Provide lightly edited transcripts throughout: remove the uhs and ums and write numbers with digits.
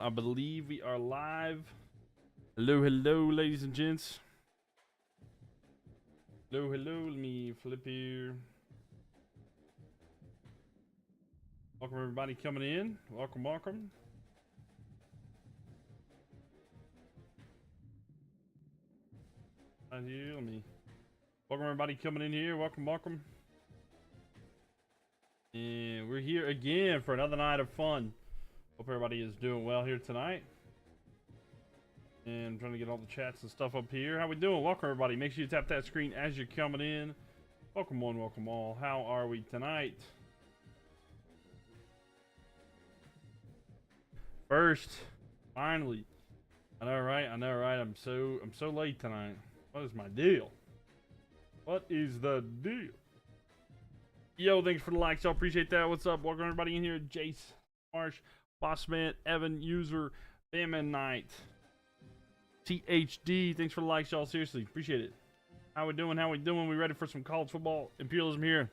I believe we are live. Hello, hello, ladies and gents. Hello, hello. Let me flip here. Welcome, everybody coming in. Welcome, welcome. Right here, welcome, everybody coming in here. Welcome, welcome. And we're here again for another night of fun. Hope everybody is doing well here tonight. And I'm trying to get all the chats and stuff up here. How we doing? Welcome, everybody. Make sure you tap that screen as you're coming in. Welcome one, welcome all. How are we tonight? First, finally. I know, right? I know, right? I'm so late tonight. What is my deal? What is the deal? Yo, thanks for the likes. I appreciate that. What's up? Welcome everybody in here. Jace, Marsh, Bossman, Evan, User, Famine Knight, THD. Thanks for the likes, y'all. Seriously, appreciate it. How we doing? How we doing? We ready for some college football? Imperialism here.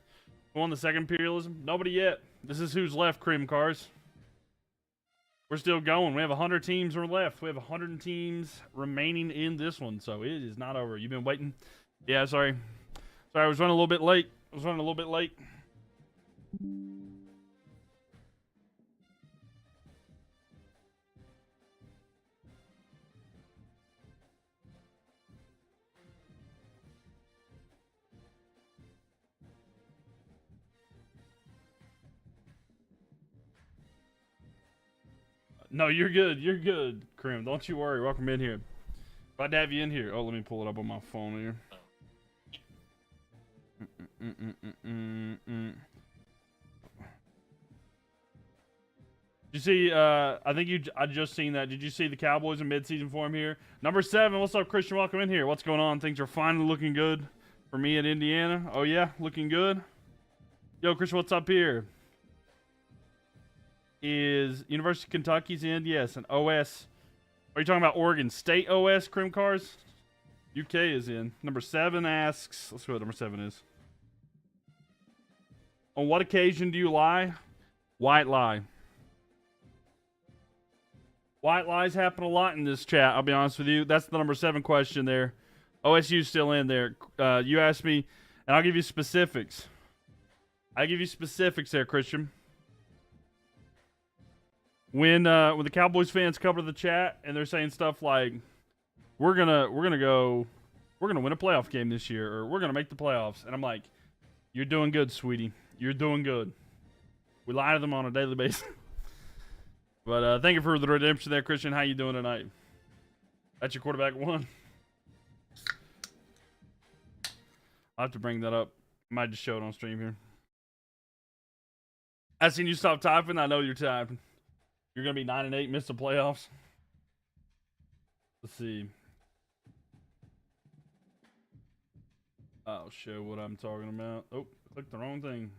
We on the second Imperialism? Nobody yet. This is who's left, Cream Cars. We're still going. We have 100 teams left. We have 100 teams remaining in this one, so it is not over. You've been waiting? Yeah, sorry. Sorry, I was running a little bit late. No, you're good. You're good, Krim. Don't you worry. Welcome in here. Glad to have you in here. Oh, let me pull it up on my phone here. Did you see, I just seen that. Did you see the Cowboys in midseason form here? Number 7, what's up, Christian? Welcome in here. What's going on? Things are finally looking good for me in Indiana. Oh, yeah? Looking good? Yo, Christian, what's up here? Is University of Kentucky's in? Yes, an OS. Are you talking about Oregon State OS, Crim Cars? UK is in. Number 7 asks, let's see what number 7 is. On what occasion do you lie? White lie. White lies happen a lot in this chat, I'll be honest with you. That's the number 7 question there. OSU's still in there. You asked me, and I'll give you specifics. I'll give you specifics there, Christian. When the Cowboys fans come to the chat and they're saying stuff like, we're gonna win a playoff game this year, or we're gonna make the playoffs, and I'm like, you're doing good, sweetie. You're doing good. We lie to them on a daily basis. But thank you for the redemption there, Christian. How you doing tonight? That's your quarterback 1. I'll have to bring that up. Might just show it on stream here. I seen you stop typing. I know you're typing. You're going to be 9-8, miss the playoffs. Let's see. I'll show what I'm talking about. Oh, clicked the wrong thing.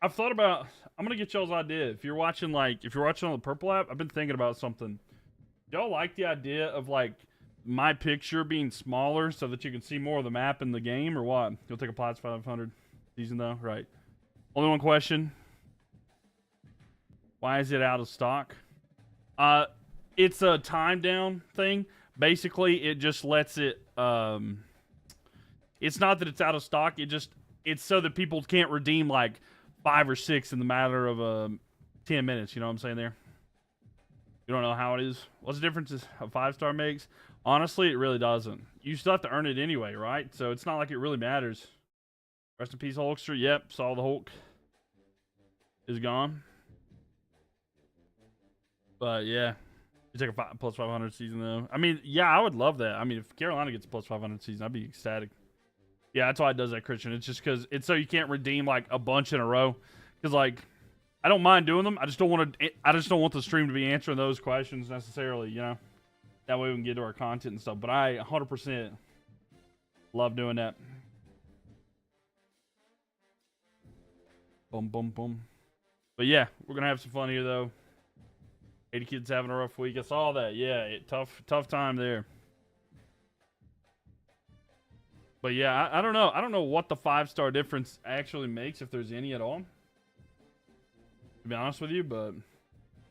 I've thought about, I'm going to get y'all's idea. If you're watching on the Purple app, I've been thinking about something. Y'all like the idea of like my picture being smaller so that you can see more of the map in the game, or what? You'll take a Platts 500 season though? Right. Only one question. Why is it out of stock? It's a time down thing. Basically, it just lets it, it's not that it's out of stock. It's so that people can't redeem like 5 or 6 in the matter of 10 minutes. You know what I'm saying there? You don't know how it is? What's the difference a 5-star makes? Honestly, it really doesn't. You still have to earn it anyway, right? So it's not like it really matters. Rest in peace, Hulkster. Yep, saw the Hulk is gone. But yeah, you take a plus 500 season though. I mean, yeah, I would love that. I mean, if Carolina gets a plus 500 season, I'd be ecstatic. Yeah, that's why it does that, Christian. It's just because it's so you can't redeem like a bunch in a row. Because like, I don't mind doing them. I just don't want the stream to be answering those questions necessarily. You know, that way we can get to our content and stuff. But I 100% love doing that. Boom, boom, boom. But yeah, we're gonna have some fun here though. 80 kids having a rough week. I saw that. Yeah, tough time there. But yeah, I don't know. I don't know what the 5-star difference actually makes, if there's any at all. to be honest with you. But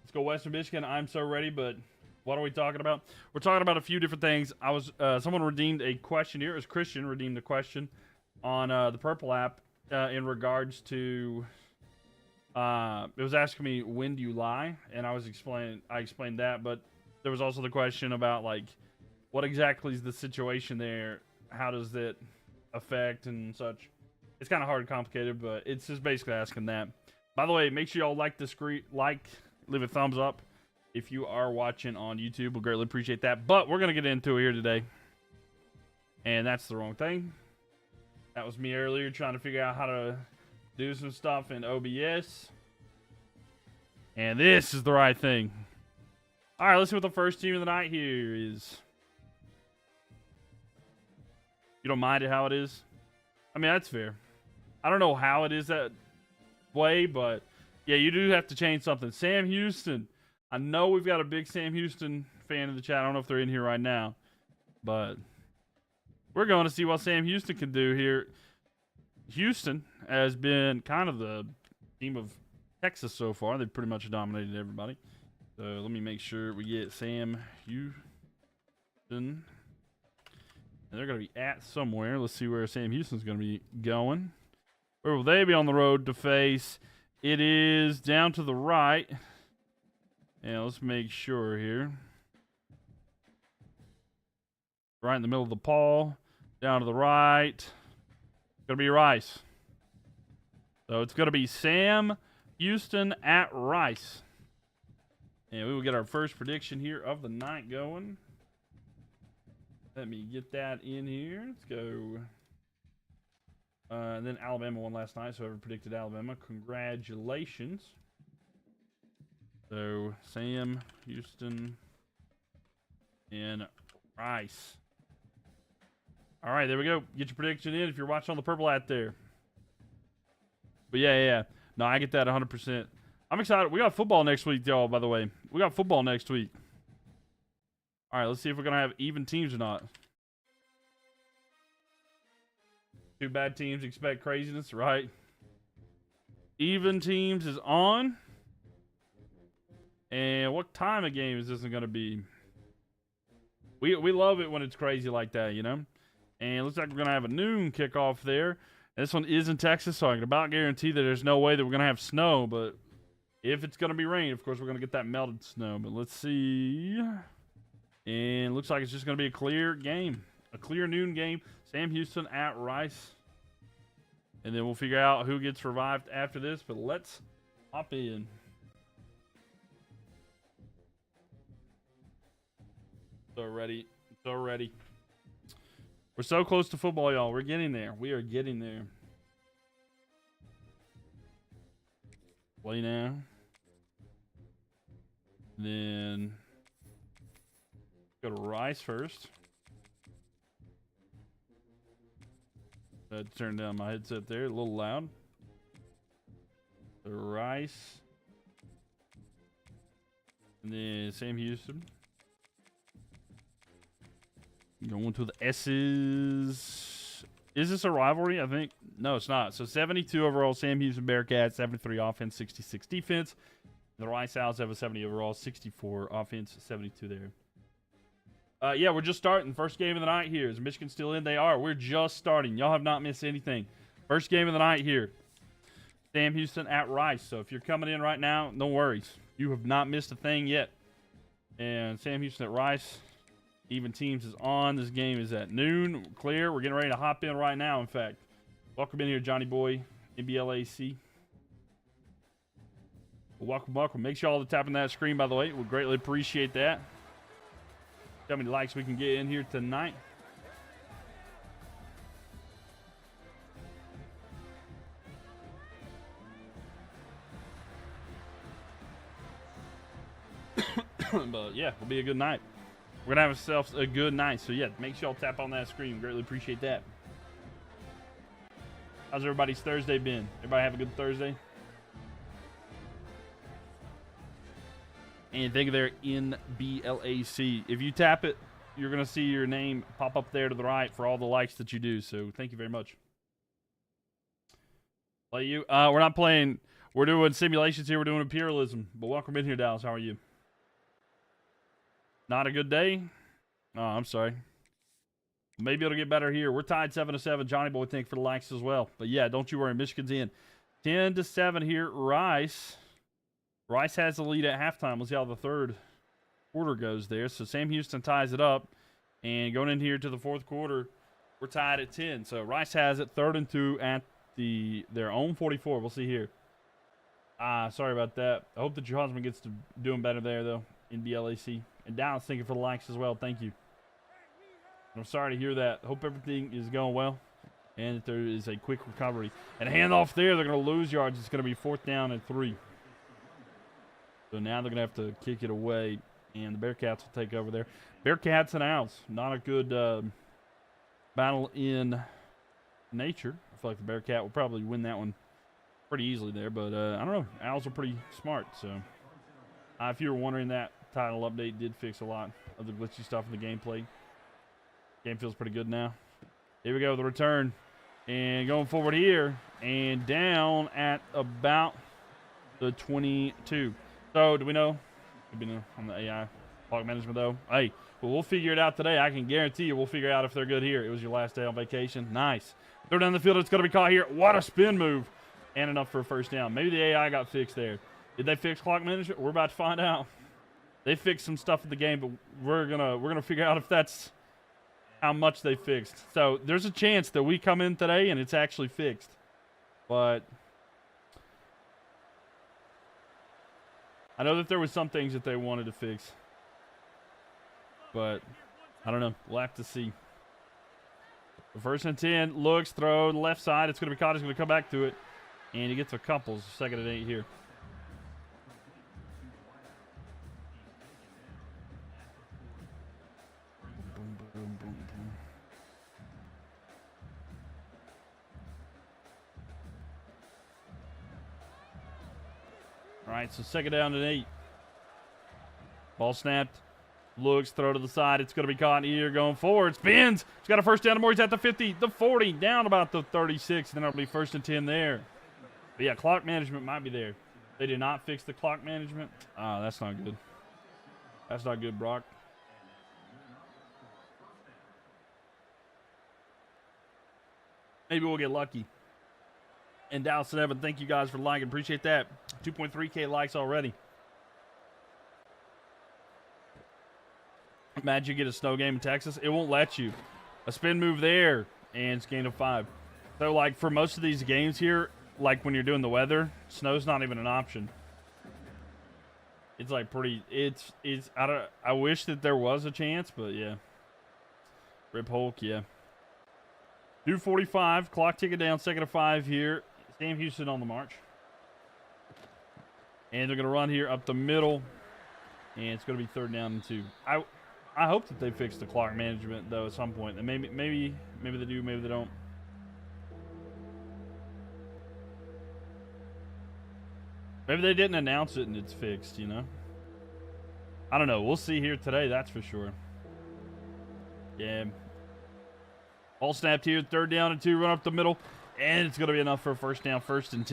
let's go Western Michigan. I'm so ready. But what are we talking about? We're talking about a few different things. I was someone redeemed a question here. It was Christian redeemed a question on the Purple app in regards to. It was asking me, when do you lie? And I explained that, but there was also the question about like, what exactly is the situation there? How does that affect and such? It's kind of hard and complicated, but it's just basically asking that. By the way, make sure y'all like the screen, leave a thumbs up if you are watching on YouTube. We'll greatly appreciate that. But we're gonna get into it here today, and that's the wrong thing. That was me earlier trying to figure out how to do some stuff in OBS. And this is the right thing. All right, let's see what the first team of the night here is. You don't mind it how it is? I mean, that's fair. I don't know how it is that way, but yeah, you do have to change something. Sam Houston. I know we've got a big Sam Houston fan in the chat. I don't know if they're in here right now, but we're going to see what Sam Houston can do here. Houston has been kind of the team of Texas so far. They've pretty much dominated everybody. So let me make sure we get Sam Houston. And they're going to be at somewhere. Let's see where Sam Houston's going to be going. Where will they be on the road to face? It is down to the right. And let's make sure here. Right in the middle of the paw. Down to the right. Gonna be Rice. So it's gonna be Sam Houston at Rice. And we will get our first prediction here of the night going. Let me get that in here. Let's go. And then Alabama won last night, so whoever predicted Alabama, congratulations. So Sam Houston and Rice. All right, there we go. Get your prediction in if you're watching on the Purple app there. But yeah. No, I get that 100%. I'm excited. We got football next week, y'all, by the way. We got football next week. All right, let's see if we're going to have even teams or not. Two bad teams expect craziness, right? Even teams is on. And what time of game is this going to be? We love it when it's crazy like that, you know? And it looks like we're going to have a noon kickoff there. And this one is in Texas, so I can about guarantee that there's no way that we're going to have snow. But if it's going to be rain, of course, we're going to get that melted snow. But let's see. And looks like it's just going to be a clear game. A clear noon game. Sam Houston at Rice. And then we'll figure out who gets revived after this. But let's hop in. So ready. So ready. We're so close to football, y'all. We're getting there. We are getting there. Play now. Then go to Rice first. I had to turn down my headset there. A little loud. The Rice. And then Sam Houston. Going to the S's. Is this a rivalry? I think. No, it's not. So 72 overall, Sam Houston Bearcats, 73 offense, 66 defense. The Rice Owls have a 70 overall, 64 offense, 72 there. Yeah, we're just starting. First game of the night here. Is Michigan still in? They are. We're just starting. Y'all have not missed anything. First game of the night here. Sam Houston at Rice. So if you're coming in right now, no worries. You have not missed a thing yet. And Sam Houston at Rice. Even teams is on. This game is at noon. Clear. We're getting ready to hop in right now, in fact. Welcome in here, Johnny Boy, NBLAC. Welcome, welcome. Make sure all to tapping that screen, by the way. We'll greatly appreciate that. How many likes we can get in here tonight. But yeah, it'll be a good night. We're gonna have ourselves a good night. So yeah, make sure y'all tap on that screen. Greatly appreciate that. How's everybody's Thursday been? Everybody have a good Thursday? And think of their NBLAC. If you tap it, you're gonna see your name pop up there to the right for all the likes that you do. So thank you very much. Play you? We're not playing. We're doing simulations here. We're doing Imperialism. But welcome in here, Dallas. How are you? Not a good day? Oh, I'm sorry. Maybe it'll get better here. We're tied 7-7. Johnny Boy, thank for the likes as well. But yeah, don't you worry. Michigan's in. 10-7 here. Rice has the lead at halftime. We'll see how the third quarter goes there. So Sam Houston ties it up. And going in here to the fourth quarter, we're tied at 10. So Rice has it 3rd and 2 at their own 44. We'll see here. Sorry about that. I hope that your husband gets to doing better there, though, in BLAC. And Dallas, thank you for the likes as well. Thank you. I'm sorry to hear that. Hope everything is going well and that there is a quick recovery. And a handoff there. They're going to lose yards. It's going to be 4th down and 3. So now they're going to have to kick it away, and the Bearcats will take over there. Bearcats and Owls. Not a good battle in nature. I feel like the Bearcat will probably win that one pretty easily there, but I don't know. Owls are pretty smart, so if you were wondering, that title update did fix a lot of the glitchy stuff in the gameplay. Game feels pretty good now. Here we go, the return. And going forward here, and down at about the 22. So, do we know? Maybe no on the AI clock management, though. Hey, well, we'll figure it out today. I can guarantee you we'll figure out if they're good here. It was your last day on vacation. Nice. Throw down the field. It's going to be caught here. What a spin move. And enough for a first down. Maybe the AI got fixed there. Did they fix clock management? We're about to find out. They fixed some stuff in the game, but we're gonna figure out if that's how much they fixed. So there's a chance that we come in today and it's actually fixed. But I know that there was some things that they wanted to fix. But I don't know. We'll have to see. The 1st and 10 looks, throw, left side. It's going to be caught. He's going to come back to it. And he gets a couple. 2nd and 8 here. Boom, boom, boom, boom. All right, so 2nd down and 8. Ball snapped. Looks, throw to the side. It's going to be caught here going forward. Spins. He's got a first down and more. He's at the 50, the 40, down about the 36. And then it'll be 1st and 10 there. But yeah, clock management might be there. They did not fix the clock management. That's not good. That's not good, Brock. Maybe we'll get lucky. And Dallas and Evan, thank you guys for liking. Appreciate that. 2.3K likes already. Imagine you get a snow game in Texas. It won't let you. A spin move there, and it's gain of 5. So, like, for most of these games here, like when you're doing the weather, snow's not even an option. It's like pretty. I wish that there was a chance, but yeah. Rip Hulk, yeah. 2:45. Clock ticking down. 2nd and 5 here. Sam Houston on the march. And they're going to run here up the middle. And it's going to be 3rd down and 2. I hope that they fix the clock management, though, at some point. And maybe they do, maybe they don't. Maybe they didn't announce it and it's fixed, you know? I don't know. We'll see here today, that's for sure. Yeah. Ball snapped here. 3rd down and 2. Run up the middle. And it's going to be enough for a first down. 1st and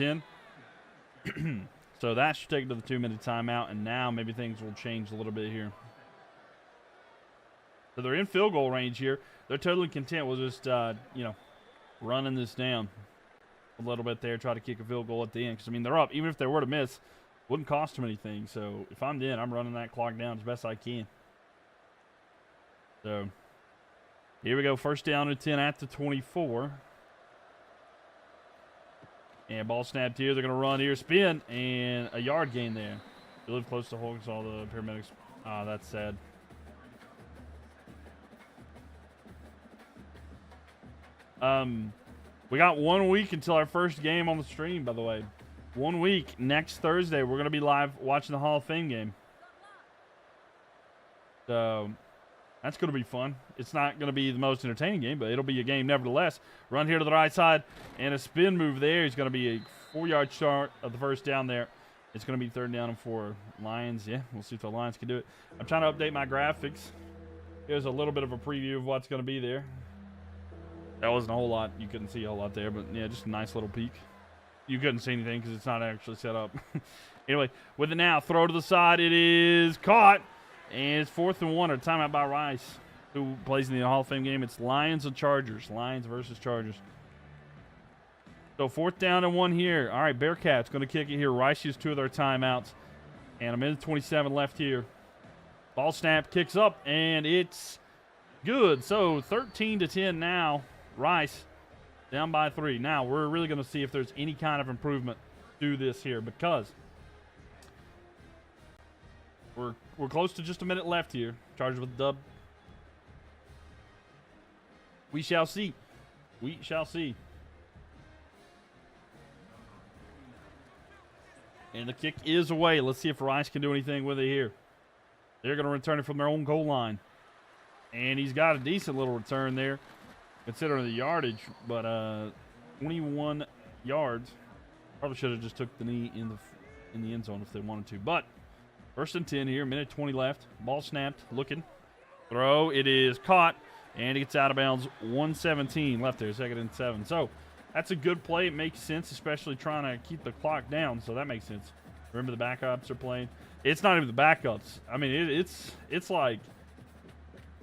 10. So that should take it to the 2-minute timeout. And now maybe things will change a little bit here. So they're in field goal range here. They're totally content with just, running this down a little bit there. Try to kick a field goal at the end. Because, I mean, they're up. Even if they were to miss, wouldn't cost them anything. So if I'm in, I'm running that clock down as best I can. So here we go. 1st down and 10 at the 24. And ball snapped here. They're going to run here. Spin. And a yard gain there. They live close to Hulk. All the paramedics. That's sad. We got 1 week until our first game on the stream, by the way. 1 week. Next Thursday, we're going to be live watching the Hall of Fame game. So that's going to be fun. It's not going to be the most entertaining game, but it'll be a game nevertheless. Run here to the right side and a spin move there. It's going to be a 4-yard start of the first down there. It's going to be 3rd down and 4. Lions, yeah, we'll see if the Lions can do it. I'm trying to update my graphics. Here's a little bit of a preview of what's going to be there. That wasn't a whole lot. You couldn't see a whole lot there, but yeah, just a nice little peek. you couldn't see anything because it's not actually set up. Anyway, with it now, throw to the side. It is caught. And it's 4th and 1, or timeout by Rice, who plays in the Hall of Fame game. It's Lions and Chargers. Lions versus Chargers. So 4th down and 1 here. All right, Bearcats going to kick it here. Rice used 2 of their timeouts. And a minute 27 left here. Ball snap, kicks up, and it's good. So 13-10 now. Rice down by 3. Now we're really going to see if there's any kind of improvement through this here, because we're close to just a minute left here. Chargers with the dub. We shall see. We shall see. And the kick is away. Let's see if Rice can do anything with it here. They're going to return it from their own goal line. And he's got a decent little return there, considering the yardage. But 21 yards. Probably should have just took the knee in the end zone if they wanted to. But 1st and 10 here. Minute 20 left. Ball snapped. Looking. Throw. It is caught. And it gets out of bounds. 1:17 left there. 2nd and 7. So that's a good play. It makes sense, especially trying to keep the clock down. So that makes sense. Remember the backups are playing. It's not even the backups. I mean, it's like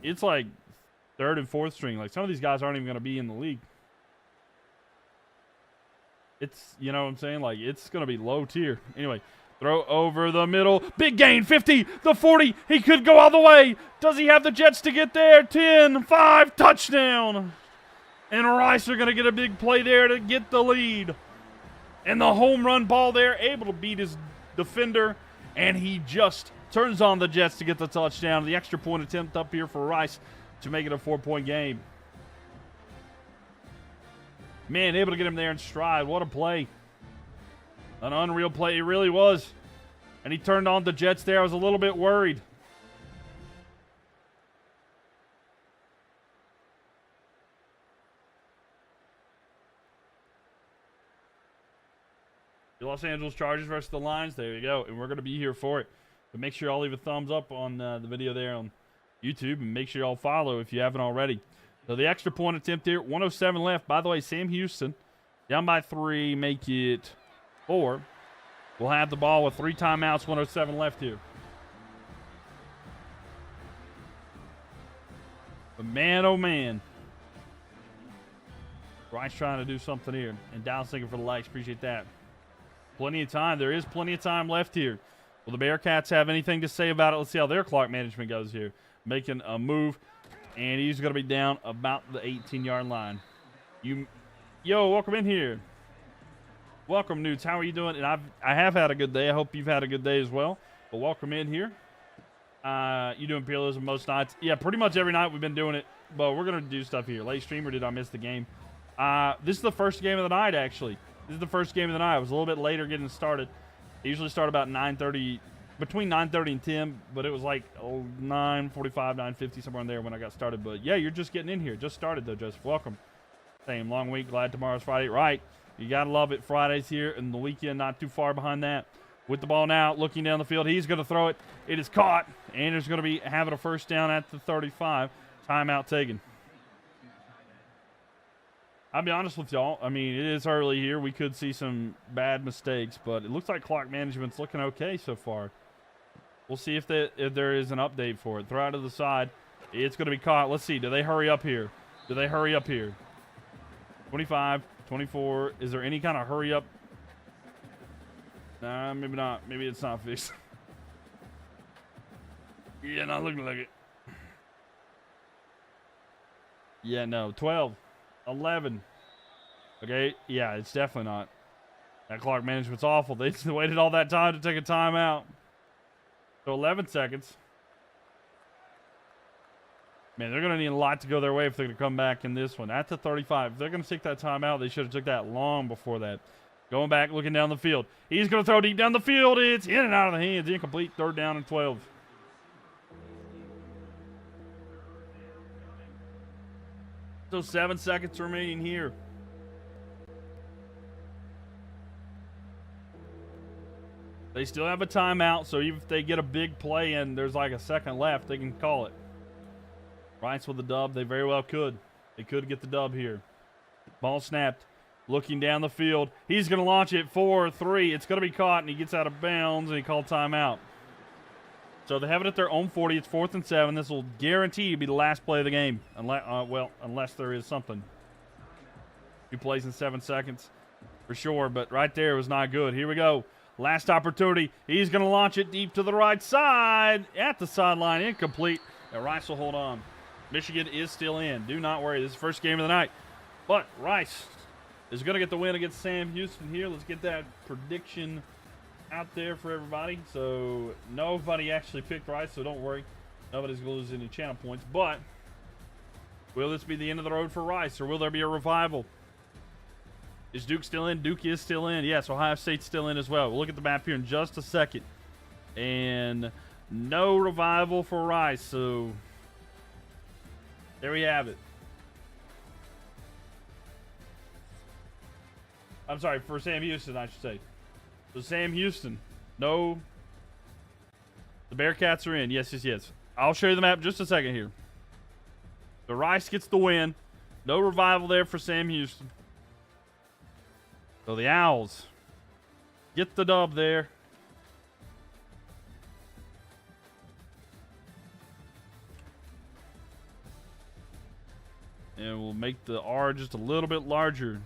3rd and 4th string. Like, some of these guys aren't even going to be in the league. It's, you know what I'm saying? Like, it's going to be low tier. Anyway, throw over the middle. Big gain. 50. The 40. He could go all the way. Does he have the Jets to get there? 10, 5, touchdown. And Rice are going to get a big play there to get the lead. And the home run ball there, able to beat his defender. And he just turns on the Jets to get the touchdown. The extra point attempt up here for Rice to make it a 4-point game. Man, able to get him there in stride. What a play. An unreal play. It really was. And he turned on the Jets there. I was a little bit worried. The Los Angeles Chargers versus the Lions. There you go. And we're going to be here for it. But make sure y'all leave a thumbs up on the video there on YouTube. And make sure y'all follow if you haven't already. So the extra point attempt here. 1:07 left. By the way, Sam Houston down by 3. Make it 4. We'll have the ball with 3 timeouts. 1:07 left here. But man, oh man. Rice trying to do something here. And Dallas thinking for the likes. Appreciate that. Plenty of time. There is plenty of time left here. Will the Bearcats have anything to say about it? Let's see how their clock management goes here. Making a move. And he's going to be down about the 18-yard line. Yo, welcome in here. Welcome, Newts. How are you doing? And I have had a good day. I hope you've had a good day as well. But welcome in here. You do Imperialism most nights? Yeah, pretty much every night we've been doing it. But we're going to do stuff here. Late stream, or did I miss the game? This is the first game of the night, actually. This is the first game of the night. I was a little bit later getting started. I usually start about 9:30, between 9:30 and 10, but it was like 9:45, 9:50, somewhere in there when I got started. But yeah, you're just getting in here. Just started though, Joseph. Welcome. Same long week. Glad tomorrow's Friday. Right. You got to love it. Fridays here, and the weekend not too far behind that. With the ball now, looking down the field. He's going to throw it. It is caught, and there's going to be having a first down at the 35. Timeout taken. I'll be honest with y'all. I mean, it is early here. We could see some bad mistakes, but it looks like clock management's looking okay so far. We'll see if there is an update for it. Throw out to the side. It's going to be caught. Let's see. Do they hurry up here? 25, 24. Is there any kind of hurry up? Nah, maybe not. Maybe it's not fixed. Yeah, not looking like it. Yeah, no. 12. 11. Okay, yeah, it's definitely not. That clock management's awful. They just waited all that time to take a timeout. So 11 seconds. Man, they're going to need a lot to go their way if they're going to come back in this one. At the 35. If they're going to take that timeout, they should have took that long before that. Going back, looking down the field. He's going to throw deep down the field. It's in and out of the hands. Incomplete. 3rd down and 12. So 7 seconds remaining here. They still have a timeout, so even if they get a big play and there's like a second left, they can call it. Rice with the dub. They very well could. They could get the dub here. Ball snapped. Looking down the field. He's going to launch it 4-3. It's going to be caught, and he gets out of bounds, and he called timeout. So they have it at their own 40. It's 4th and 7. This will guarantee to be the last play of the game. Unless there is something. 2 plays in 7 seconds for sure, but right there was not good. Here we go. Last opportunity. He's going to launch it deep to the right side. At the sideline. Incomplete. And Rice will hold on. Michigan is still in. Do not worry. This is the first game of the night. But Rice is going to get the win against Sam Houston here. Let's get that prediction out there for everybody. So nobody actually picked Rice, so don't worry. Nobody's going to lose any channel points. But will this be the end of the road for Rice, or will there be a revival? Is Duke still in? Duke is still in. Yes, Ohio State's still in as well. We'll look at the map here in just a second. And no revival for Rice. So there we have it. I'm sorry, for Sam Houston, I should say. So Sam Houston, no. The Bearcats are in. Yes, yes, yes. I'll show you the map in just a second here. The Rice gets the win. No revival there for Sam Houston. So the Owls get the dub there. And we'll make the R just a little bit larger.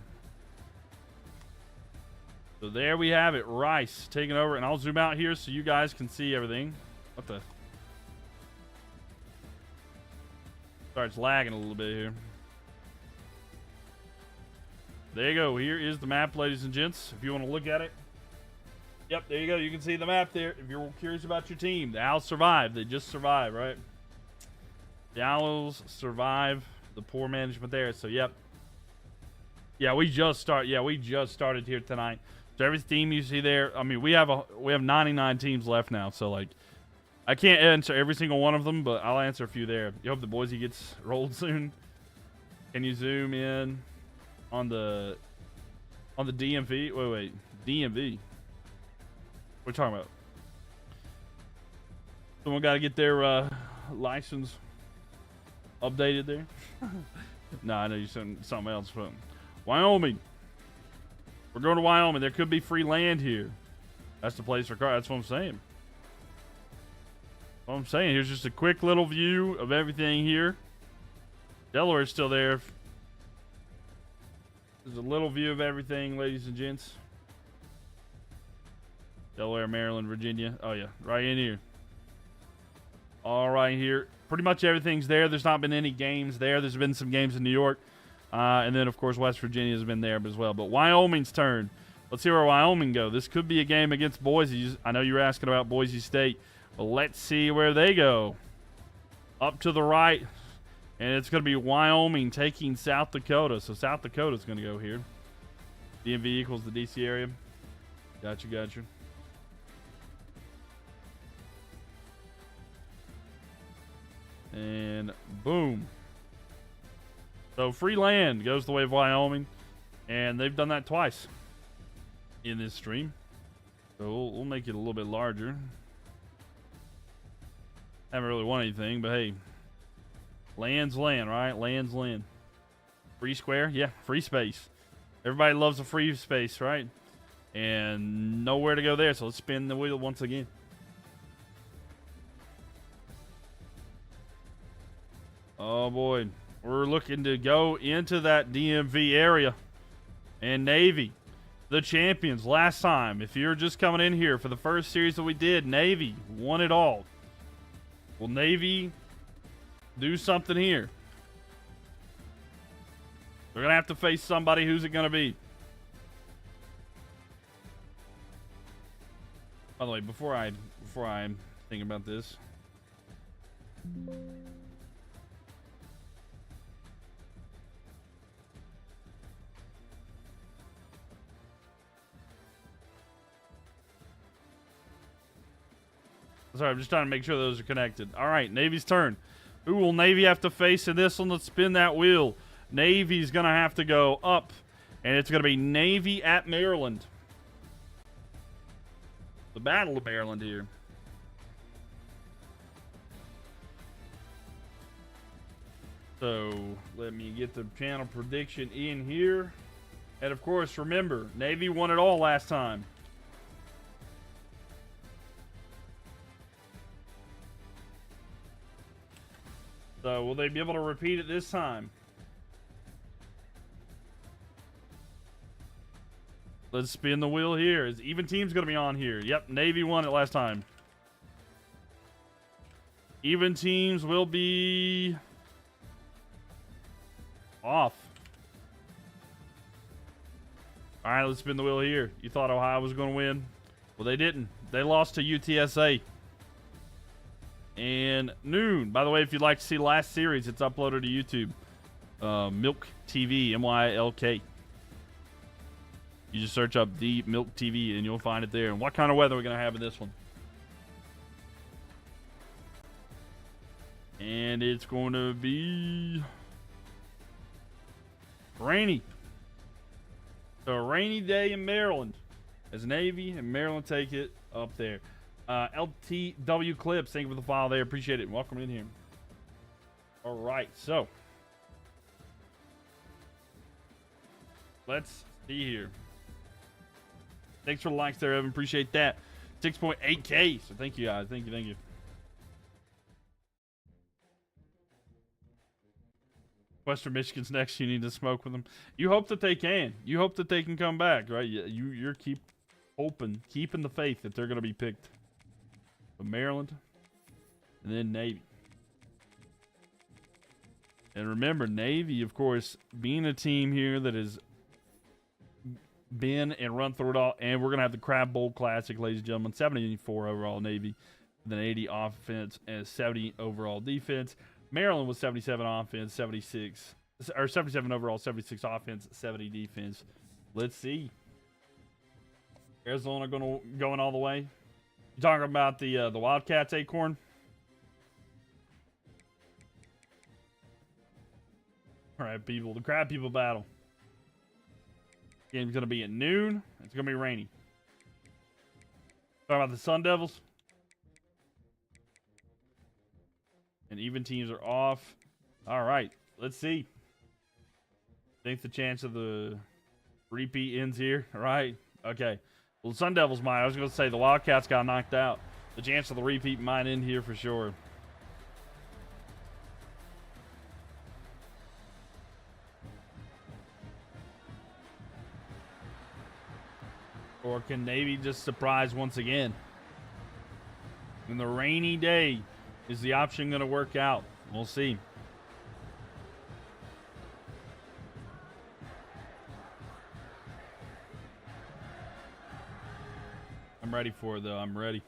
So there we have it. Rice taking over. And I'll zoom out here so you guys can see everything. What the? Sorry, it's lagging a little bit here. There you go. Here is the map, ladies and gents. If you want to look at it. Yep, there you go. You can see the map there. If you're curious about your team. The Owls survived. They just survived, right? The Owls survive the poor management there. So, yep. Yeah, we just started here tonight. So every team you see there, I mean, we have 99 teams left now. So, like, I can't answer every single one of them, but I'll answer a few there. You hope the Boise gets rolled soon. Can you zoom in on the DMV? Wait, DMV. What are you talking about? Someone got to get their license updated there. No, I know you said something else, but Wyoming. We're going to Wyoming. There could be free land here. That's the place for cars. That's what I'm saying. What I'm saying, here's just a quick little view of everything here. Delaware's still there. There's a little view of everything, ladies and gents. Delaware, Maryland, Virginia. Oh, yeah. Right in here. All right here. Pretty much everything's there. There's not been any games there. There's been some games in New York. And then, of course, West Virginia has been there as well. But Wyoming's turn. Let's see where Wyoming go. This could be a game against Boise. I know you were asking about Boise State. Well, let's see where they go. Up to the right. And it's going to be Wyoming taking South Dakota. So South Dakota's going to go here. DMV equals the DC area. Gotcha. And boom. So free land goes the way of Wyoming. And they've done that twice in this stream. So we'll make it a little bit larger. Haven't really won anything, but hey. Land's land, right? Land's land. Free square? Yeah, free space. Everybody loves a free space, right? And nowhere to go there, so let's spin the wheel once again. Oh, boy. We're looking to go into that DMV area. And Navy, the champions last time. If you're just coming in here for the first series that we did, Navy won it all. Will Navy do something here? They're going to have to face somebody. Who's it going to be? By the way, before I think about this. Sorry, I'm just trying to make sure those are connected. All right, Navy's turn. Who will Navy have to face in this one? Let's spin that wheel. Navy's going to have to go up, and it's going to be Navy at Maryland. The Battle of Maryland here. So, let me get the channel prediction in here. And of course, remember, Navy won it all last time. So will they be able to repeat it this time? Let's spin the wheel here. Is even team's going to be on here? Yep, Navy won it last time. Even teams will be off. All right, let's spin the wheel here. You thought Ohio was going to win? Well, they didn't. They lost to UTSA. And noon. By the way, if you'd like to see the last series, it's uploaded to YouTube. Mylk TV, MYLK. You just search up the Mylk TV and you'll find it there. And what kind of weather are we going to have in this one? And it's going to be rainy. So a rainy day in Maryland as Navy and Maryland take it up there. LTW Clips, thank you for the follow there. Appreciate it. Welcome in here. All right, so let's see here. Thanks for the likes there, Evan. Appreciate that. 6.8K. So thank you guys. Thank you. Western Michigan's next. You need to smoke with them. You hope that they can. You hope that they can come back, right? You're keeping the faith that they're going to be picked. But Maryland, and then Navy. And remember, Navy, of course, being a team here that has been and run through it all. And we're going to have the Crab Bowl Classic, ladies and gentlemen. 74 overall Navy, then 80 offense and 70 overall defense. Maryland was 77 offense, 76, or 77 overall, 76 offense, 70 defense. Let's see. Arizona going all the way. You talking about the Wildcats, Acorn? All right, people. The Crab People battle. Game's going to be at noon. It's going to be rainy. Talking about the Sun Devils. And even teams are off. All right, let's see. Think the chance of the repeat ends here. All right, okay. Well, the Sun Devils might. I was going to say the Wildcats got knocked out. The chance of the repeat might end here for sure. Or can Navy just surprise once again? In the rainy day, is the option going to work out? We'll see. I'm ready for it, though. I'm ready.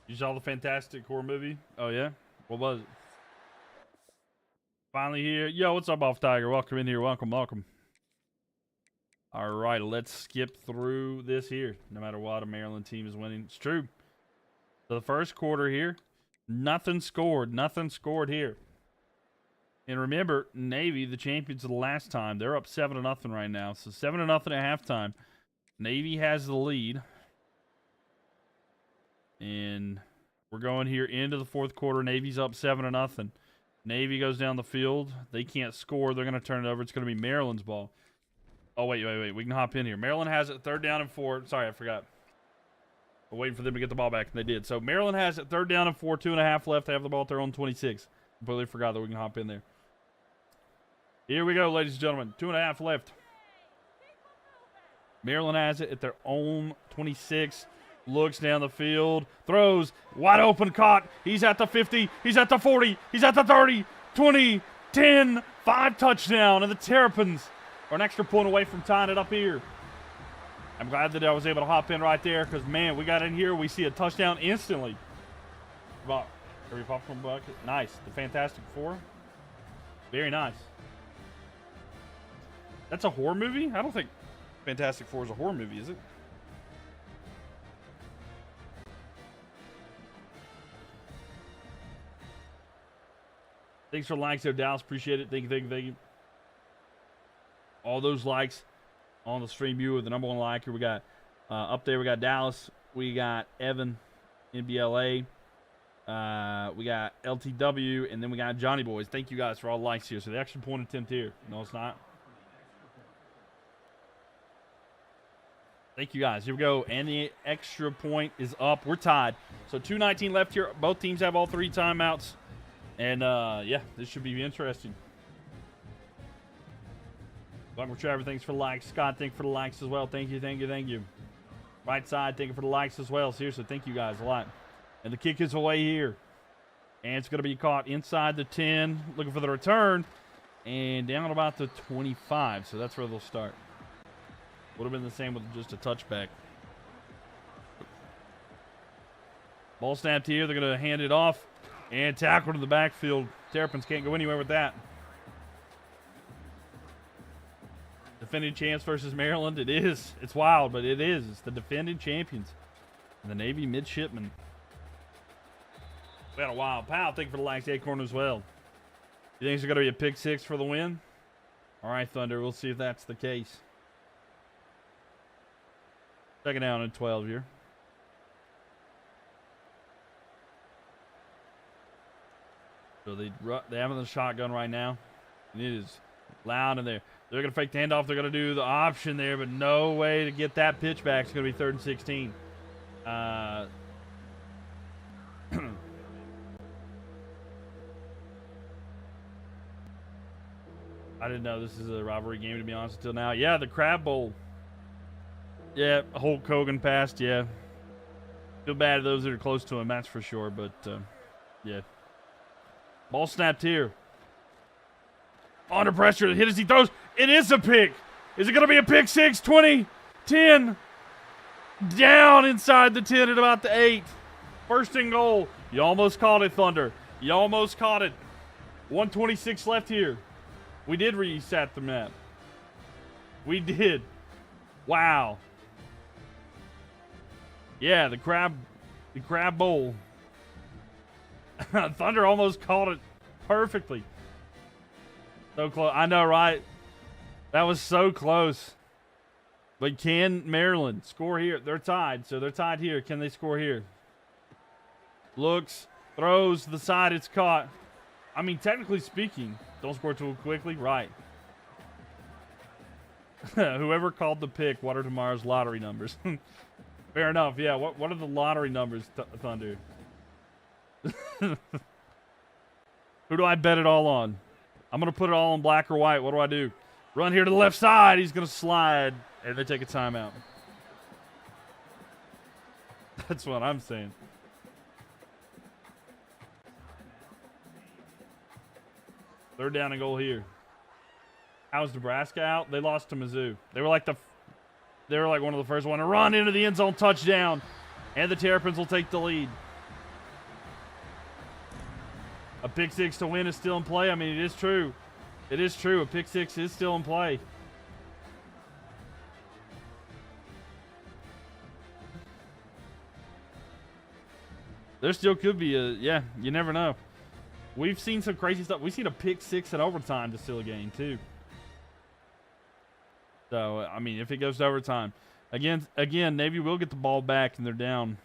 You saw the Fantastic Four movie? Oh, yeah? What was it? Finally here. Yo, what's up, Off Tiger? Welcome in here. Welcome. All right, let's skip through this here. No matter what, a Maryland team is winning. It's true. So the first quarter here, nothing scored. Nothing scored here. And remember, Navy, the champions of the last time, they're up 7-0 right now. So 7-0 at halftime. Navy has the lead. And we're going here into the fourth quarter. Navy's up 7-0. Navy goes down the field. They can't score. They're going to turn it over. It's going to be Maryland's ball. Oh, wait. We can hop in here. Maryland has it 3rd down and 4. Sorry, I forgot. We're waiting for them to get the ball back, and they did. So Maryland has it 3rd down and 4, 2.5 left. They have the ball at their own 26. Completely forgot that we can hop in there. Here we go, ladies and gentlemen. 2.5 left. Maryland has it at their own 26. Looks down the field. Throws. Wide open, caught. He's at the 50. He's at the 40. He's at the 30. 20. 10. 5 touchdown. And the Terrapins are an extra point away from tying it up here. I'm glad that I was able to hop in right there because, man, we got in here. We see a touchdown instantly. Every popcorn bucket. Nice. The Fantastic Four. Very nice. That's a horror movie? I don't think Fantastic Four is a horror movie, is it? Thanks for the likes there, Dallas. Appreciate it. Thank you. All those likes on the stream viewer, the number one liker. We got up there, we got Dallas. We got Evan, NBLA. We got LTW, and then we got Johnny Boys. Thank you guys for all the likes here. So the extra point attempt here. No, it's not. Thank you, guys. Here we go. And the extra point is up. We're tied. So 2:19 left here. Both teams have all 3 timeouts. And, yeah, this should be interesting. Welcome, Trevor. Thanks for the likes. Scott, thank you for the likes as well. Thank you, thank you, thank you. Right side, thank you for the likes as well. Seriously, thank you guys a lot. And the kick is away here. And it's going to be caught inside the 10. Looking for the return. And down about the 25. So that's where they'll start. Would have been the same with just a touchback. Ball snapped here. They're going to hand it off. And tackle to the backfield. Terrapins can't go anywhere with that. Defending champs versus Maryland. It is. It's wild, but it is. It's the defending champions. And the Navy midshipmen. We had a wild pal. Thank you for the likes, Acorn as well. You think it's going to be a pick 6 for the win? All right, Thunder. We'll see if that's the case. Second down and 12 here. So they have the shotgun right now. And it is loud in there. They're going to fake the handoff. They're going to do the option there, but no way to get that pitch back. It's going to be 3rd and 16. I didn't know this is a rivalry game, to be honest, until now. Yeah, the Crab Bowl. Yeah, Hulk Hogan passed, yeah. Feel bad to those that are close to him, that's for sure, but, yeah. Ball snapped here. Under pressure, the hit as he throws. It is a pick. Is it going to be a pick 6? 20, 10. Down inside the 10 at about the 8. 1st and goal. You almost caught it, Thunder. You almost caught it. 1:26 left here. We did reset the map. We did. Wow. Yeah, the crab bowl. Thunder almost caught it perfectly. So close. I know, right? That was so close. But can Maryland score here? They're tied, so they're tied here. Can they score here? Looks, throws to the side. It's caught. I mean, technically speaking, don't score too quickly. Right. Whoever called the pick, what are tomorrow's lottery numbers? Fair enough. Yeah, what are the lottery numbers, Thunder? Who do I bet it all on? I'm going to put it all in black or white. What do I do? Run here to the left side. He's going to slide, and they take a timeout. That's what I'm saying. Third down and goal here. How's Nebraska out? They lost to Mizzou. They were like one of the first one to run into the end zone, touchdown, and the Terrapins will take the lead. A pick 6 to win is still in play. I mean, it is true. It is true. A pick 6 is still in play. There still could be yeah, you never know. We've seen some crazy stuff. We've seen a pick 6 in overtime to steal a game, too. So, I mean, if it goes to overtime. Again, Navy will get the ball back, and they're down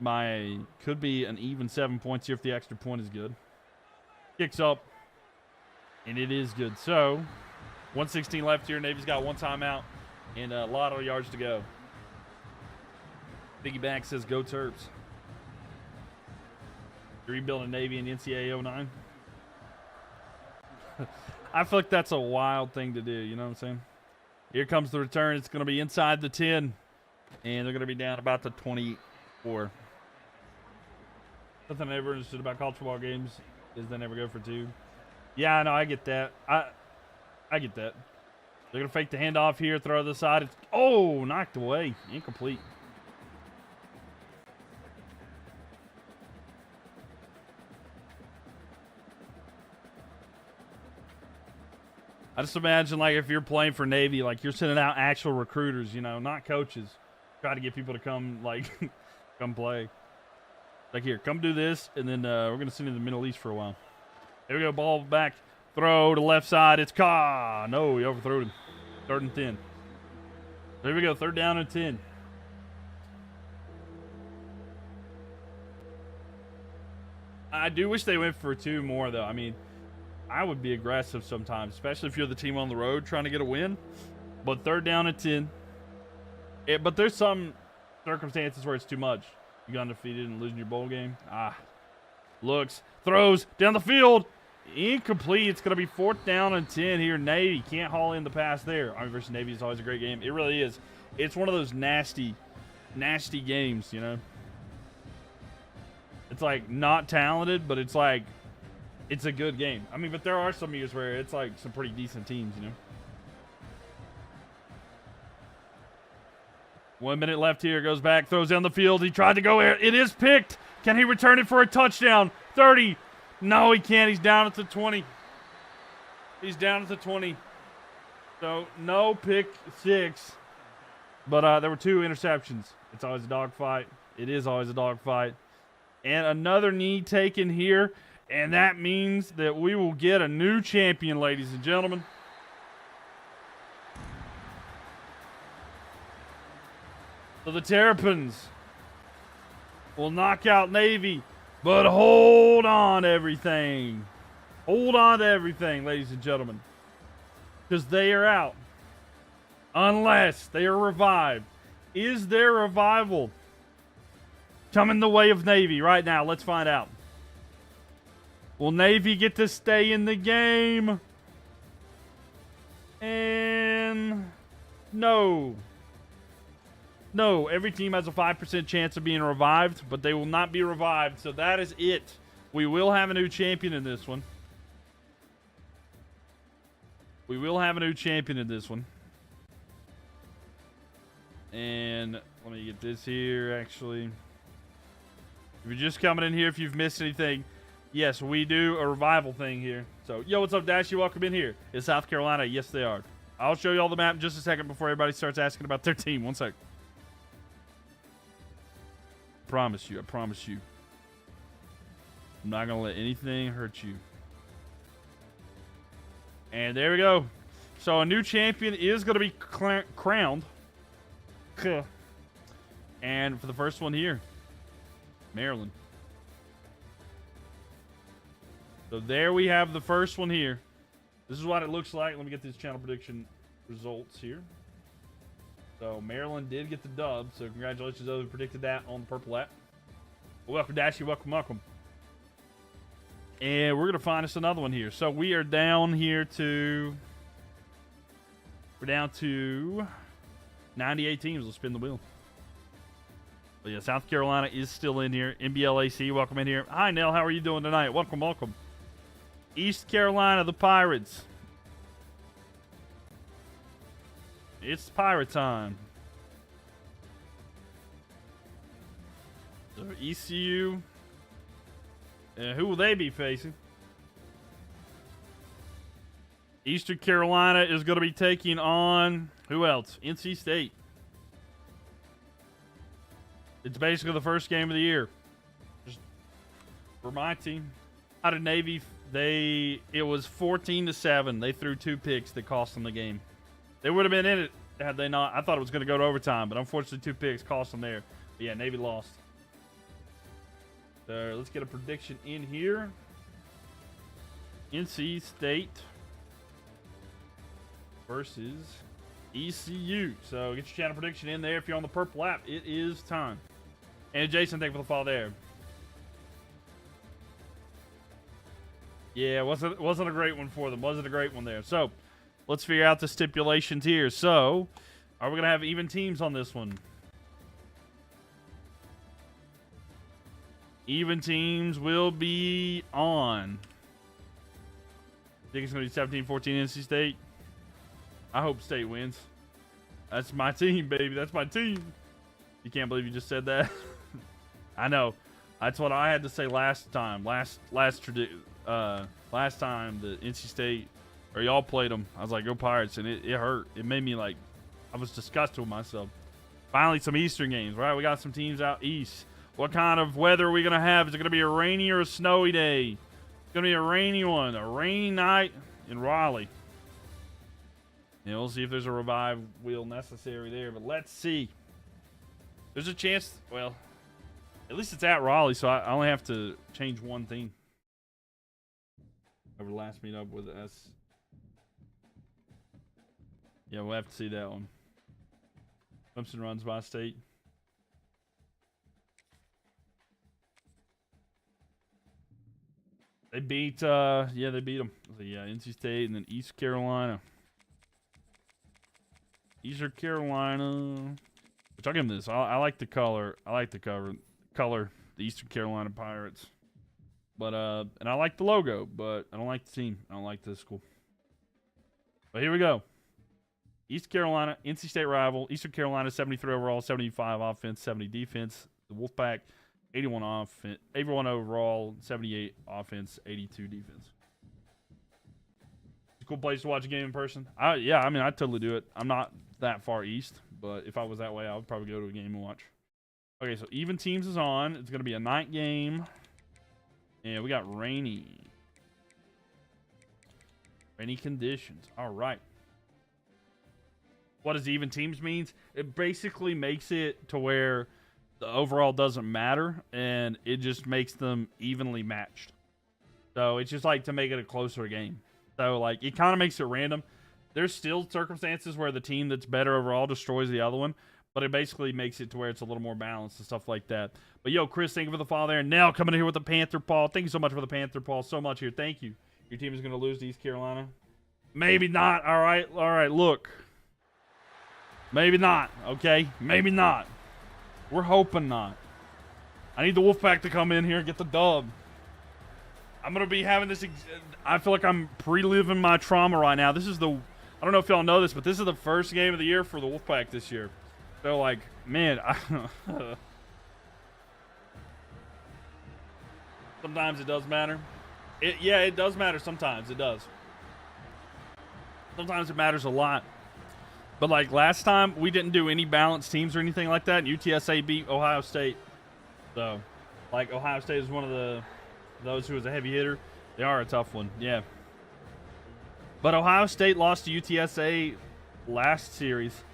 by, could be an even 7 points here if the extra point is good. Kicks up, and it is good. So, 1:16 left here. Navy's got 1 timeout and a lot of yards to go. Piggyback says, go Terps. Rebuilding Navy in NCAA 09. I feel like that's a wild thing to do, you know what I'm saying? Here comes the return. It's going to be inside the 10, and they're going to be down about the 24. Something I ever understood about college football games is they never go for 2. Yeah, I know, I get that. I get that. They're going to fake the handoff here, throw to the side. It's, oh, knocked away. Incomplete. I just imagine, like, if you're playing for Navy, like, you're sending out actual recruiters, you know, not coaches. Try to get people to come, like, come play. Like, here, come do this, and then we're going to send you to the Middle East for a while. Here we go, ball back, throw to left side. It's Ka. No, he overthrew him. 3rd and 10. There we go, 3rd down and 10. I do wish they went for 2 more, though. I mean, I would be aggressive sometimes, especially if you're the team on the road trying to get a win. But 3rd down and 10. But there's some circumstances where it's too much. You got undefeated and losing your bowl game. Looks, throws down the field, incomplete. It's gonna be 4th down and 10 here. Navy can't haul in the pass there. Army versus Navy is always a great game. It really is. It's one of those nasty games, you know. It's like not talented, but it's like it's a good game. I mean, but there are some years where it's like some pretty decent teams, you know. 1 minute left here. Goes back, throws down the field. He tried to go here. It is picked. Can he return it for a touchdown? 30. No, he can't. He's down at the 20. He's down at the 20. So, no pick 6. But there were 2 interceptions. It's always a dogfight. It is always a dogfight. And another knee taken here. And that means that we will get a new champion, ladies and gentlemen. So the Terrapins will knock out Navy. But hold on to everything. Hold on to everything, ladies and gentlemen. Because they are out. Unless they are revived. Is there revival coming the way of Navy right now? Let's find out. Will Navy get to stay in the game? And no. No, every team has a 5% chance of being revived, but they will not be revived, so that is it. We will have a new champion in this one. We will have a new champion in this one. And let me get this here, actually. If you're just coming in here, if you've missed anything, yes, we do a revival thing here. So, yo, what's up, Dashy? Welcome in here. Is South Carolina? Yes, they are. I'll show you all the map in just a second before everybody starts asking about their team. 1 sec. Promise you. I promise you. I'm not going to let anything hurt you. And there we go. So a new champion is going to be crowned. And for the first one here, Maryland. So there we have the first one here. This is what it looks like. Let me get these channel prediction results here. So Maryland did get the dub. So congratulations to those who predicted that on the purple app. Welcome, Dashy. Welcome, welcome. And we're going to find us another one here. So we are down here to... We're down to 98 teams. Let's spin the wheel. But yeah, South Carolina is still in here. NBLAC, welcome in here. Hi, Nell. How are you doing tonight? Welcome, welcome. East Carolina, the Pirates. It's Pirate time. So ECU. Who will they be facing? Eastern Carolina is going to be taking on, who else? NC State. It's basically the first game of the year. Just for my team. Out of Navy, it was 14-7. They threw 2 picks that cost them the game. They would have been in it had they not. I thought it was going to go to overtime, but unfortunately 2 picks cost them there. But yeah, Navy lost. So let's get a prediction in here. NC State versus ECU. So get your channel prediction in there if you're on the purple app. It is time. And Jason, thank you for the follow there. Yeah, wasn't a great one for them. Wasn't a great one there. So let's figure out the stipulations here. So are we going to have even teams on this one? Even teams will be on. I think it's going to be 17-14 NC State. I hope State wins. That's my team, baby. That's my team. You can't believe you just said that. I know. That's what I had to say last time. Last time the NC State or y'all played them. I was like, go Pirates, and it hurt. It made me like, I was disgusted with myself. Finally, some Eastern games, right? We got some teams out east. What kind of weather are we going to have? Is it going to be a rainy or a snowy day? It's going to be a rainy one. A rainy night in Raleigh. Yeah, we'll see if there's a revive wheel necessary there, but let's see. There's a chance, well, at least it's at Raleigh, so I only have to change one thing. Over the last meetup with us. Yeah, we'll have to see that one. Clemson runs by state. They beat, yeah, they beat them. So, yeah, NC State and then East Carolina. Eastern Carolina. Which I'll give them this. I like the color. I like the color. The Eastern Carolina Pirates. But, and I like the logo, but I don't like the team. I don't like the school. But here we go. East Carolina, NC State rival. Eastern Carolina, 73 overall, 75 offense, 70 defense. The Wolfpack, 81 offense, 81 overall, 78 offense, 82 defense. It's a cool place to watch a game in person. Yeah, I mean, I'd totally do it. I'm not that far east, but if I was that way, I would probably go to a game and watch. Okay, so even teams is on. It's going to be a night game. And we got rainy conditions. All right. What does even teams means? It basically makes it to where the overall doesn't matter, and it just makes them evenly matched. So it's just like to make it a closer game. So like it kind of makes it random. There's still circumstances where the team that's better overall destroys the other one, but it basically makes it to where it's a little more balanced and stuff like that. But yo, Chris, thank you for the follow there. And Nell coming in here with the Panther Paw. Thank you so much for the Panther Paw. So much here. Thank you. Your team is going to lose to East Carolina. Maybe not. All right. Look. Maybe not. Okay. Maybe not. We're hoping not. I need the Wolfpack to come in here and get the dub. I'm going to be having this. I feel like I'm pre-living my trauma right now. This is the. I don't know if y'all know this, but this is the first game of the year for the Wolfpack this year. So, like, man, sometimes it does matter. Yeah, it does matter sometimes. It does. Sometimes it matters a lot. But, like, last time, we didn't do any balanced teams or anything like that, and UTSA beat Ohio State. So, like, Ohio State is one of those who was a heavy hitter. They are a tough one, yeah. But Ohio State lost to UTSA last series.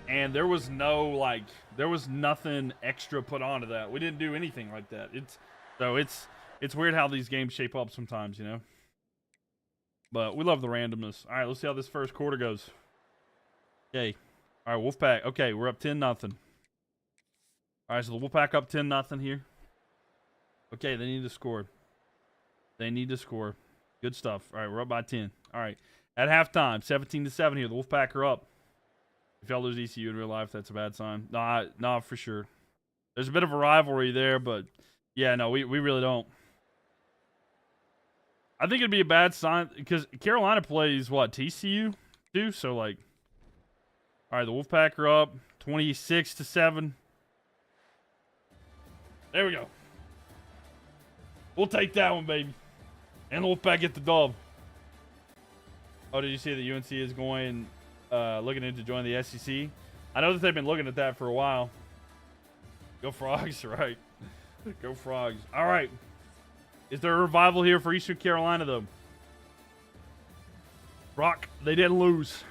And there was there was nothing extra put onto that. We didn't do anything like that. It's weird how these games shape up sometimes, you know. But we love the randomness. All right, let's see how this first quarter goes. Okay. All right, Wolfpack. Okay, we're up 10-0. All right, so the Wolfpack up 10-0 here. Okay, they need to score. Good stuff. All right, we're up by 10. All right. At halftime, 17-7 here. The Wolfpack are up. If y'all lose ECU in real life, that's a bad sign. Nah, for sure. There's a bit of a rivalry there, but yeah, no, we really don't. I think it'd be a bad sign because Carolina plays what, TCU too? So like, all right, the Wolfpack are up 26-7. There we go. We'll take that one, baby. And the Wolfpack get the dub. Oh, did you see that UNC is going? Looking into join the SEC. I know that they've been looking at that for a while. Go Frogs, right? Go Frogs. All right. Is there a revival here for Eastern Carolina, though? Brock, they didn't lose.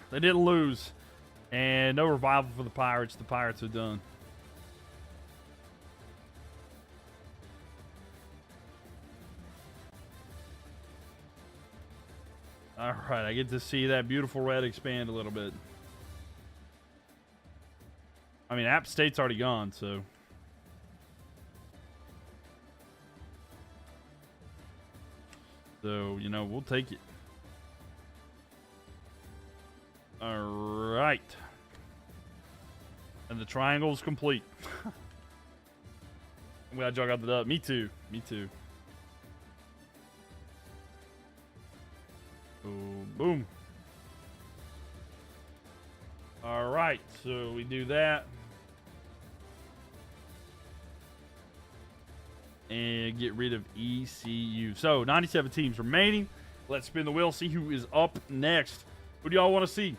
And no revival for the Pirates. The Pirates are done. All right, I get to see that beautiful red expand a little bit. I mean, App State's already gone, so. So, you know, we'll take it. All right. And the triangle's complete. I'm glad y'all got the dub. Me too. Boom. All right, so we do that. And get rid of ECU. So, 97 teams remaining. Let's spin the wheel, see who is up next. Who do y'all want to see?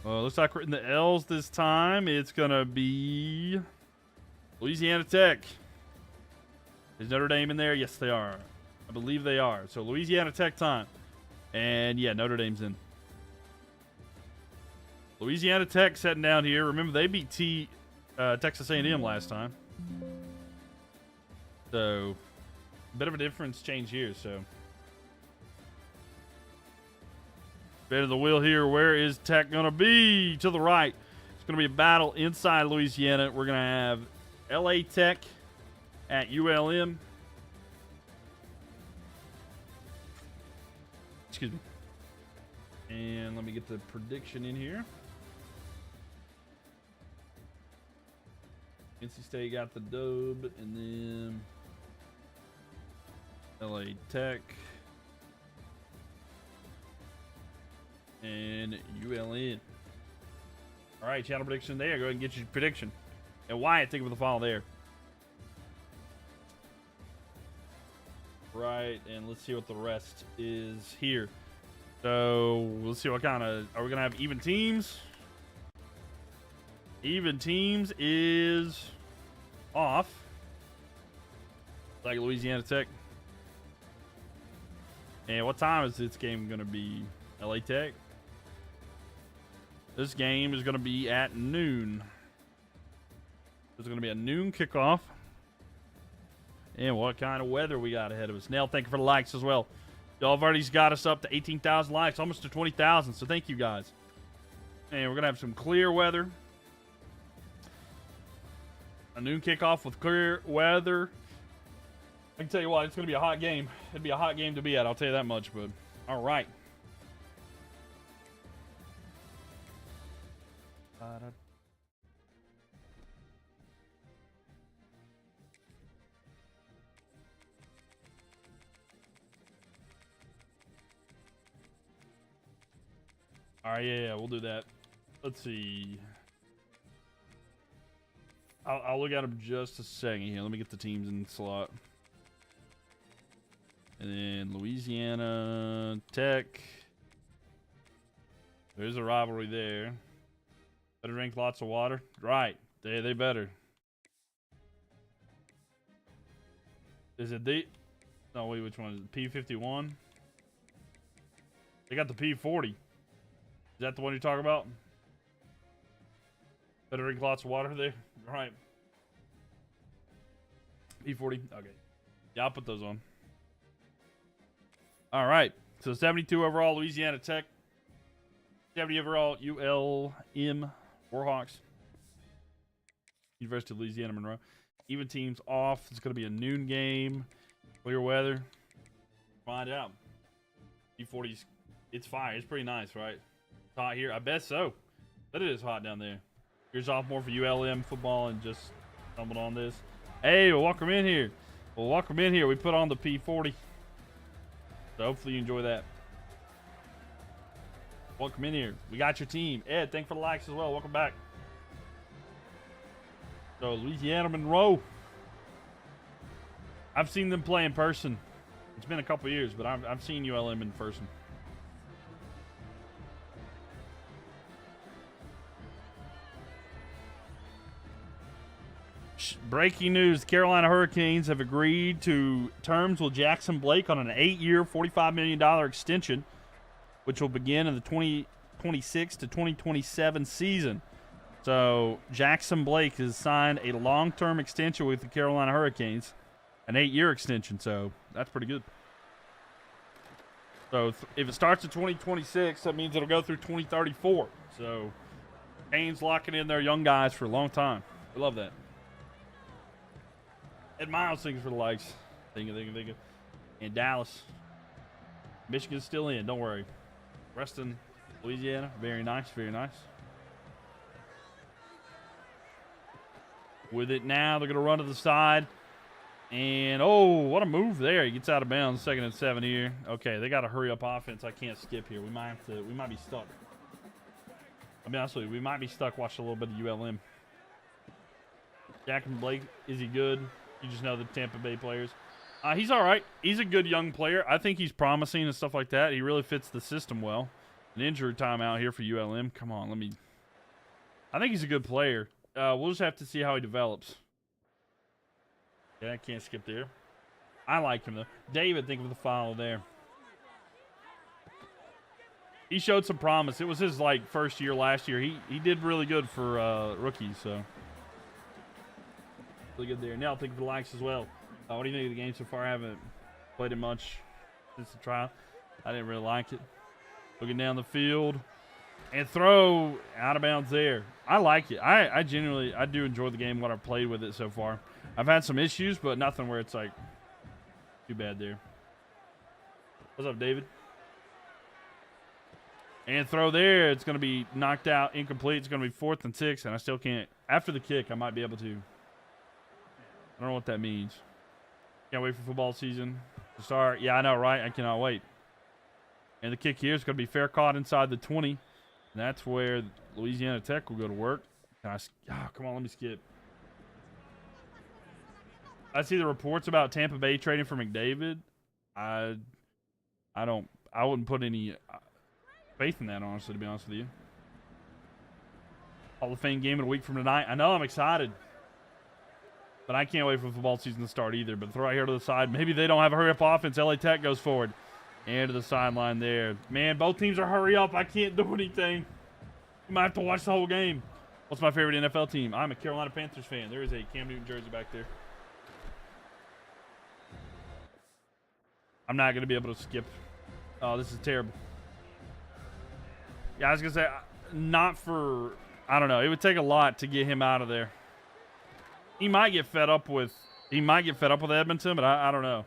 Looks like we're in the L's this time. It's going to be Louisiana Tech. Is Notre Dame in there? Yes, they are. I believe they are. So, Louisiana Tech time. And, yeah, Notre Dame's in. Louisiana Tech sitting down here. Remember, they beat Texas A&M last time. So, a bit of a difference change here, so. Bit of the wheel here. Where is Tech going to be? To the right. going to be a battle inside Louisiana. We're going to have LA Tech at ULM. Excuse me. And let me get the prediction in here. NC State got the dub, and then LA Tech and ULM. All right, channel prediction there. Go ahead and get your prediction. And Wyatt, think of the follow there. Right, and let's see what the rest is here. So let's see what kind of, are we gonna have even teams? Even teams is off. Like Louisiana Tech. And what time is this game gonna be? LA Tech. This game is gonna be at noon. There's gonna be a noon kickoff. And what kind of weather we got ahead of us. Nell, thank you for the likes as well. Y'all have already got us up to 18,000 likes, almost to 20,000, so thank you guys. And we're going to have some clear weather. A noon kickoff with clear weather. I can tell you what, it's going to be a hot game. It'd be a hot game to be at, I'll tell you that much, bud. All right. All right, yeah, we'll do that. Let's see. I'll look at them just a second here. Let me get the teams in the slot. And then Louisiana Tech. There's a rivalry there. Better drink lots of water. Right. They better. Is it the... No, wait, which one is it? P51? They got the P40. Is that the one you're talking about? Better drink lots of water there. Right. P40. Okay. Yeah, I'll put those on. All right. So 72 overall, Louisiana Tech. 70 overall, ULM Warhawks. University of Louisiana Monroe. Even teams off. It's going to be a noon game. Clear weather. Find out. P40's. It's fire. It's pretty nice, right? Hot here, I bet so. But it is hot down there. Your sophomore for ULM football and just stumbled on this. Hey, we'll welcome in here. We'll welcome in here. We put on the P40. So hopefully you enjoy that. Welcome in here. We got your team. Ed, thanks for the likes as well. Welcome back. So Louisiana Monroe. I've seen them play in person. It's been a couple years, but I've seen ULM in person. Breaking news, the Carolina Hurricanes have agreed to terms with Jackson Blake on an 8-year, $45 million extension, which will begin in the 2026 to 2027 season. So Jackson Blake has signed a long-term extension with the Carolina Hurricanes, an 8-year extension, so that's pretty good. So if it starts in 2026, that means it'll go through 2034. So Canes locking in their young guys for a long time. I love that. Ed Miles, thanks for the likes. Thank you. And Dallas. Michigan's still in, don't worry. Reston, Louisiana, very nice, very nice. With it now, they're going to run to the side. And, oh, what a move there. He gets out of bounds, 2nd and 7 here. Okay, they got to hurry up offense. I can't skip here. We might be stuck. I'll be honest with you, we might be stuck watching a little bit of ULM. Jackson Blake, is he good? You just know the Tampa Bay players. He's all right. He's a good young player. I think he's promising and stuff like that. He really fits the system well. An injury timeout here for ULM. Come on, I think he's a good player. We'll just have to see how he develops. Yeah, I can't skip there. I like him, though. David, think of the follow there. He showed some promise. It was his, first year last year. He did really good for rookies, so. Really good there. Now I'll think of the likes as well. What do you think of the game so far? I haven't played it much since the trial. I didn't really like it. Looking down the field. And throw out of bounds there. I like it. I genuinely, I do enjoy the game, what I've played with it so far. I've had some issues, but nothing where it's like too bad there. What's up, David? And throw there. It's going to be knocked out, incomplete. It's going to be 4th and 6, and I still can't. After the kick, I might be able to. I don't know what that means. Can't wait for football season to start. Yeah, I know, right? I cannot wait. And the kick here is going to be fair caught inside the 20. And that's where Louisiana Tech will go to work. Oh, come on, let me skip. I see the reports about Tampa Bay trading for McDavid. I wouldn't put any faith in that, honestly, to be honest with you. Hall of Fame game in a week from tonight. I know, I'm excited. But I can't wait for the football season to start either. But throw right here to the side. Maybe they don't have a hurry-up offense. LA Tech goes forward. And to the sideline there. Man, both teams are hurry up. I can't do anything. You might have to watch the whole game. What's my favorite NFL team? I'm a Carolina Panthers fan. There is a Cam Newton jersey back there. I'm not going to be able to skip. Oh, this is terrible. Yeah, I was going to say, not for, I don't know. It would take a lot to get him out of there. He might get fed up with Edmonton, but I don't know.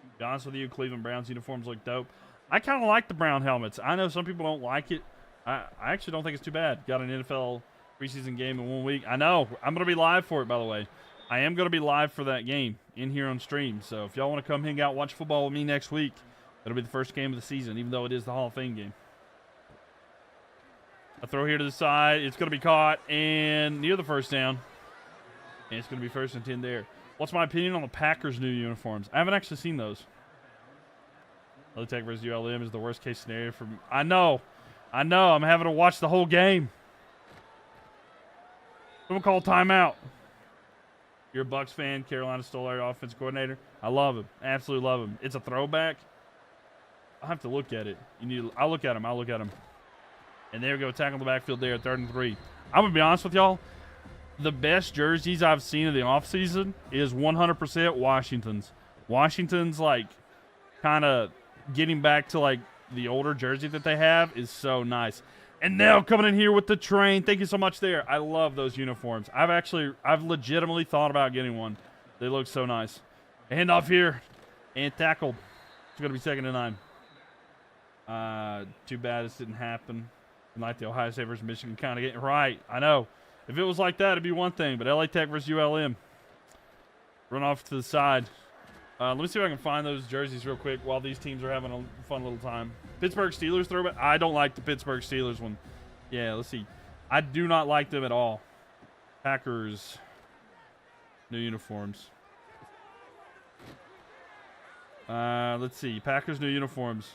To be honest with you, Cleveland Browns uniforms look dope. I kind of like the brown helmets. I know some people don't like it. I actually don't think it's too bad. Got an NFL preseason game in 1 week. I know. I'm going to be live for it, by the way. I am going to be live for that game in here on stream. So if y'all want to come hang out, watch football with me next week, that'll be the first game of the season, even though it is the Hall of Fame game. A throw here to the side. It's going to be caught and near the first down. And it's going to be 1st and 10 there. What's my opinion on the Packers' new uniforms? I haven't actually seen those. LA Tech versus ULM is the worst case scenario for me. I know. I'm having to watch the whole game. Someone call timeout. You're a Bucs fan. Carolina stole our offensive coordinator. I love him. Absolutely love him. It's a throwback. I'll have to look at it. I'll look at him. And there we go. Tackle the backfield there, 3rd and 3. I'm going to be honest with y'all. The best jerseys I've seen in the offseason is 100% Washington's. Washington's, like, kind of getting back to, like, the older jersey that they have is so nice. And now coming in here with the train. Thank you so much there. I love those uniforms. I've legitimately thought about getting one. They look so nice. Hand off here. And tackled. It's going to be 2nd and 9. Too bad this didn't happen. And like the Ohio State versus Michigan kind of getting right. I know. If it was like that, it'd be one thing. But LA Tech versus ULM. Run off to the side. Let me see if I can find those jerseys real quick while these teams are having a fun little time. Pittsburgh Steelers throwback. I don't like the Pittsburgh Steelers one. Yeah, let's see. I do not like them at all. Packers. New uniforms. Let's see. Packers new uniforms.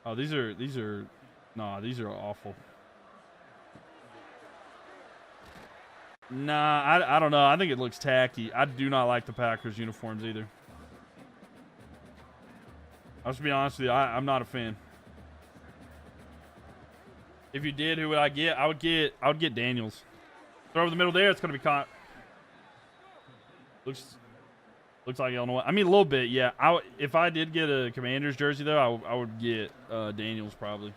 Oh, these are awful. Nah, I don't know. I think it looks tacky. I do not like the Packers uniforms either. I'll just be honest with you. I'm not a fan. If you did, who would I get? I would get Daniels. Throw over the middle there. It's going to be caught. Looks like Illinois. I mean, a little bit, yeah. If I did get a Commanders jersey, though, I would get Daniels probably.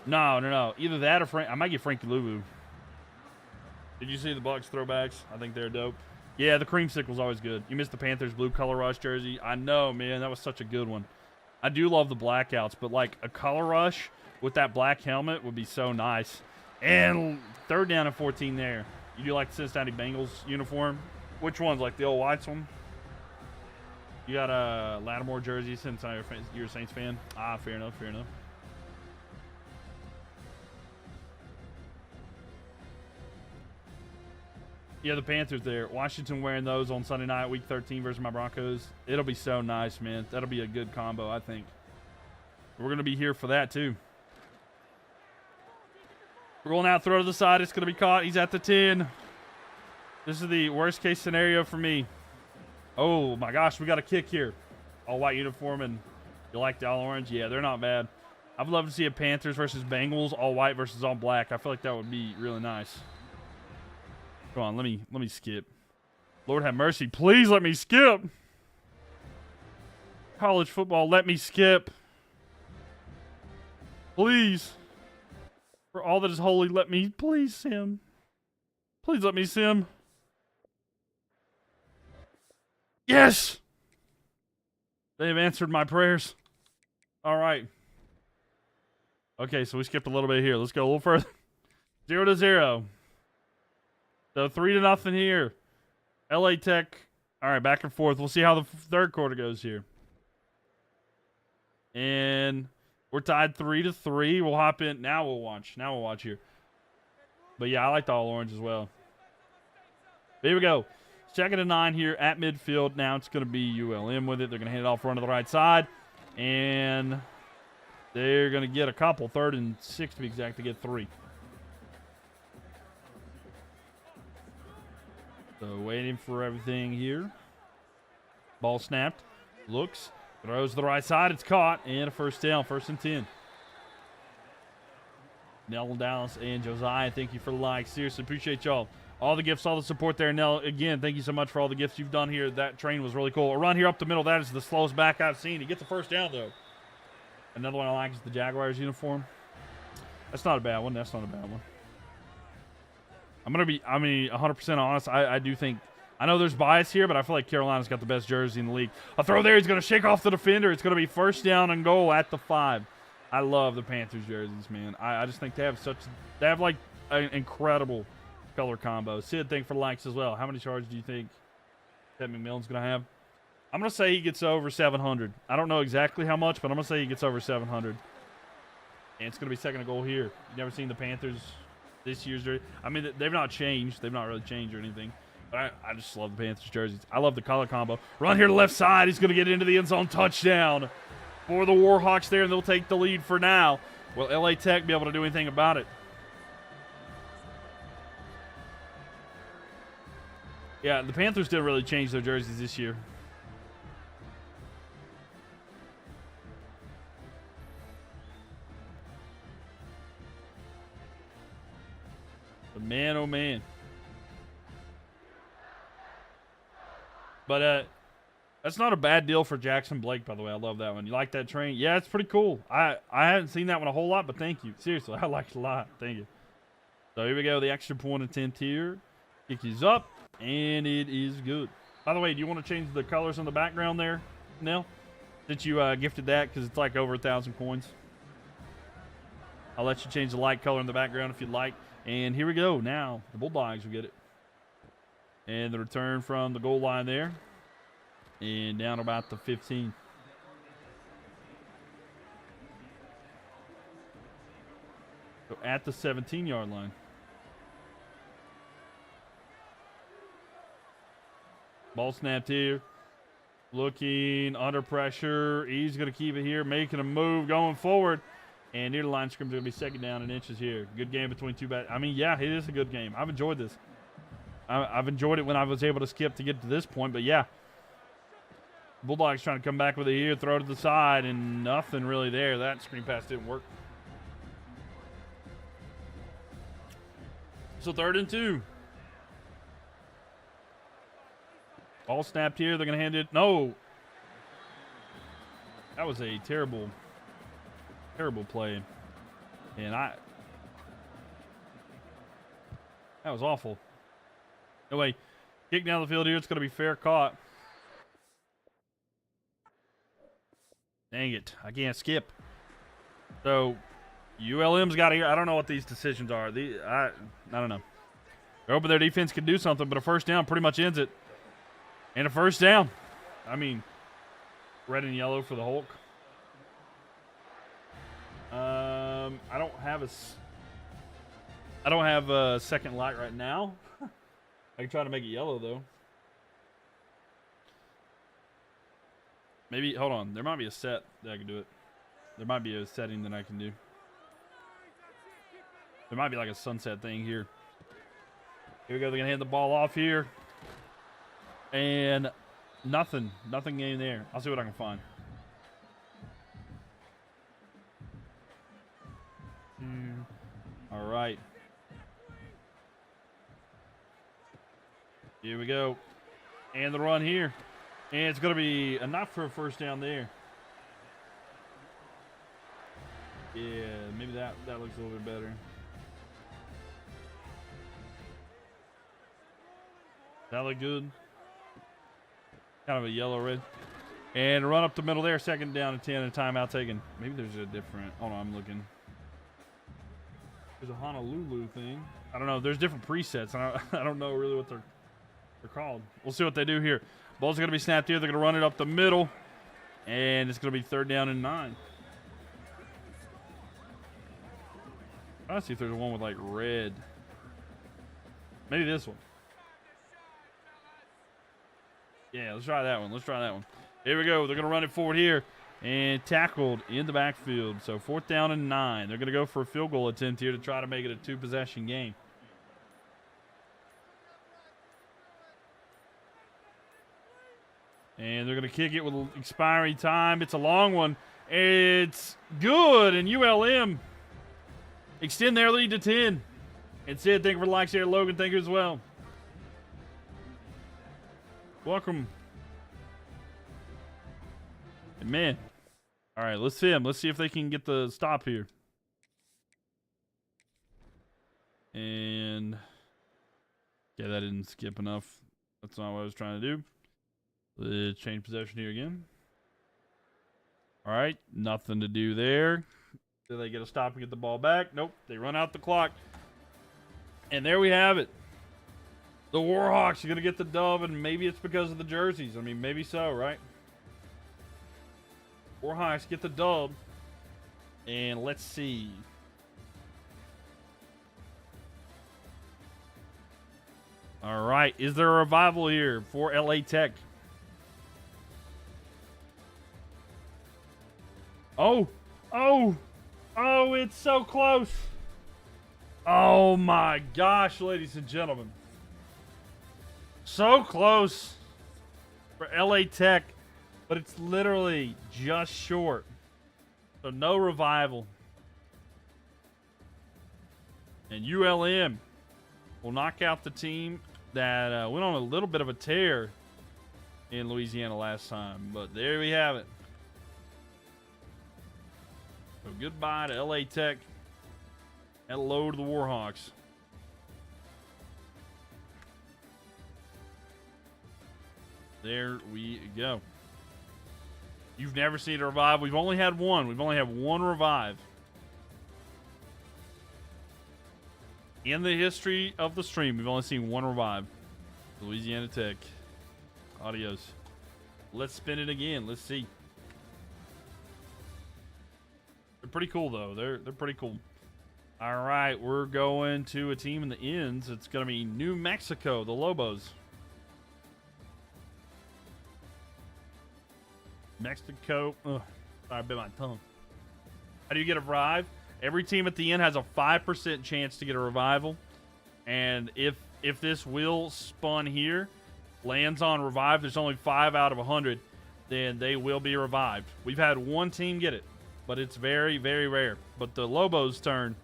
No. Either that or Frank. I might get Frankie Louvu. Did you see the Bucs throwbacks? I think they're dope. Yeah, the creamsicle's always good. You missed the Panthers blue color rush jersey. I know, man. That was such a good one. I do love the blackouts, but like a color rush with that black helmet would be so nice. And 3rd down and 14 there. You do like the Cincinnati Bengals uniform? Which one's like the old whites one? You got a Lattimore jersey since you're a Saints fan? Ah, fair enough. Yeah, the Panthers there. Washington wearing those on Sunday night, Week 13 versus my Broncos. It'll be so nice, man. That'll be a good combo, I think. We're going to be here for that, too. Rolling out, throw to the side. It's going to be caught. He's at the 10. This is the worst-case scenario for me. Oh, my gosh. We got a kick here. All-white uniform, and you like the all-orange? Yeah, they're not bad. I'd love to see a Panthers versus Bengals, all-white versus all-black. I feel like that would be really nice. Come on, let me skip. Lord have mercy. Please let me skip. College football, let me skip. Please. For all that is holy, let me please sim. Please let me sim. Yes! They have answered my prayers. All right. Okay, so we skipped a little bit here. Let's go a little further. 0-0. So 3-0 here. LA Tech. All right, back and forth. We'll see how the third quarter goes here. And we're tied 3-3. We'll hop in. Now we'll watch. Now we'll watch here. But yeah, I like the all orange as well. Here we go. 2nd and 9 here at midfield. Now it's going to be ULM with it. They're going to hand it off run to the right side. And they're going to get a couple. 3rd and 6 to be exact to get 3. So waiting for everything here. Ball snapped. Looks. Throws to the right side. It's caught. And a first down. 1st and 10. Nell Dallas and Josiah, thank you for the like. Seriously, appreciate y'all. All the gifts, all the support there. Nell, again, thank you so much for all the gifts you've done here. That train was really cool. A run here up the middle. That is the slowest back I've seen. He gets the first down, though. Another one I like is the Jaguars uniform. That's not a bad one. That's not a bad one. I'm going to be, 100% honest. I do think, I know there's bias here, but I feel like Carolina's got the best jersey in the league. A throw there. He's going to shake off the defender. It's going to be 1st down and goal at the 5. I love the Panthers jerseys, man. I just think they have like an incredible color combo. Sid, thank you for the likes as well. How many charges do you think that McMillan's going to have? I'm going to say he gets over 700. I don't know exactly how much, but I'm going to say he gets over 700. And it's going to be 2nd and goal here. You've never seen the Panthers this year's jersey. I mean, they've not changed. They've not really changed or anything. But I just love the Panthers jerseys. I love the color combo. Run here to left side. He's going to get into the end zone. Touchdown for the Warhawks there, and they'll take the lead for now. Will LA Tech be able to do anything about it? Yeah, the Panthers didn't really change their jerseys this year. But man, oh man. But that's not a bad deal for Jackson Blake, by the way. I love that one. You like that train? Yeah, it's pretty cool. I haven't seen that one a whole lot, but thank you. Seriously, I like it a lot. Thank you. So here we go. The extra point attempt here. Kick is up, and it is good. By the way, do you want to change the colors on the background there, Nell? Since you gifted that, because it's like over 1,000 coins. I'll let you change the light color in the background if you'd like. And here we go. Now, the Bulldogs will get it. And the return from the goal line there. And down about the 15. So at the 17-yard line. Ball snapped here. Looking under pressure. He's going to keep it here. Making a move going forward. And near the line scrimmage going to be 2nd down and inches here. Good game between two bad. I mean, yeah, it is a good game. I've enjoyed this. I've enjoyed it when I was able to skip to get to this point. But, yeah. Bulldogs trying to come back with it here. Throw to the side. And nothing really there. That screen pass didn't work. So 3rd and 2. Ball snapped here. They're going to hand it. No. That was a terrible play. And that was awful. Anyway, kick down the field here. It's going to be fair caught. Dang it. I can't skip. So, ULM's got to. I don't know what these decisions are. I don't know. They're hoping their defense can do something, but a first down pretty much ends it. And a first down. I mean, red and yellow for the Hulk. I don't have a second light right now. I can try to make it yellow though. Maybe hold on. There might be a set that I can do it. There might be a setting that I can do. There might be like a sunset thing here. Here we go. They're gonna hand the ball off here. And nothing game there. I'll see what I can find. All right. Here we go. And the run here. And it's going to be enough for a first down there. Yeah, maybe that looks a little bit better. That look good. Kind of a yellow red. And run up the middle there. Second down and 10 and timeout taken. Maybe there's a different. Oh no, I'm looking. There's a Honolulu thing. I don't know. There's different presets. I don't know really what they're called. We'll see what they do here. Ball's going to be snapped here. They're going to run it up the middle. And it's going to be 3rd down and 9. I want to see if there's one with like red. Maybe this one. Yeah, let's try that one. Let's try that one. Here we go. They're going to run it forward here. And tackled in the backfield. So 4th down and 9. They're going to go for a field goal attempt here to try to make it a 2-possession game. And they're going to kick it with expiring time. It's a long one. It's good. And ULM extend their lead to 10. And Sid, thank you for the likes here. Logan, thank you as well. Welcome. And man. All right, let's see them. Let's see if they can get the stop here. And yeah, that didn't skip enough. That's not what I was trying to do. Let's change possession here again. All right, nothing to do there. Do they get a stop and get the ball back? Nope, they run out the clock. And there we have it. The Warhawks are going to get the dub, and maybe it's because of the jerseys. I mean, maybe so, right? Warhawks get the dub. And let's see. All right, is there a revival here for LA Tech? Oh, it's so close. Oh my gosh, ladies and gentlemen. So close for LA Tech, but it's literally just short. So no revival. And ULM will knock out the team that went on a little bit of a tear in Louisiana last time. But there we have it. So goodbye to LA Tech. Hello to the Warhawks. There we go. You've never seen a revive. We've only had one. We've only had one revive. In the history of the stream, we've only seen one revive. Louisiana Tech. Adios. Let's spin it again. Let's see. They're pretty cool, though. They're pretty cool. All right, we're going to a team in the ends. It's going to be New Mexico, the Lobos. Mexico. Ugh, sorry, I bit my tongue. How do you get a revive? Every team at the end has a 5% chance to get a revival. And if this wheel spun here lands on revive, there's only 5 out of 100, then they will be revived. We've had one team get it, but it's very, very rare. But the Lobos' turn.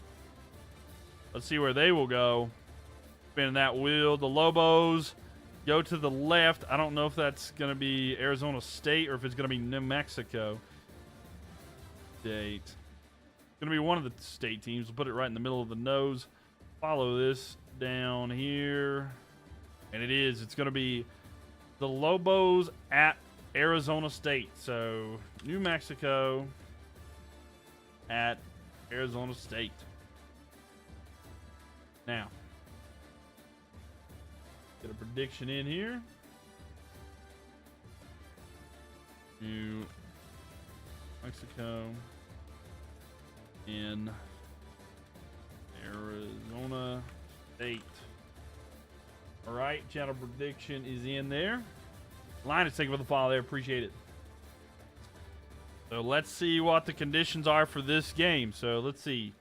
Let's see where they will go. Spinning that wheel. The Lobos go to the left. I don't know if that's going to be Arizona State or if it's going to be New Mexico State. It's going to be one of the state teams. We'll put it right in the middle of the nose. Follow this down here. And it is. It's going to be the Lobos at Arizona State. So, New Mexico at Arizona State. Now, get a prediction in here. New Mexico in Arizona State. All right, channel prediction is in there. Line is taking for the follow there. Appreciate it. So let's see what the conditions are for this game. So let's see.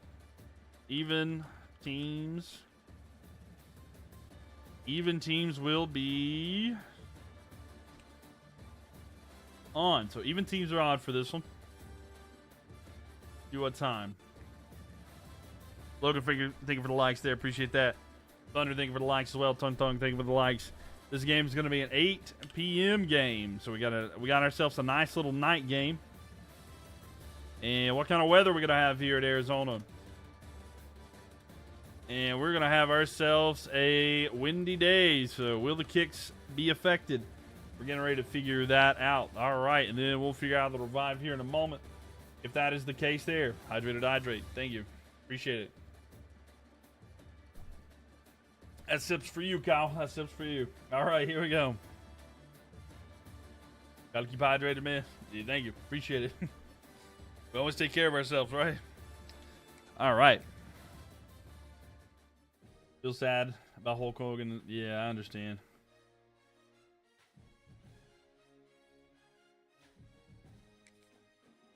Even teams. Even teams will be on. So even teams are on for this one. Do what time? Logan, thank you for the likes there. Appreciate that. Thunder, thank you for the likes as well. Tung, thank you for the likes. This game is going to be an 8 p.m. game. So we got ourselves a nice little night game. And what kind of weather are we going to have here at Arizona? And we're going to have ourselves a windy day. So will the kicks be affected? We're getting ready to figure that out. All right. And then we'll figure out the revive here in a moment. If that is the case there. Hydrate or hydrate. Thank you. Appreciate it. That sips for you, Kyle. That sips for you. All right. Here we go. Got to keep hydrated, man. Yeah, thank you. Appreciate it. We always take care of ourselves, right? All right. Feel sad about Hulk Hogan. Yeah, I understand.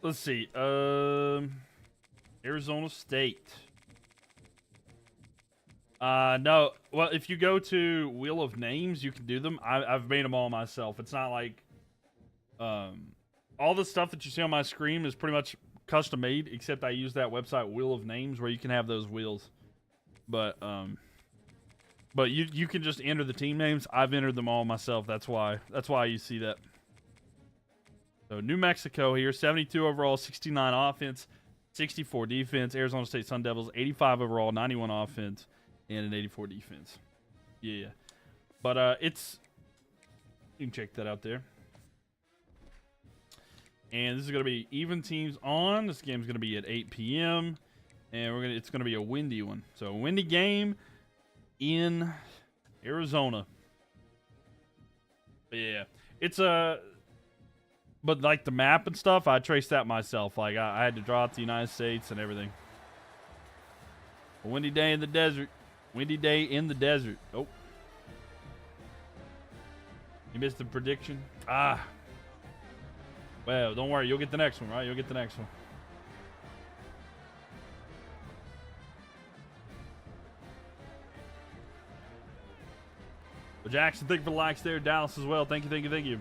Let's see. Arizona State. No. Well, if you go to Wheel of Names, you can do them. I've made them all myself. It's not like all the stuff that you see on my screen is pretty much custom made, except I use that website Wheel of Names where you can have those wheels. But you can just enter the team names. I've entered them all myself. That's why you see that. So New Mexico here, 72 overall, 69 offense, 64 defense. Arizona State Sun Devils, 85 overall, 91 offense, and an 84 defense. Yeah. But it's, you can check that out there. And this is going to be even teams on. This game's going to be at 8 p.m. And it's going to be a windy one. So a windy game in Arizona. But yeah. It's but like the map and stuff, I traced that myself. Like I had to draw out the United States and everything. A windy day in the desert. Windy day in the desert. Oh. You missed the prediction? Ah. Well, don't worry. You'll get the next one, right? You'll get the next one. Well, Jackson, thank you for the likes there. Dallas as well. Thank you, thank you, thank you.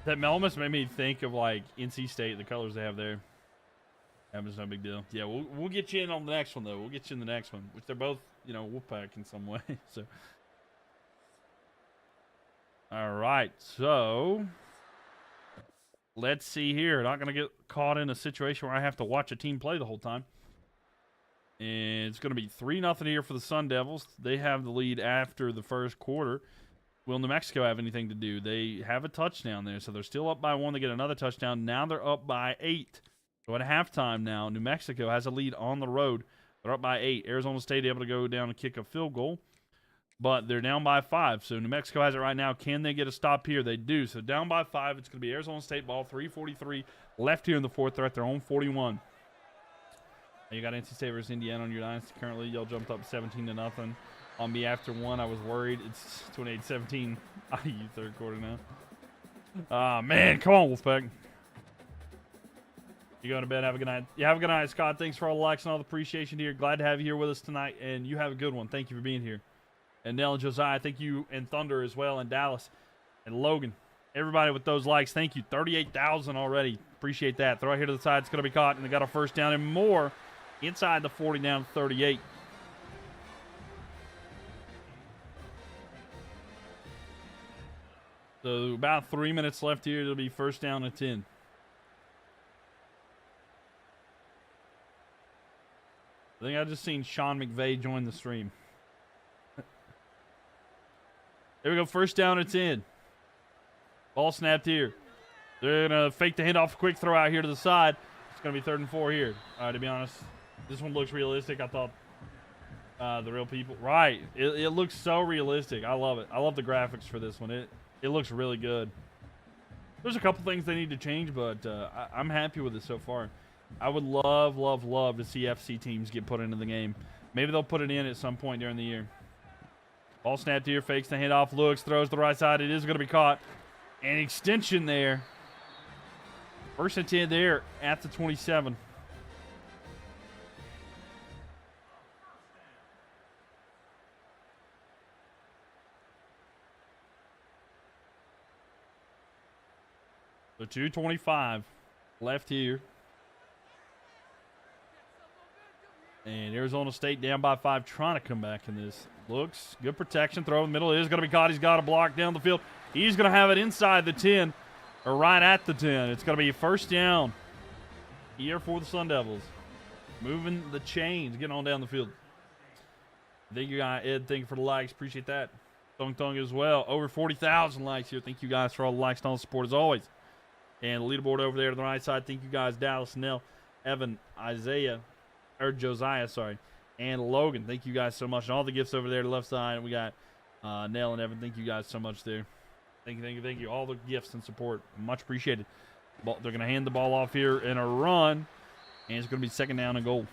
That almost made me think of like NC State, the colors they have there. That was no big deal. Yeah, we'll get you in on the next one though. We'll get you in the next one, which they're both, you know, Wolfpack in some way. So, all right. So let's see here. Not gonna get caught in a situation where I have to watch a team play the whole time. And it's going to be 3-0 here for the Sun Devils. They have the lead after the first quarter. Will New Mexico have anything to do? They have a touchdown there, so they're still up by 1. They get another touchdown. Now they're up by 8. So at halftime now, New Mexico has a lead on the road. They're up by 8. Arizona State able to go down and kick a field goal, but they're down by 5. So New Mexico has it right now. Can they get a stop here? They do. So down by 5. It's going to be Arizona State ball. 3:43 left here in the fourth. They're at their own 41. You got NC State versus Indiana on your dynasty currently. Y'all jumped up 17-0 on me after 1. I was worried. It's 28-17. IU third quarter now. Ah, man. Come on, Wolfpack. You going to bed. Have a good night. Yeah, have a good night, Scott. Thanks for all the likes and all the appreciation here. Glad to have you here with us tonight, and you have a good one. Thank you for being here. And Nell and Josiah, thank you, and Thunder as well, and Dallas, and Logan. Everybody with those likes, thank you. 38,000 already. Appreciate that. Throw it here to the side. It's going to be caught, and they got a first down and more. Inside the 40, down 38. So about 3 minutes left here. It'll be first down and 10. I think I just seen Sean McVay join the stream. There we go. First down and 10. Ball snapped here. They're going to fake the handoff. Quick throw out here to the side. It's going to be 3rd and 4 here. All right, to be honest. This one looks realistic. I thought the real people. Right. It looks so realistic. I love it. I love the graphics for this one. It looks really good. There's a couple things they need to change, but I'm happy with it so far. I would love, love, love to see FC teams get put into the game. Maybe they'll put it in at some point during the year. Ball snapped here. Fakes the handoff. Looks. Throws to the right side. It is going to be caught. An extension there. First and 10 there at the 27. So 2:25 left here. And Arizona State down by 5, trying to come back in this. Looks, good protection. Throw in the middle. It is going to be caught. He's got a block down the field. He's going to have it inside the 10. Or right at the 10. It's going to be first down here for the Sun Devils. Moving the chains, getting on down the field. Thank you, guys. Ed, thank you for the likes. Appreciate that. Tung Tung as well. Over 40,000 likes here. Thank you guys for all the likes and all the support as always. And the leaderboard over there to the right side. Thank you guys, Dallas, Nell, Evan, Josiah, sorry, and Logan. Thank you guys so much. And all the gifts over there to the left side. We got Nell and Evan. Thank you guys so much there. Thank you. All the gifts and support. Much appreciated. They're going to hand the ball off here in a run. And it's going to be second down and goal.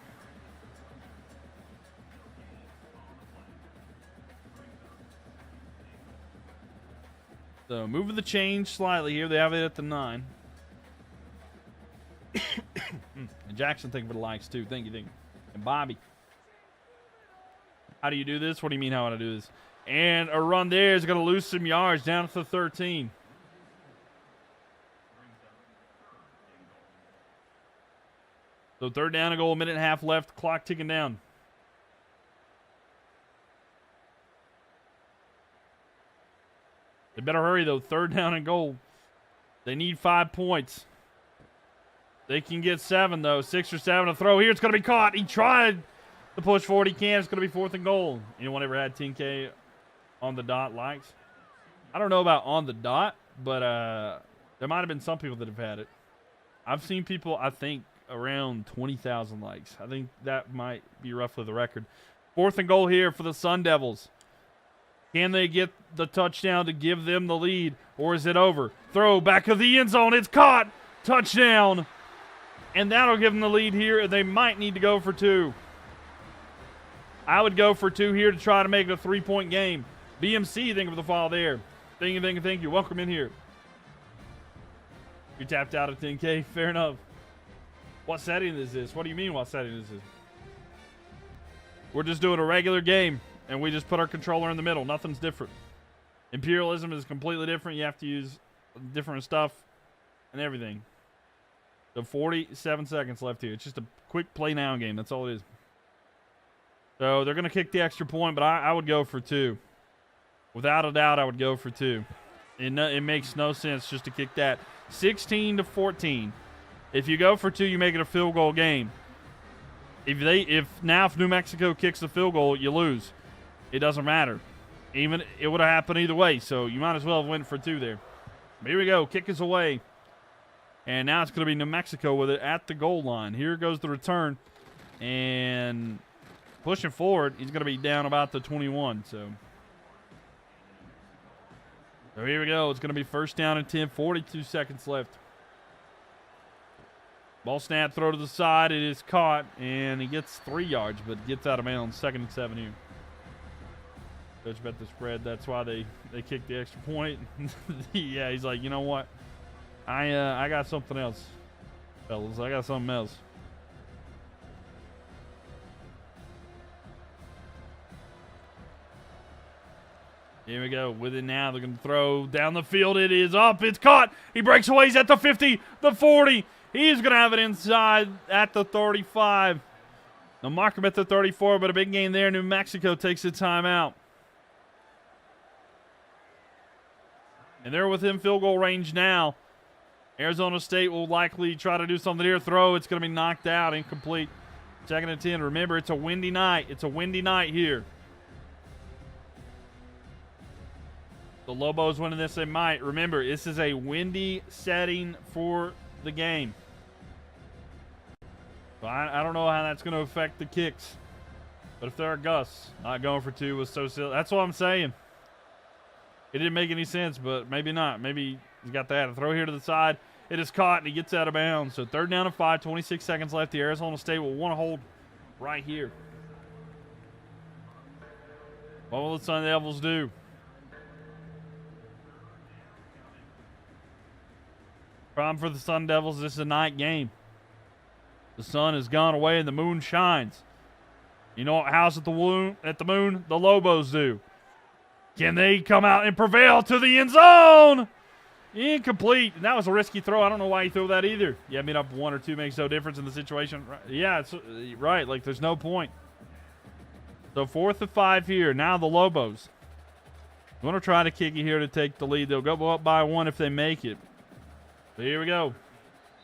So moving the change slightly here. They have it at the 9. And Jackson, thank you for the likes too. Thank you. And Bobby. How do you do this? What do you mean how do I do this? And a run there is going to lose some yards down to the 13. So third down and goal, a minute and a half left, clock ticking down. They better hurry though, third down and goal. They need 5 points. They can get 7 though, 6 or 7 to throw here. It's going to be caught. He tried to push forward. He can't. It's going to be fourth and goal. Anyone ever had 10K on the dot likes? I don't know about on the dot, but there might have been some people that have had it. I've seen people, I think, around 20,000 likes. I think that might be roughly the record. Fourth and goal here for the Sun Devils. Can they get the touchdown to give them the lead, or is it over? Throw back of the end zone. It's caught. Touchdown. And that'll give them the lead here, and they might need to go for 2. I would go for 2 here to try to make it a 3-point game. BMC, thank you for the follow there. Thank you. Welcome in here. You tapped out at 10K. Fair enough. What setting is this? What do you mean what setting is this? We're just doing a regular game, and we just put our controller in the middle. Nothing's different. Imperialism is completely different. You have to use different stuff and everything. So 47 seconds left here. It's just a quick play now game. That's all it is. So they're going to kick the extra point, but I would go for 2. Without a doubt, I would go for 2. It makes no sense just to kick that. 16-14. If you go for 2, you make it a field goal game. If New Mexico kicks the field goal, you lose. It doesn't matter. Even it would have happened either way, so you might as well have went for 2 there. But here we go. Kick is away. And now it's going to be New Mexico with it at the goal line. Here goes the return. And pushing forward, he's going to be down about the 21. So here we go. It's going to be first down and 10, 42 seconds left. Ball snap, throw to the side. It is caught, and he gets 3 yards, but gets out of bounds. 2nd and 7 here. Coach bet the spread. That's why they kicked the extra point. Yeah, he's like, you know what? I got something else, fellas. I got something else. Here we go. With it now, they're going to throw down the field. It is up. It's caught. He breaks away. He's at the 50, the 40. He's going to have it inside at the 35. They'll mark him at the 34, but a big gain there. New Mexico takes a timeout. And they're within field goal range now. Arizona State will likely try to do something here. Throw. It's going to be knocked out. Incomplete. 2nd and 10. Remember, it's a windy night. It's a windy night here. The Lobos winning this, they might. Remember, this is a windy setting for the game. So I don't know how that's going to affect the kicks. But if there are gusts, not going for 2 was so silly. That's what I'm saying. It didn't make any sense, but maybe not. Maybe he's got that. A throw here to the side. It is caught, and he gets out of bounds. So 3rd down and 5, 26 seconds left. The Arizona State will want to hold right here. What will the Sun Devils do? Problem for the Sun Devils, this is a night game. The sun has gone away and the moon shines. You know what house at the moon? The Lobos do. Can they come out and prevail to the end zone? Incomplete. And that was a risky throw. I don't know why you threw that either. Yeah, I mean, up 1 or 2 makes no difference in the situation. Yeah, it's right. Like, there's no point. So 4th and 5 here. Now the Lobos. Want to try to kick it here to take the lead. They'll go up by 1 if they make it. So here we go.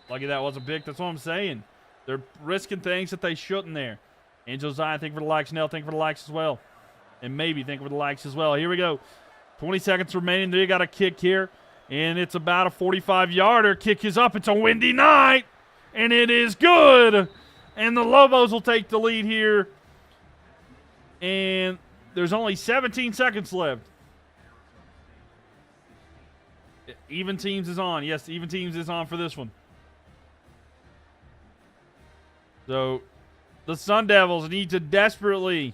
Lucky that wasn't picked. That's what I'm saying. They're risking things that they shouldn't there. And Josiah, thank you for the likes. Nell, thank you for the likes as well. And maybe thank you for the likes as well. Here we go. 20 seconds remaining. They got a kick here. And it's about a 45-yarder. Kick is up. It's a windy night. And it is good. And the Lobos will take the lead here. And there's only 17 seconds left. Even Teams is on. Yes, Even Teams is on for this one. So the Sun Devils need to desperately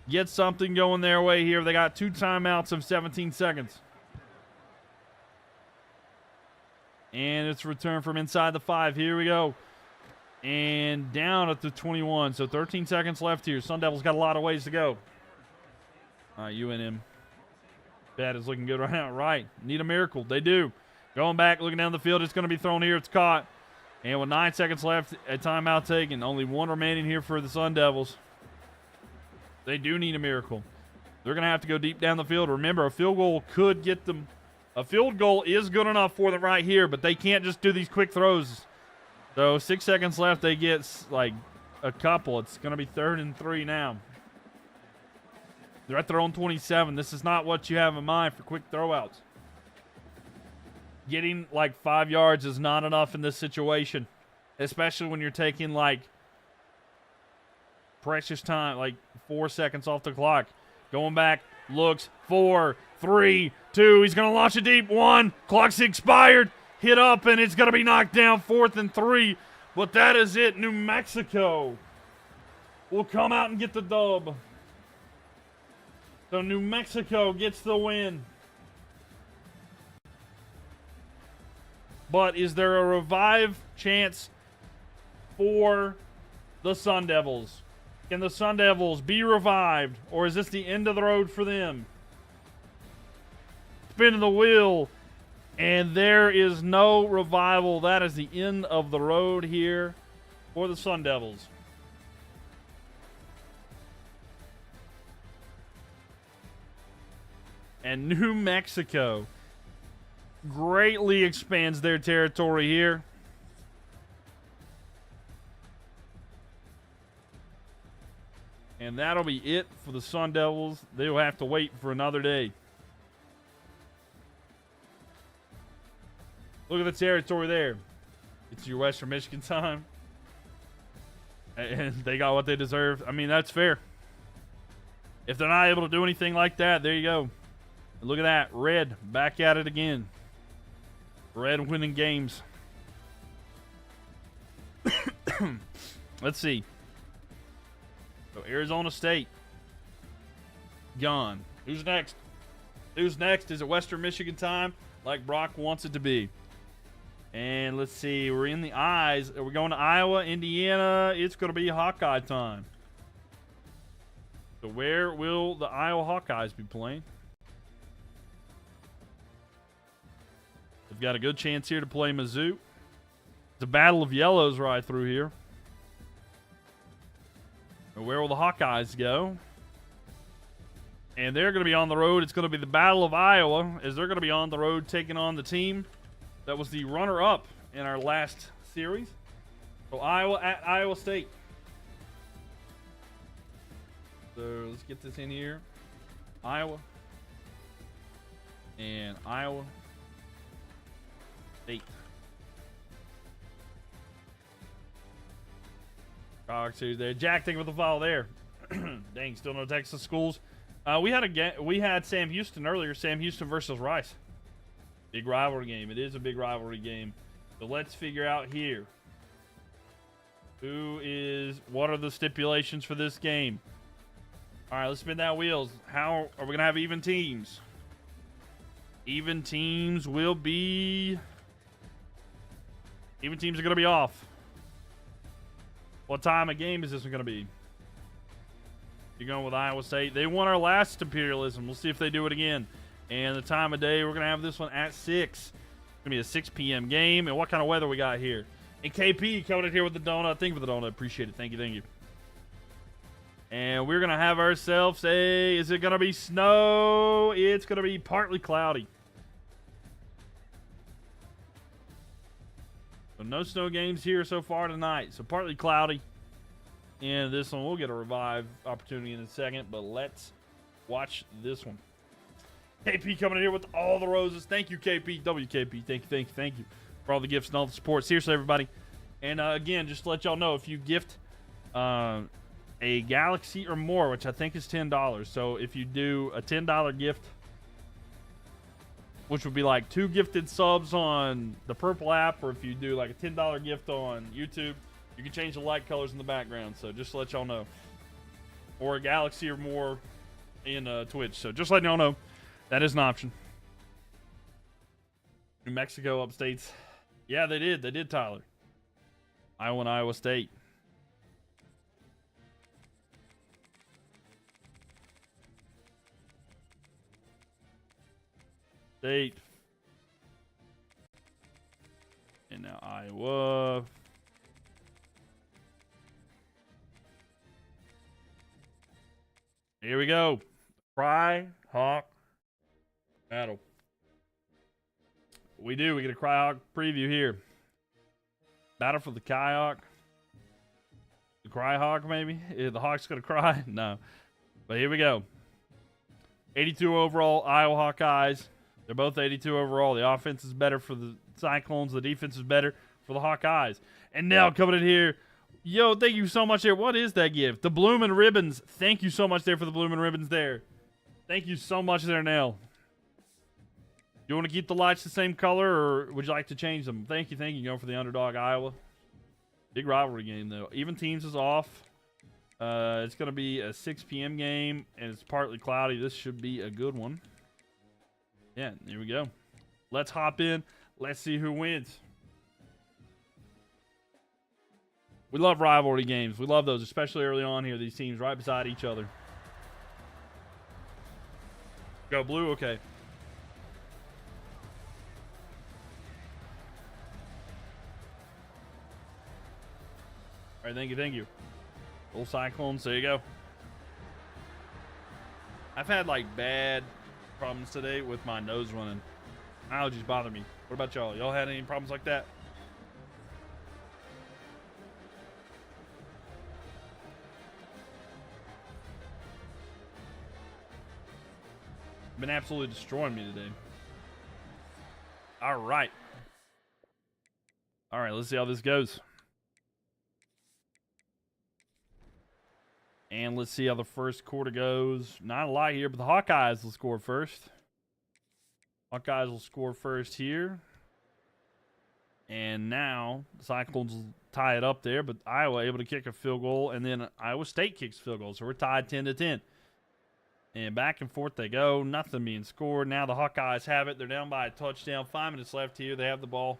get something going their way here. They got 2 timeouts of 17 seconds. And it's returned from inside the 5. Here we go. And down at the 21. So 13 seconds left here. Sun Devils got a lot of ways to go. All right, UNM. Bat is looking good right now. Right. Need a miracle. They do. Going back, looking down the field. It's going to be thrown here. It's caught. And with 9 seconds left, a timeout taken. Only 1 remaining here for the Sun Devils. They do need a miracle. They're going to have to go deep down the field. Remember, a field goal could get them. A field goal is good enough for them right here, but they can't just do these quick throws. So 6 seconds left. They get like a couple. It's going to be 3rd and 3 now. They're at their own 27. This is not what you have in mind for quick throwouts. Getting like 5 yards is not enough in this situation, especially when you're taking like precious time, like 4 seconds off the clock. Going back, looks, 4, 3, 2. He's going to launch it deep. 1, clock's expired. Hit up, and it's going to be knocked down. 4th and 3. But that is it. New Mexico will come out and get the dub. So New Mexico gets the win. But is there a revive chance for the Sun Devils? Can the Sun Devils be revived, or is this the end of the road for them? Spinning the wheel, and there is no revival. That is the end of the road here for the Sun Devils. And New Mexico greatly expands their territory here. And that'll be it for the Sun Devils. They will have to wait for another day. Look at the territory there. It's your Western Michigan time. And they got what they deserve. I mean, that's fair. If they're not able to do anything like that, there you go. And look at that. Red back at it again. Red winning games. Let's see. So Arizona State. Gone. Who's next? Who's next? Is it Western Michigan time? Like Brock wants it to be. And let's see. We're in the eyes. Are we going to Iowa, Indiana? It's going to be Hawkeye time. So where will the Iowa Hawkeyes be playing? They've got a good chance here to play Mizzou. It's a battle of yellows right through here. And where will the Hawkeyes go? And they're going to be on the road. It's going to be the Battle of Iowa, as they're going to be on the road taking on the team that was the runner-up in our last series. So Iowa at Iowa State. So let's get this in here. Iowa. And Iowa State. Cox who's there. Jack, thank you for the follow there. Dang, still no Texas schools. We had Sam Houston earlier. Sam Houston versus Rice. Big rivalry game. It is a big rivalry game. So let's figure out here. What are the stipulations for this game? All right, let's spin that wheels. How are we going to have even teams? Even teams will be... Even teams are going to be off. What time of game is this going to be? You're going with Iowa State. They won our last Imperialism. We'll see if they do it again. And the time of day, we're going to have this one at 6. It's going to be a 6 p.m. game. And what kind of weather we got here? And KP coming in here with the donut. Thank you for the donut. Appreciate it. Thank you. Thank you. And we're going to have ourselves is it going to be snow? It's going to be partly cloudy. no snow games here so far tonight. So partly cloudy. And this one, we'll get a revive opportunity in a second. But let's watch this one. KP coming in here with all the roses. Thank you, KP. WKP. Thank you for all the gifts and all the support. Seriously, everybody. And again, just to let y'all know, if you gift a Galaxy or more, which I think is $10. So if you do a $10 gift, which would be like 2 gifted subs on the Purple app, or if you do like a $10 gift on YouTube, you can change the light colors in the background. So just to let y'all know. Or a Galaxy or more in Twitch. So just letting y'all know, that is an option. New Mexico upstates. Yeah, they did. They did, Tyler. Iowa and Iowa State. State. And now Iowa. Here we go. Cry Hawk battle. We do. We get a Cry Hawk preview here. Battle for the Kyhawk. The Cry Hawk, maybe? The Hawk's going to cry? No. But here we go. 82 overall, Iowa Hawkeyes. They're both 82 overall. The offense is better for the Cyclones. The defense is better for the Hawkeyes. And now coming in here. Yo, thank you so much there. What is that gift? The Bloomin' Ribbons. Thank you so much there for the Bloomin' Ribbons there. Thank you so much there, Nell. You want to keep the lights the same color, or would you like to change them? Thank you. Going for the underdog, Iowa. Big rivalry game, though. Even teams is off. It's going to be a 6 p.m. game, and it's partly cloudy. This should be a good one. Yeah, here we go. Let's hop in. Let's see who wins. We love rivalry games. We love those, especially early on here. These teams right beside each other. Go blue? Okay. All right, thank you. Little Cyclones, there you go. I've had, like, bad problems today with my nose running. Allergies bother me. What about y'all? Y'all had any problems like that? Been absolutely destroying me today. All right, let's see how this goes. And let's see how the first quarter goes. Not a lot here, but the Hawkeyes will score first. Hawkeyes will score first here. And now the Cyclones will tie it up there, but Iowa able to kick a field goal, and then Iowa State kicks field goal. So we're tied 10-10. And back and forth they go. Nothing being scored. Now the Hawkeyes have it. They're down by a touchdown. 5 minutes left here. They have the ball.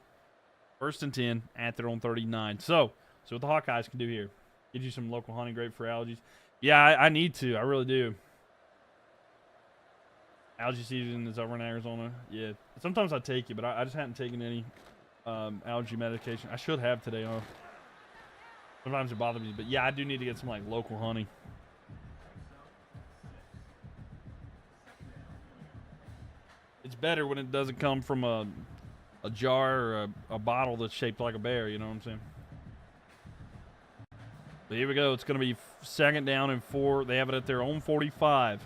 1st and 10 at their own 39. So what the Hawkeyes can do here. Get you some local honey, great for allergies. Yeah, I need to. I really do. Allergy season is over in Arizona. Yeah. Sometimes I take it, but I just hadn't taken any allergy medication. I should have today. Sometimes it bothers me. But, yeah, I do need to get some, like, local honey. It's better when it doesn't come from a jar or a bottle that's shaped like a bear. You know what I'm saying? But here we go. It's going to be 2nd down and 4. They have it at their own 45.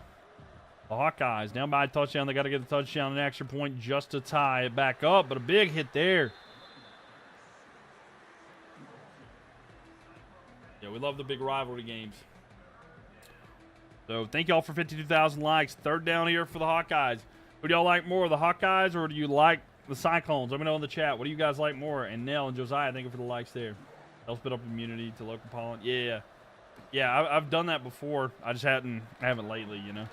The Hawkeyes down by a touchdown. They got to get the touchdown and an extra point just to tie it back up. But a big hit there. Yeah, we love the big rivalry games. So thank y'all for 52,000 likes. 3rd down here for the Hawkeyes. Who do y'all like more, the Hawkeyes, or do you like the Cyclones? Let me know in the chat. What do you guys like more? And Nell and Josiah, thank you for the likes there. Helps build up immunity to local pollen. Yeah, I've done that before. I haven't lately, you know.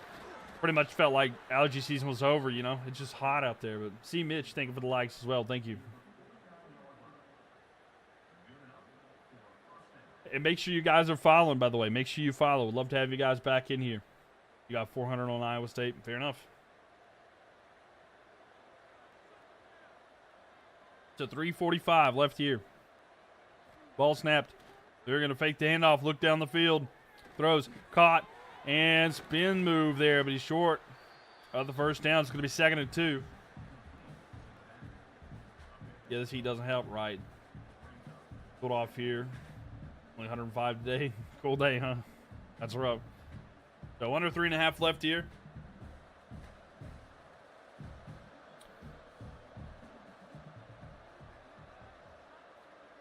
Pretty much felt like allergy season was over, you know. It's just hot out there. But see Mitch, thank you for the likes as well. Thank you. And make sure you guys are following, by the way. Make sure you follow. Would love to have you guys back in here. You got 400 on Iowa State. Fair enough. So 3:45 left here. Ball snapped. They're going to fake the handoff. Look down the field. Throws. Caught. And spin move there, but he's short of the 1st down. It's going to be 2nd and 2. Yeah, this heat doesn't help, right? Cooled off here. Only 105 today. Cool day, huh? That's rough. So under 3.5 left here.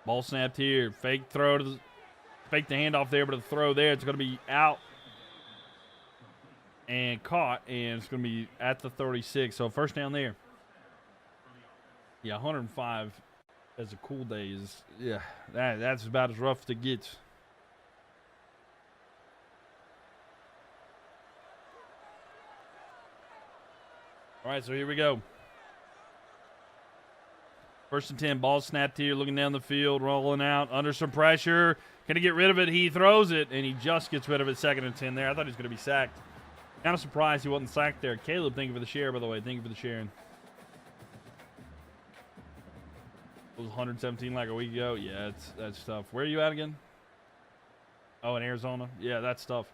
Ball snapped here. Fake throw to the, fake the handoff there, but the throw there, it's going to be out and caught, and it's going to be at the 36. So first down there. Yeah, 105 as a cool day is, yeah, that's about as rough as it gets. All right, so here we go. First and 10, ball snapped here, looking down the field, rolling out, under some pressure. Can he get rid of it? He throws it, and he just gets rid of it. Second and 10 there. I thought he was going to be sacked. Kind of surprised he wasn't sacked there. Caleb, thank you for the share, by the way. Thank you for the sharing. It was 117 like a week ago. Yeah, that's tough. Where are you at again? Oh, in Arizona? Yeah, that's tough.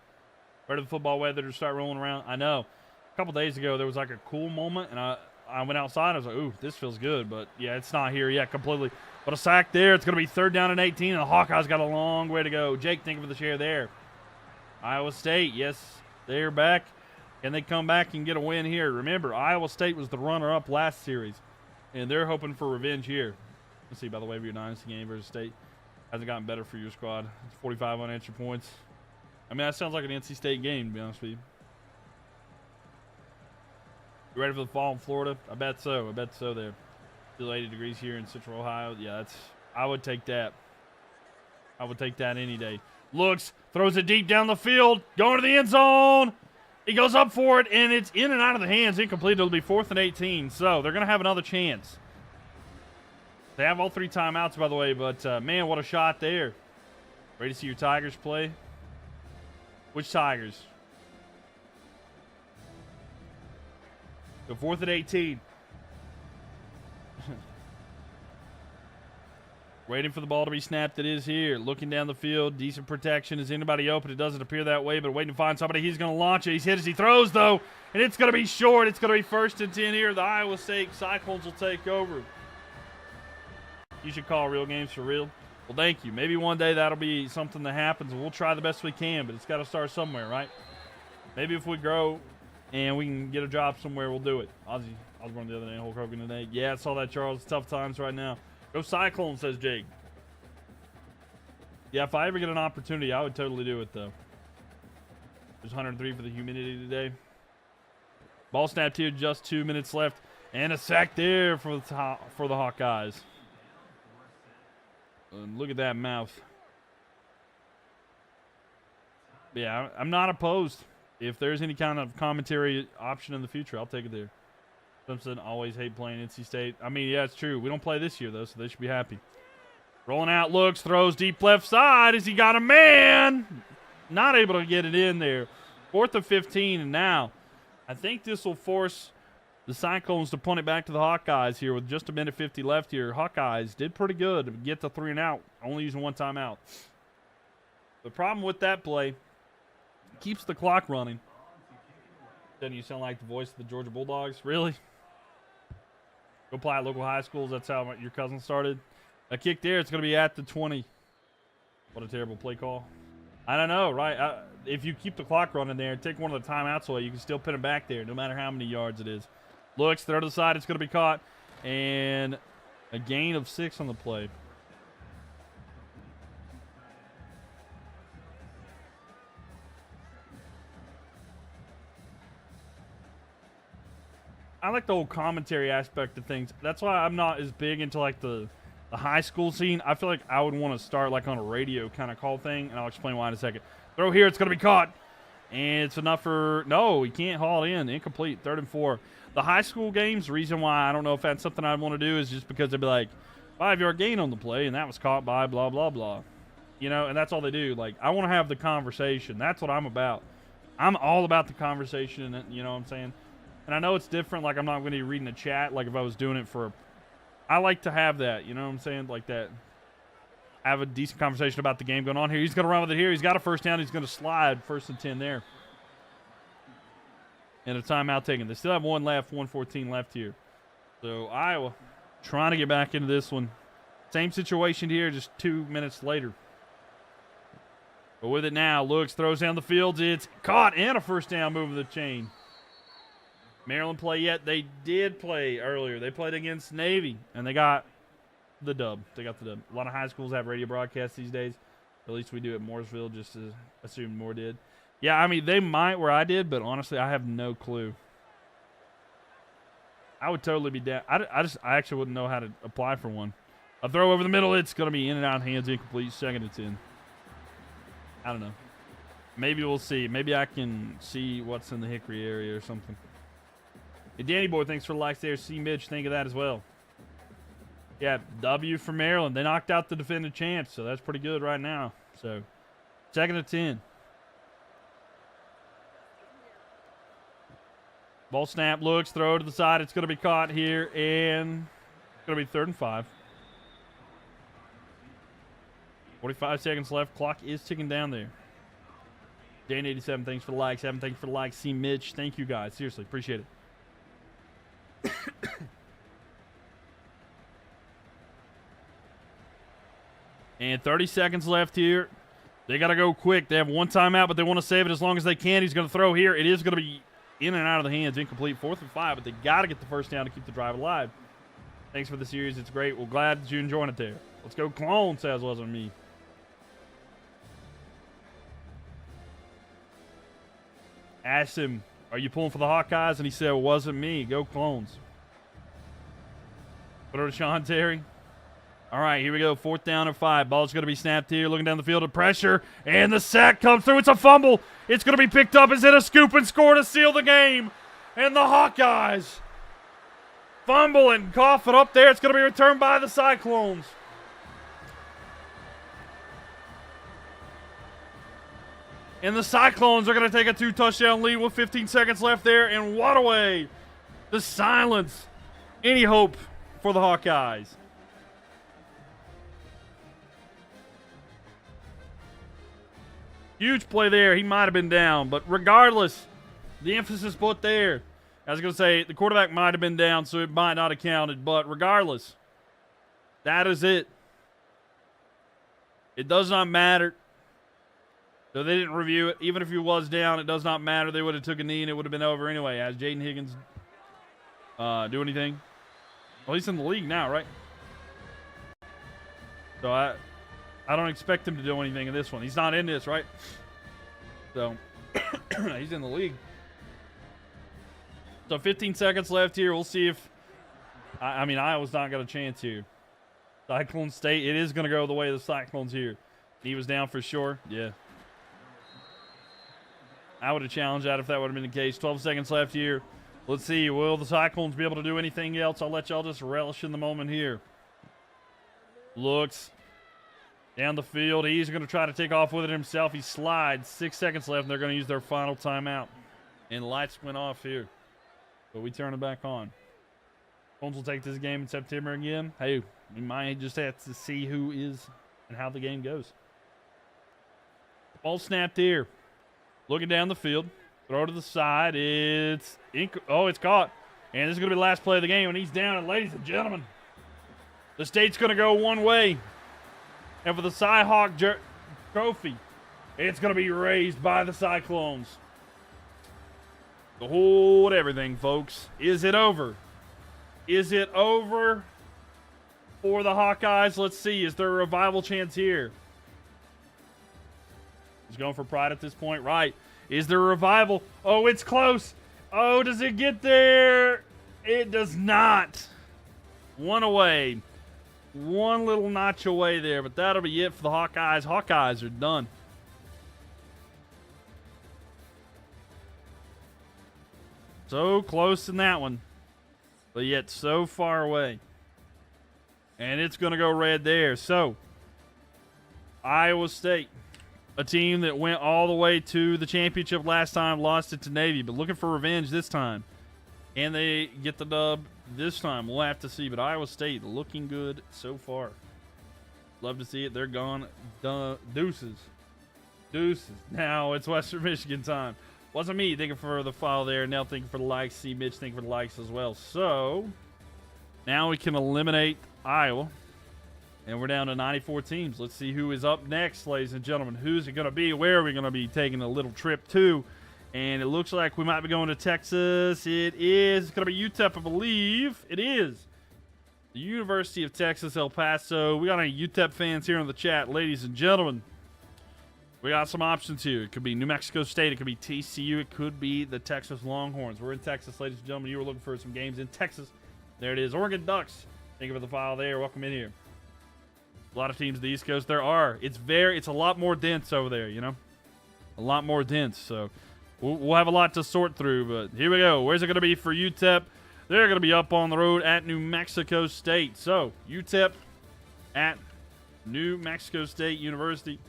Ready for the football weather to start rolling around? I know. A couple days ago, there was like a cool moment, and I went outside. I was like, ooh, this feels good. But, yeah, it's not here yet completely. But a sack there. It's going to be 3rd down and 18, and the Hawkeyes got a long way to go. Jake, thank you for the share there. Iowa State, yes, they're back. Can they come back and get a win here? Remember, Iowa State was the runner-up last series, and they're hoping for revenge here. Let's see, by the way, of your Dynasty game versus State. Hasn't gotten better for your squad. It's 45 unanswered points. I mean, that sounds like an NC State game, to be honest with you. You ready for the fall in Florida? I bet so. I bet so there. Still 80 degrees here in Central Ohio. Yeah, I would take that. I would take that any day. Looks, throws it deep down the field, going to the end zone. He goes up for it, and it's in and out of the hands. Incomplete. It'll be 4th and 18. So they're going to have another chance. They have all 3 timeouts, by the way, but, man, what a shot there. Ready to see your Tigers play? Which Tigers? The 4th and 18. Waiting for the ball to be snapped. It is here. Looking down the field. Decent protection. Is anybody open? It doesn't appear that way, but waiting to find somebody. He's going to launch it. He's hit as he throws, though, and it's going to be short. It's going to be 1st and 10 here. The Iowa State Cyclones will take over. You should call real games for real. Well, thank you. Maybe one day that'll be something that happens, and we'll try the best we can, but it's got to start somewhere, right? Maybe if we grow and we can get a job somewhere, we'll do it. Ozzy Osbourne the other day, Hulk Hogan today. Yeah, I saw that, Charles. Tough times right now. Go Cyclones, says Jake. Yeah, if I ever get an opportunity, I would totally do it, though. There's 103 for the humidity today. Ball snapped here, just 2 minutes left. And a sack there for the Hawkeyes. And look at that mouth. Yeah, I'm not opposed. If there's any kind of commentary option in the future, I'll take it there. Simpson always hate playing NC State. I mean, yeah, it's true. We don't play this year, though, so they should be happy. Rolling out, looks, throws deep left side as he got a man. Not able to get it in there. 4th and 15, and now I think this will force the Cyclones to punt it back to the Hawkeyes here with just 1:50 left here. Hawkeyes did pretty good to get the 3 and out, only using 1 timeout. The problem with that play, keeps the clock running. Doesn't you sound like the voice of the Georgia Bulldogs? Really? Go play at local high schools. That's how your cousin started. A kick there. It's going to be at the 20. What a terrible play call. I don't know, right? If you keep the clock running there and take one of the timeouts away, you can still pin it back there no matter how many yards it is. Looks, throw to the side. It's going to be caught. And a gain of 6 on the play. I like the whole commentary aspect of things. That's why I'm not as big into like the high school scene. I feel like I would want to start like on a radio kind of call thing, and I'll explain why in a second. Throw here, it's going to be caught. And it's enough for, no, he can't haul it in. Incomplete, 3rd and 4. The high school games, reason why I don't know if that's something I'd want to do is just because they'd be like, 5-yard gain on the play, and that was caught by blah, blah, blah. You know, and that's all they do. Like, I want to have the conversation. That's what I'm about. I'm all about the conversation, and you know what I'm saying? And I know it's different. Like, I'm not going to be reading a chat like if I was doing it for – I like to have that. You know what I'm saying? Like that. Have a decent conversation about the game going on here. He's going to run with it here. He's got a first down. He's going to slide 1st and 10 there. And a timeout taken. They still have 1 left, 1:14 left here. So Iowa trying to get back into this one. Same situation here, just 2 minutes later. But with it now, looks, throws down the field. It's caught and a first down, moving the chain. Maryland play yet? They did play earlier. They played against Navy, and they got the dub. A lot of high schools have radio broadcasts these days. At least we do at Mooresville, just to assume more did. Yeah, I mean, they might where I did, but honestly, I have no clue. I would totally be down. I actually wouldn't know how to apply for one. A throw over the middle. It's going to be in and out, hands incomplete. Second and 10. I don't know. Maybe we'll see. Maybe I can see what's in the Hickory area or something. Hey, Danny Boy, thanks for the likes there. See Mitch, think of that as well. Yeah, W for Maryland. They knocked out the defending champs, so that's pretty good right now. So, second and 10. Ball snap, looks, throw to the side. It's going to be caught here, and it's going to be 3rd and 5. 45 seconds left. Clock is ticking down there. Dan87, thanks for the likes. Evan, thanks for the likes. See Mitch, thank you guys. Seriously, appreciate it. And 30 seconds left here. They got to go quick. They have one timeout, but they want to save it as long as they can. He's going to throw here. It is going to be in and out of the hands. Incomplete. 4th and 5, but they got to get the first down to keep the drive alive. Thanks for the series. It's great. Well, glad that you enjoyed it there. Let's go Clone, says wasn't me. Asked him, are you pulling for the Hawkeyes? And he said, it wasn't me. Go Clones. Put over to Sean Terry. All right, here we go. 4th down and 5. Ball's going to be snapped here. Looking down the field of pressure. And the sack comes through. It's a fumble. It's going to be picked up. Is it a scoop and score to seal the game? And the Hawkeyes fumble and cough it up there. It's going to be returned by the Cyclones. And the Cyclones are going to take a 2-touchdown lead with 15 seconds left there. And what a way to silence any hope for the Hawkeyes. Huge play there. He might have been down. But regardless, the emphasis put there. I was going to say, the quarterback might have been down, so it might not have counted. But regardless, that is it. It does not matter. So they didn't review it. Even if he was down, it does not matter. They would have took a knee and it would have been over anyway. Has Jaden Higgins do anything? Well, he's in the league now, right? So I don't expect him to do anything in this one. He's not in this, right? So he's in the league. So 15 seconds left here. We'll see if I mean, Iowa's not got a chance here. Cyclone State, it is going to go the way of the Cyclones here. He was down for sure. Yeah. I would have challenged that if that would have been the case. 12 seconds left here. Let's see. Will the Cyclones be able to do anything else? I'll let y'all just relish in the moment here. Looks down the field. He's going to try to take off with it himself. He slides. 6 seconds left, and they're going to use their final timeout. And the lights went off here. But we turn it back on. Clones will take this game in September again. Hey, we might just have to see who is and how the game goes. Ball snapped here. Looking down the field. Throw to the side. It's caught. And this is going to be the last play of the game. And he's down. And ladies and gentlemen, the state's going to go one way. And for the Cyhawk trophy, it's going to be raised by the Cyclones. Hold everything, folks. Is it over? Is it over for the Hawkeyes? Let's see. Is there a revival chance here? He's going for pride at this point. Right. Is there a revival? Oh, it's close. Oh, does it get there? It does not. One away. One little notch away there, but that'll be it for the Hawkeyes. Hawkeyes are done. So close in that one, but yet so far away. And it's going to go red there. So, Iowa State, a team that went all the way to the championship last time, lost it to Navy, but looking for revenge this time. Can they get the dub this time? We'll have to see, but Iowa State looking good so far. Love to see it. They're gone. Deuces. Now it's Western Michigan time. Wasn't me thinking for the file there. Now thinking for the likes. See Mitch thinking for the likes as well. So, now we can eliminate Iowa. And we're down to 94 teams. Let's see who is up next, ladies and gentlemen. Who's it going to be? Where are we going to be taking a little trip to? And it looks like we might be going to Texas. It is going to be UTEP, I believe. It is. The University of Texas, El Paso. We got any UTEP fans here in the chat, ladies and gentlemen. We got some options here. It could be New Mexico State. It could be TCU. It could be the Texas Longhorns. We're in Texas, ladies and gentlemen. You were looking for some games in Texas. There it is. Oregon Ducks. Thank you for the file there. Welcome in here. A lot of teams in the East Coast. There are. It's a lot more dense over there, you know? A lot more dense. So we'll have a lot to sort through. But here we go. Where's it going to be for UTEP? They're going to be up on the road at New Mexico State. So UTEP at New Mexico State University.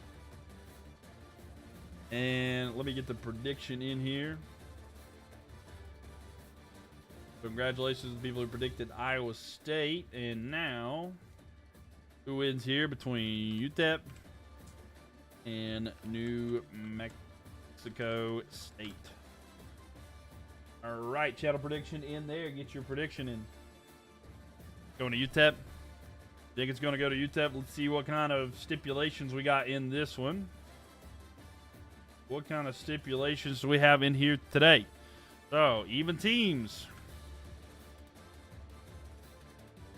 And let me get the prediction in here. Congratulations to the people who predicted Iowa State. And now, who wins here between UTEP and New Mexico State? All right, channel prediction in there. Get your prediction in. Going to UTEP. Think it's going to go to UTEP. Let's see what kind of stipulations we got in this one. What kind of stipulations do we have in here today? So, even teams.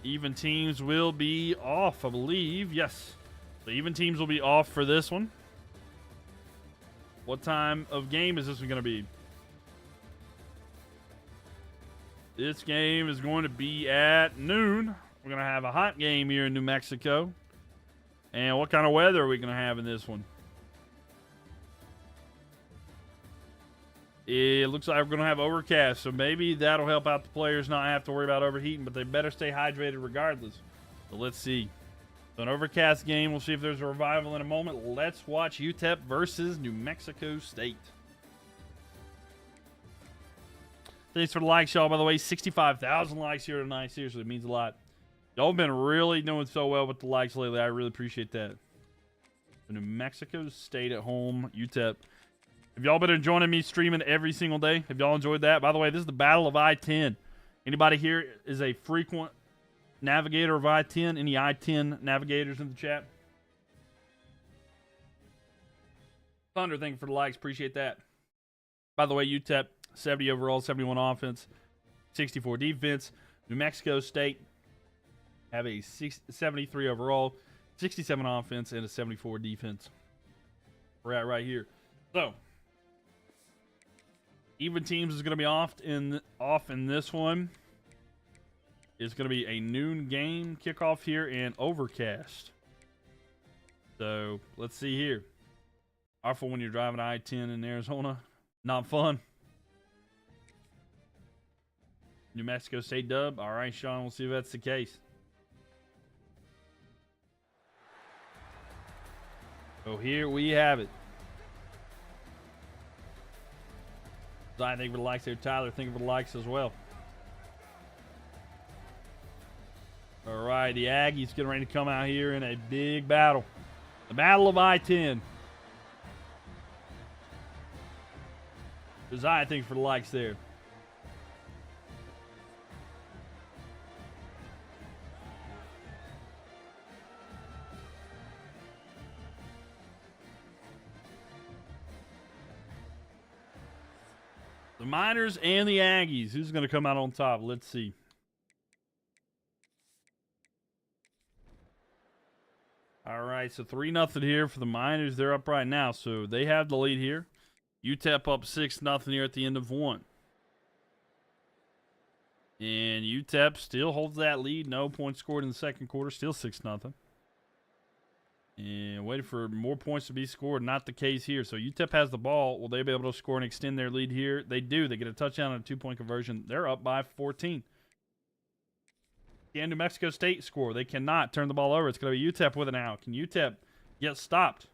Even teams will be off, I believe. Yes. The even teams will be off for this one. What time of game is this one going to be? This game is going to be at noon. We're going to have a hot game here in New Mexico. And what kind of weather are we going to have in this one? It looks like we're going to have overcast, so maybe that'll help out the players not have to worry about overheating, but they better stay hydrated regardless. So let's see. So an overcast game. We'll see if there's a revival in a moment. Let's watch UTEP versus New Mexico State. Thanks for the likes, y'all. By the way, 65,000 likes here tonight. Seriously, it means a lot. Y'all have been really doing so well with the likes lately. I really appreciate that. New Mexico State at home, UTEP. Have y'all been joining me streaming every single day? Have y'all enjoyed that? By the way, this is the Battle of I-10. Anybody here is a frequent navigator of I-10? Any I-10 navigators in the chat? Thunder, thank you for the likes. Appreciate that. By the way, UTEP, 70 overall, 71 offense, 64 defense. New Mexico State have a 73 overall, 67 offense, and a 74 defense. We're at right here. So, even teams is going to be off in this one. It's going to be a noon game kickoff here and overcast. So, let's see here. Awful when you're driving I-10 in Arizona. Not fun. New Mexico State dub. All right, Sean, we'll see if that's the case. So here we have it. I think for the likes there. Tyler, think for the likes as well. All right, the Aggies getting ready to come out here in a big battle. The Battle of I-10. Josiah, thanks for the likes there. The Miners and the Aggies. Who's going to come out on top? Let's see. All right, so 3-0 here for the Miners. They're up right now, so they have the lead here. UTEP up 6-0 here at the end of one. And UTEP still holds that lead. No points scored in the second quarter. Still 6-0. And waiting for more points to be scored. Not the case here. So UTEP has the ball. Will they be able to score and extend their lead here? They do. They get a touchdown and a 2-point conversion. They're up by 14. Can New Mexico State score? They cannot turn the ball over. It's going to be UTEP with it now. Can UTEP get stopped?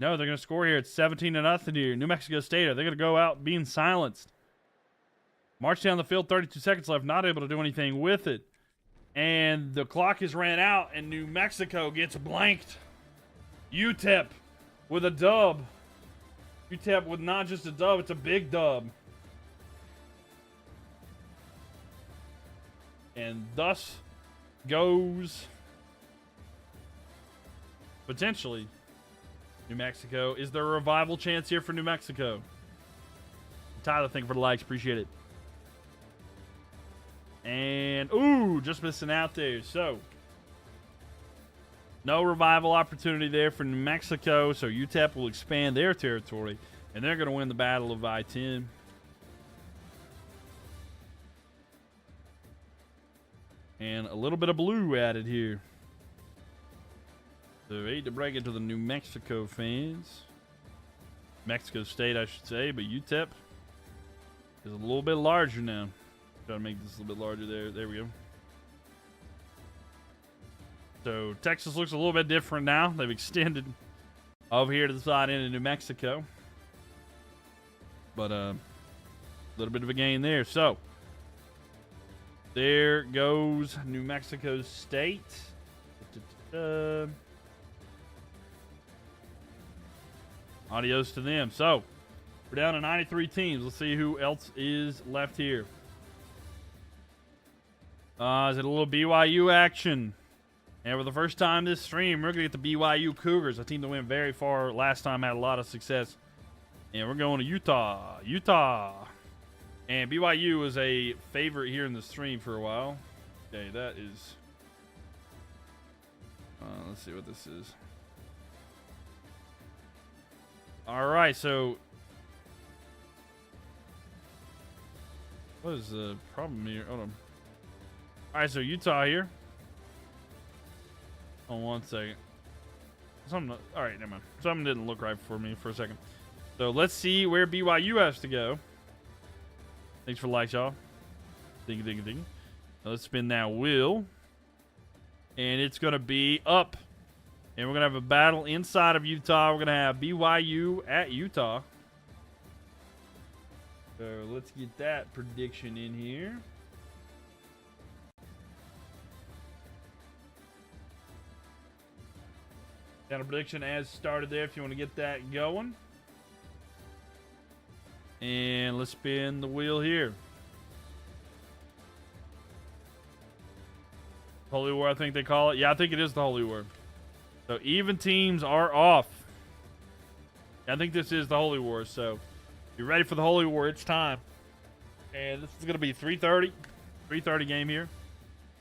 No, they're going to score here. It's 17-0 here. New Mexico State, they're going to go out being silenced. March down the field, 32 seconds left. Not able to do anything with it. And the clock has ran out, and New Mexico gets blanked. UTEP with a dub. UTEP with not just a dub, it's a big dub. And thus goes Potentially. New Mexico. Is there a revival chance here for New Mexico? Tyler, thank you for the likes. Appreciate it. And, ooh, just missing out there. So, no revival opportunity there for New Mexico. So, UTEP will expand their territory. And they're going to win the Battle of I-10. And a little bit of blue added here. So, I hate to break it to the New Mexico fans. Mexico State, I should say. But UTEP is a little bit larger now. Try to make this a little bit larger there. There we go. So Texas looks a little bit different now. They've extended over here to the side into New Mexico. But a little bit of a gain there. So there goes New Mexico State. Adios to them. So we're down to 93 teams. Let's see who else is left here. Is it a little BYU action? And for the first time this stream, we're going to get the BYU Cougars, a team that went very far last time, had a lot of success. And we're going to Utah. And BYU was a favorite here in the stream for a while. Okay, that is... let's see what this is. All right, so... what is the problem here? Hold on. All right, so Utah here. Hold on 1 second. All right, never mind. Something didn't look right for me for a second. So let's see where BYU has to go. Thanks for the likes, y'all. Ding. Let's spin that wheel. And it's going to be up. And we're going to have a battle inside of Utah. We're going to have BYU at Utah. So let's get that prediction in here. Got a prediction as started there if you want to get that going. And let's spin the wheel here. Holy War, I think they call it. Yeah, I think it is the Holy War. So even teams are off. I think this is the Holy War. So you're ready for the Holy War. It's time. And this is going to be 3:30. 3:30 game here.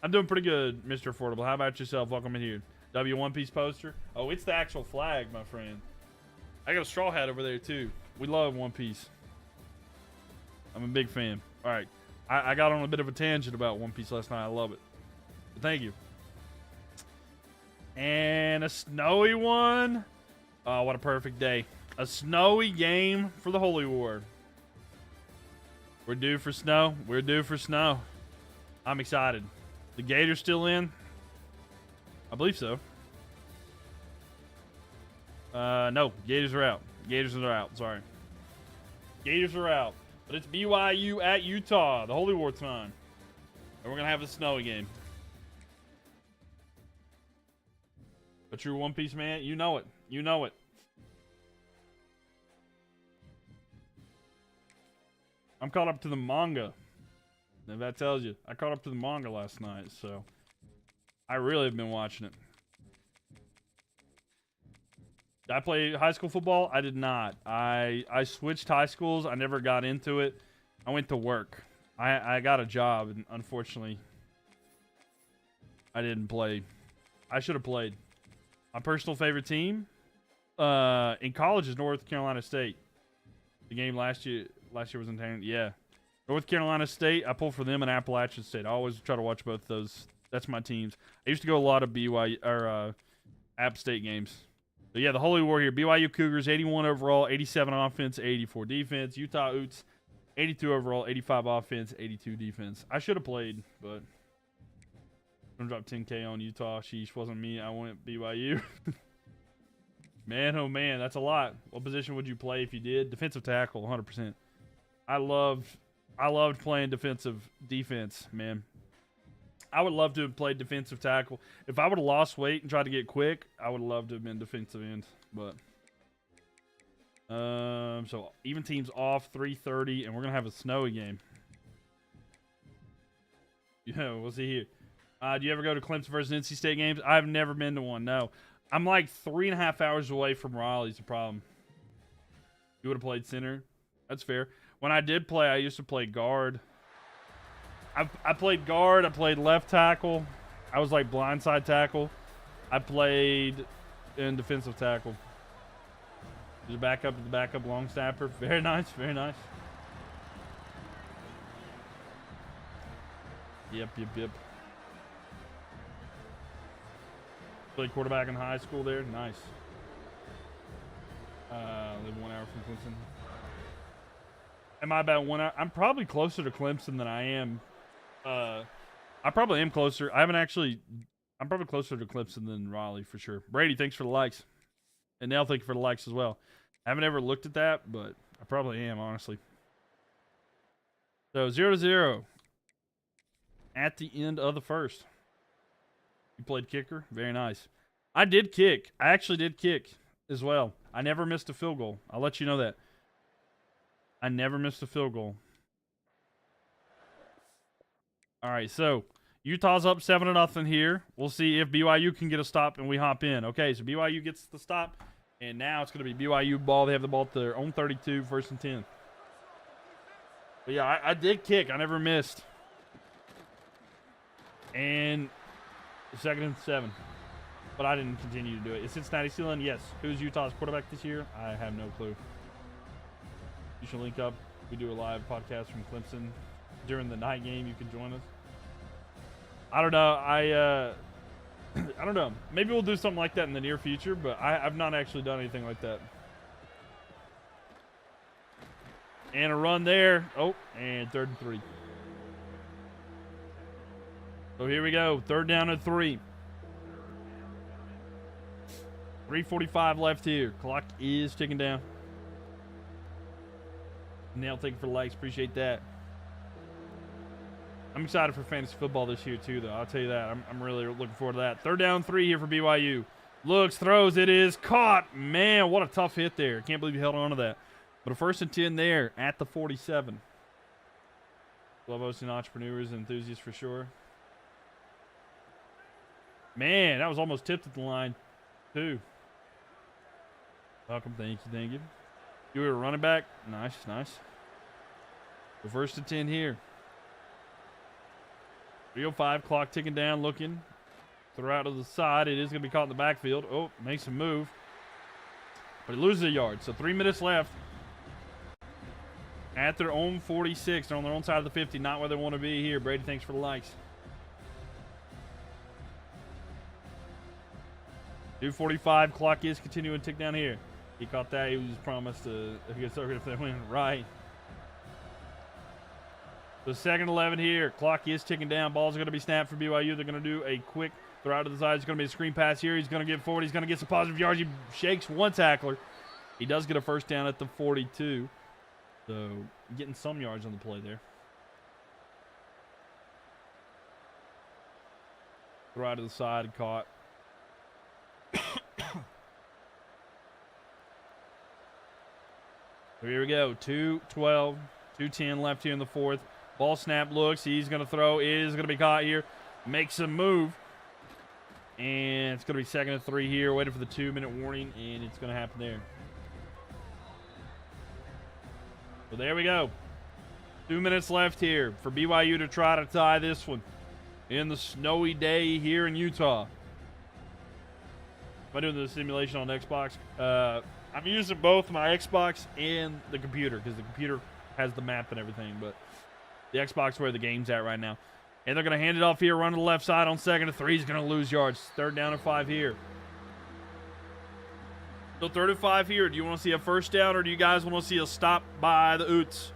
I'm doing pretty good, Mr. Affordable. How about yourself? Welcome in here. W One Piece poster. Oh, it's the actual flag, my friend. I got a straw hat over there, too. We love One Piece. I'm a big fan. All right. I got on a bit of a tangent about One Piece last night. I love it. But thank you. And a snowy one. Oh, what a perfect day. A snowy game for the Holy War. We're due for snow. We're due for snow. I'm excited. The Gators still in? I believe so. No, Gators are out. Gators are out. Sorry. Gators are out. But it's BYU at Utah, the Holy War time. And we're going to have a snowy game. A true One Piece man, you know it. You know it. I'm caught up to the manga. If that tells you. I caught up to the manga last night, so I really have been watching it. Did I play high school football? I did not. I switched high schools. I never got into it. I went to work. I got a job, and unfortunately, I didn't play. I should have played. My personal favorite team in college is North Carolina State. The game last year was in town. Yeah. North Carolina State, I pull for them, and Appalachian State. I always try to watch both those. That's my teams. I used to go a lot of BYU or App State games. But yeah, the Holy War here. BYU Cougars, 81 overall, 87 offense, 84 defense. Utah Utes, 82 overall, 85 offense, 82 defense. I should have played, but I'm gonna drop 10K on Utah. Sheesh, wasn't me. I went BYU. Man, oh man, that's a lot. What position would you play if you did? Defensive tackle, 100%. I loved playing defense, man. I would love to have played defensive tackle. If I would have lost weight and tried to get quick, I would have loved to have been defensive end. But so even teams off 3:30, and we're gonna have a snowy game. Yeah, we'll see here. Do you ever go to Clemson versus NC State games? I've never been to one. No, I'm like 3.5 hours away from Raleigh's the problem. You would have played center. That's fair. When I did play, I used to play guard. I played guard. I played left tackle. I was like blindside tackle. I played in defensive tackle. The backup long snapper. Very nice, very nice. Yep. Played quarterback in high school there. Nice. Live 1 hour from Clemson. Am I about 1 hour? I'm probably closer to Clemson than I am. I probably am closer. I'm probably closer to Clemson than Raleigh for sure. Brady, thanks for the likes. And Nell, thank you for the likes as well. I haven't ever looked at that, but I probably am, honestly. So 0-0 at the end of the first. You played kicker? Very nice. I did kick. I actually did kick as well. I never missed a field goal. I'll let you know that. I never missed a field goal. All right, so Utah's up 7-0 here. We'll see if BYU can get a stop and we hop in. Okay, so BYU gets the stop, and now it's going to be BYU ball. They have the ball at their own 32, 1st and 10. But yeah, I did kick. I never missed. And 2nd and 7. But I didn't continue to do it. Is Cincinnati still in? Yes. Who's Utah's quarterback this year? I have no clue. You should link up. We do a live podcast from Clemson during the night game. You can join us. I don't know. I don't know. Maybe we'll do something like that in the near future, but I've not actually done anything like that. And a run there. Oh, and 3rd and 3. So here we go. 3rd down and 3. 3:45 left here. Clock is ticking down. Nail, thank you for the likes. Appreciate that. I'm excited for fantasy football this year, too, though. I'll tell you that. I'm really looking forward to that. 3rd down 3 here for BYU. Looks, throws. It is caught. Man, what a tough hit there. Can't believe you held on to that. But a 1st and 10 there at the 47. Love hosting entrepreneurs and enthusiasts for sure. Man, that was almost tipped at the line, too. Welcome. Thank you. You were a running back. Nice. The 1st and 10 here. 3:05, clock ticking down, looking. Throw out to the side. It is going to be caught in the backfield. Oh, makes a move. But he loses a yard. So 3 minutes left. At their own 46. They're on their own side of the 50. Not where they want to be here. Brady, thanks for the likes. 2:45, clock is continuing to tick down here. He caught that. He was promised a good circuit if they went right. So 2nd and 11 here. Clock is ticking down. Ball's going to be snapped for BYU. They're going to do a quick throw out to the side. It's going to be a screen pass here. He's going to get forward. He's going to get some positive yards. He shakes one tackler. He does get a 1st down at the 42. So getting some yards on the play there. Throw out to the side, caught. Here we go. 2:12, 2:10 left here in the 4th. Ball snap looks. He's going to throw. It is going to be caught here. Makes a move. And it's going to be 2nd and 3 here. Waiting for the 2-minute warning, and it's going to happen there. So there we go. 2 minutes left here for BYU to try to tie this one in the snowy day here in Utah. I'm doing the simulation on Xbox. I'm using both my Xbox and the computer because the computer has the map and everything, but the Xbox is where the game's at right now. And they're going to hand it off here, run to the left side on 2nd and 3. He's going to lose yards. 3rd down and 5 here. So 3rd and 5 here. Do you want to see a 1st down or do you guys want to see a stop by the Utes?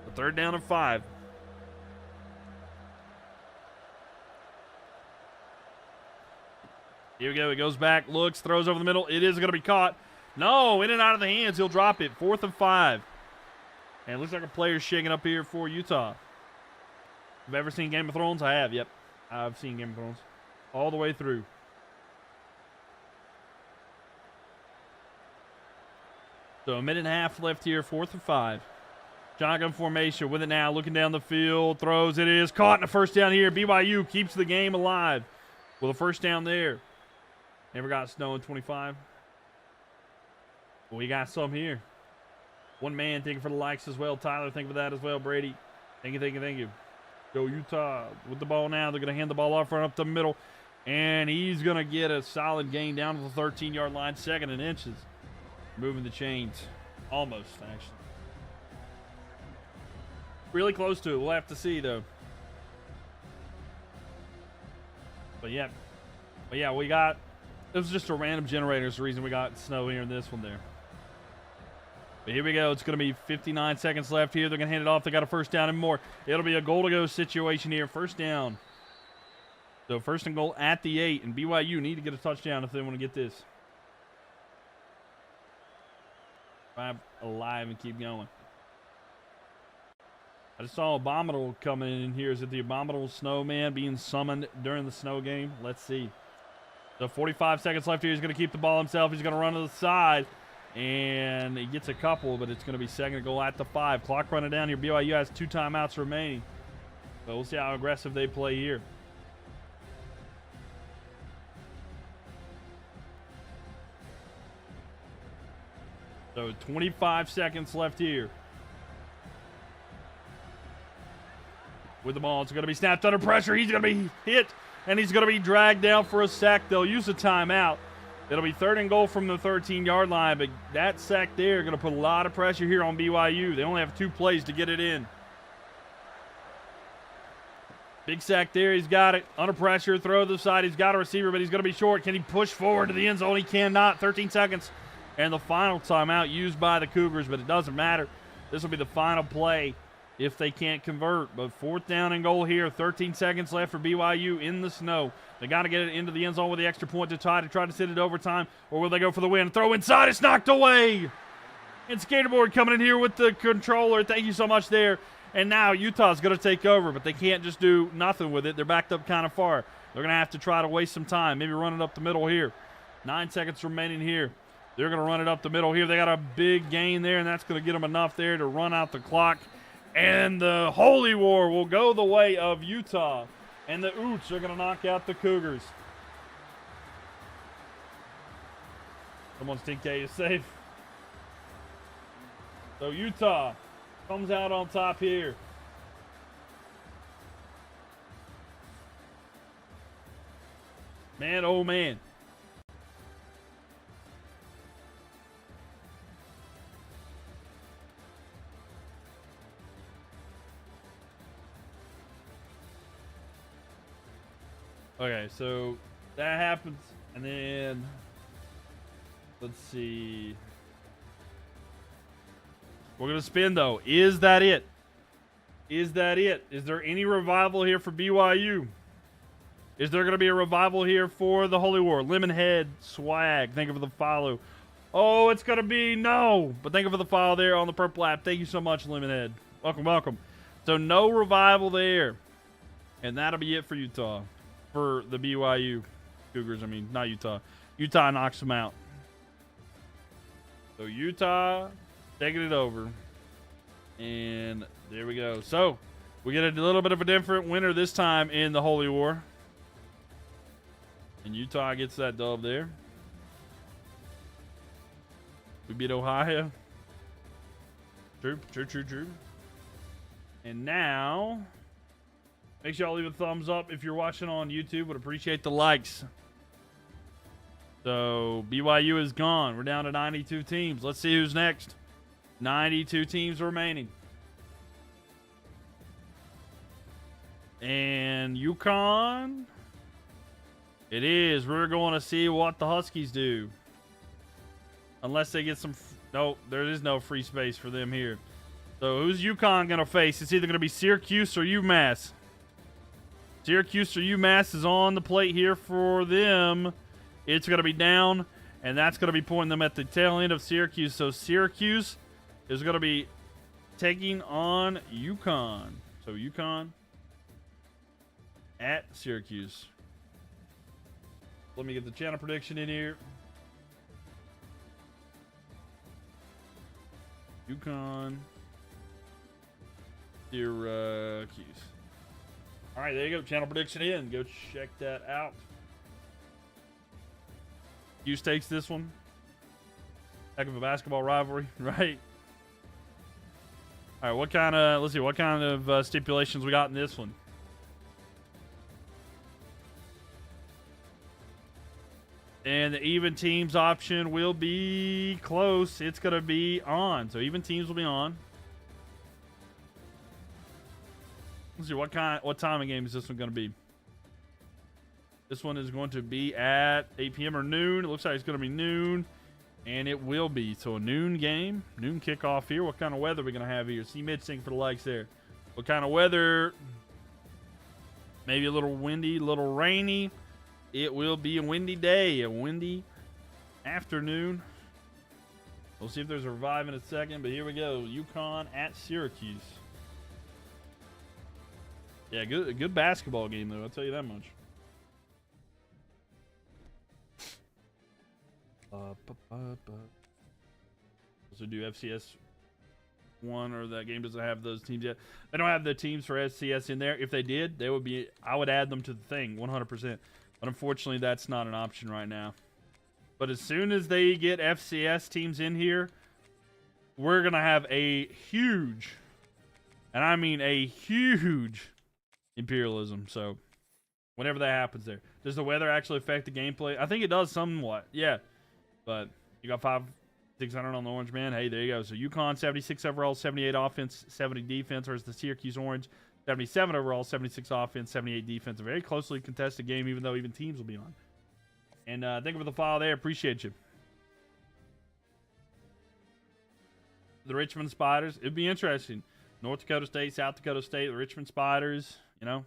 The 3rd down and 5. Here we go. He goes back, looks, throws over the middle. It is going to be caught. No, in and out of the hands. He'll drop it. 4th and 5. And it looks like a player's shaking up here for Utah. Have you ever seen Game of Thrones? I have, yep. I've seen Game of Thrones all the way through. So a minute and a half left here, 4th and 5. Shotgun formation with it now. Looking down the field. Throws. It is caught in a first down here. BYU keeps the game alive with a first down there. Never got snow in 25. We got some here. One man thinking for the likes as well. Tyler thinking for that as well. Brady. Thank you. Go Utah with the ball now. They're going to hand the ball off right up the middle. And he's going to get a solid gain down to the 13-yard line. 2nd and inches. Moving the chains. Almost, actually. Really close to it. We'll have to see, though. But yeah, we got... It was just a random generator. Is the reason we got snow here and this one there. But here we go. It's going to be 59 seconds left here. They're going to hand it off. They got a first down and more. It'll be a goal-to-go situation here. First down. So first and goal at the 8. And BYU need to get a touchdown if they want to get this. 5 alive and keep going. I just saw Abominable coming in here. Is it the Abominable Snowman being summoned during the snow game? Let's see. So 45 seconds left here. He's going to keep the ball himself. He's going to run to the side. And he gets a couple, but it's going to be 2nd and goal at the 5. Clock running down here. BYU has 2 timeouts remaining. But we'll see how aggressive they play here. So 25 seconds left here. With the ball, it's going to be snapped under pressure. He's going to be hit, and he's going to be dragged down for a sack. They'll use a timeout. It'll be 3rd and goal from the 13-yard line, but that sack there is going to put a lot of pressure here on BYU. They only have 2 plays to get it in. Big sack there. He's got it. Under pressure. Throw to the side. He's got a receiver, but he's going to be short. Can he push forward to the end zone? He cannot. 13 seconds. And the final timeout used by the Cougars, but it doesn't matter. This will be the final play if they can't convert. But 4th down and goal here. 13 seconds left for BYU in the snow. They got to get it into the end zone with the extra point to try to send it overtime. Or will they go for the win? Throw inside. It's knocked away. And Skaterboard coming in here with the controller. Thank you so much there. And now Utah's going to take over, but they can't just do nothing with it. They're backed up kind of far. They're going to have to try to waste some time. Maybe run it up the middle here. 9 seconds remaining here. They're going to run it up the middle here. They got a big gain there, and that's going to get them enough there to run out the clock. And the Holy War will go the way of Utah. And the Utes are going to knock out the Cougars. Someone's 10K is safe. So Utah comes out on top here. Man, oh man. Okay, so that happens, and then let's see. We're gonna spin though. Is that it? Is that it? Is there any revival here for BYU? Is there gonna be a revival here for the Holy War? Lemonhead swag. Thank you for the follow. Oh, it's gonna be no, but thank you for the follow there on the purple app. Thank you so much, Lemonhead. Welcome, welcome. So no revival there, and that'll be it for Utah. For the BYU Cougars, I mean, not Utah. Utah knocks them out. So Utah taking it over. And there we go. So we get a little bit of a different winner this time in the Holy War. And Utah gets that dub there. We beat Ohio. True. And now... make sure y'all leave a thumbs up if you're watching on YouTube. Would appreciate the likes. So, BYU is gone. We're down to 92 teams. Let's see who's next. 92 teams remaining. And UConn. It is. We're going to see what the Huskies do. Unless they get some... no, there is no free space for them here. So, who's UConn going to face? It's either going to be Syracuse or UMass. Syracuse or UMass is on the plate here for them. It's going to be down, and that's going to be pointing them at the tail end of Syracuse. So Syracuse is going to be taking on UConn. So UConn at Syracuse. Let me get the channel prediction in here. UConn Syracuse. All right, there you go. Channel prediction in. Go check that out. Hughes takes this one. Heck of a basketball rivalry, right? All right, what kind of, let's see, what kind of stipulations we got in this one? And the even teams option will be close. It's going to be on. So even teams will be on. Let's see, what time of game is this one going to be? This one is going to be at 8 p.m. or noon. It looks like it's going to be noon. And it will be. So a noon game. Noon kickoff here. What kind of weather are we going to have here? See Mitch, thank you for the likes there. What kind of weather? Maybe a little windy, a little rainy. It will be a windy day, a windy afternoon. We'll see if there's a revive in a second, but here we go. UConn at Syracuse. Yeah, good basketball game, though. I'll tell you that much. Also do FCS 1, or that game doesn't have those teams yet. They don't have the teams for FCS in there. If they did, they would be. I would add them to the thing 100%. But unfortunately, that's not an option right now. But as soon as they get FCS teams in here, we're going to have a huge, and I mean a huge, Imperialism. So whenever that happens there. Does the weather actually affect the gameplay? I think it does somewhat, yeah. But you got 5,600 on the Orange Man. Hey, there you go. So UConn, 76 overall, 78 offense, 70 defense, whereas the Syracuse Orange, 77 overall, 76 offense, 78 defense. A very closely contested game, even though even teams will be on. And thank you for the follow there. Appreciate you. The Richmond Spiders. It'd be interesting. North Dakota State, South Dakota State, the Richmond Spiders. You know,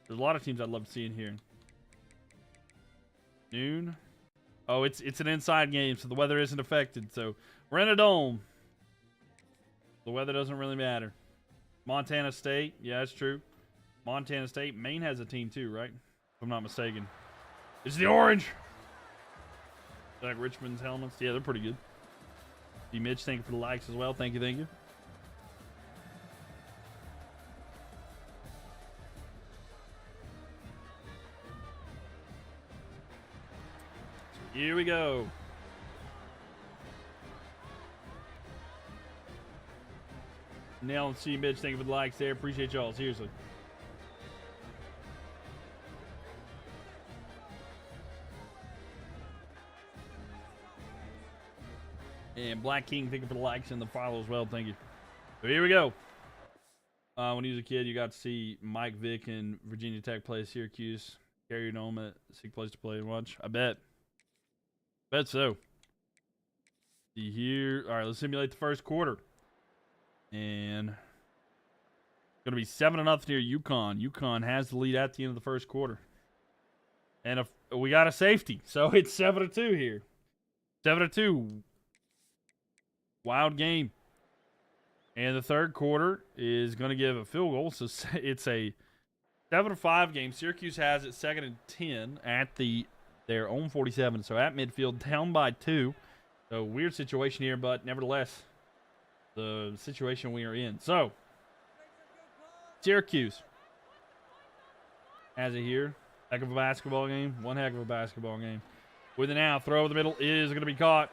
there's a lot of teams I'd love to see in here. Noon. Oh, it's an inside game, so the weather isn't affected. So we're in a dome. The weather doesn't really matter. Montana State. Yeah, that's true. Montana State. Maine has a team too, right? If I'm not mistaken. It's the Orange. Like Richmond's helmets. Yeah, they're pretty good. D. Mitch, thank you for the likes as well. Thank you, thank you. So here we go. Nell and C. Mitch, thank you for the likes there. Appreciate y'all, seriously. And Black King, thank you for the likes and the follow as well. Thank you. So here we go. When he was a kid, you got to see Mike Vick and Virginia Tech play Syracuse. Carried home at a sick place to play and watch. I bet. Bet so. See here. All right, let's simulate the first quarter. And it's going to be 7-0 here, UConn. UConn has the lead at the end of the first quarter. And if we got a safety, so it's 7-2 here. 7-2. Wild game. And the third quarter is going to give a field goal. So it's a 7-5 game. Syracuse has it 2nd and 10 at their own 47. So at midfield, down by 2. So weird situation here, but nevertheless, the situation we are in. So Syracuse has it here. Heck of a basketball game. One heck of a basketball game. With it now, throw over the middle is going to be caught.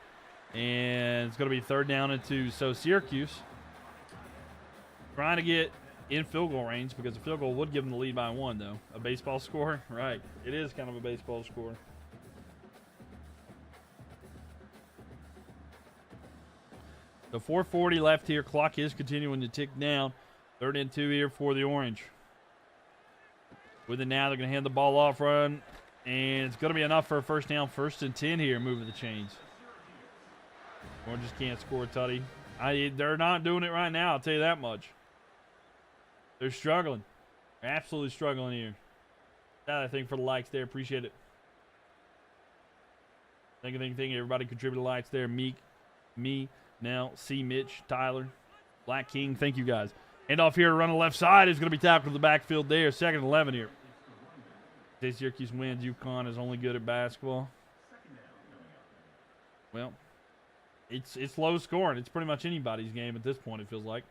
And it's going to be 3rd down and 2. So Syracuse trying to get in field goal range, because a field goal would give them the lead by 1, though. A baseball score? Right. It is kind of a baseball score. So 4:40 left here. Clock is continuing to tick down. 3rd and 2 here for the Orange. With it now, they're going to hand the ball off, run. And it's going to be enough for a first down. 1st and 10 here, moving the chains. Orange just can't score, Tutty. They're not doing it right now, I'll tell you that much. They're struggling. They're absolutely struggling here. That, I think, for the likes there. Appreciate it. Thank you. Everybody contributed likes there. Meek, me, Nell, C. Mitch, Tyler, Black King. Thank you, guys. Hand off here, run on the left side. Is going to be tackled to the backfield there. 2nd and 11 here. Syracuse wins. UConn is only good at basketball. Well, it's low scoring. It's pretty much anybody's game at this point, it feels like.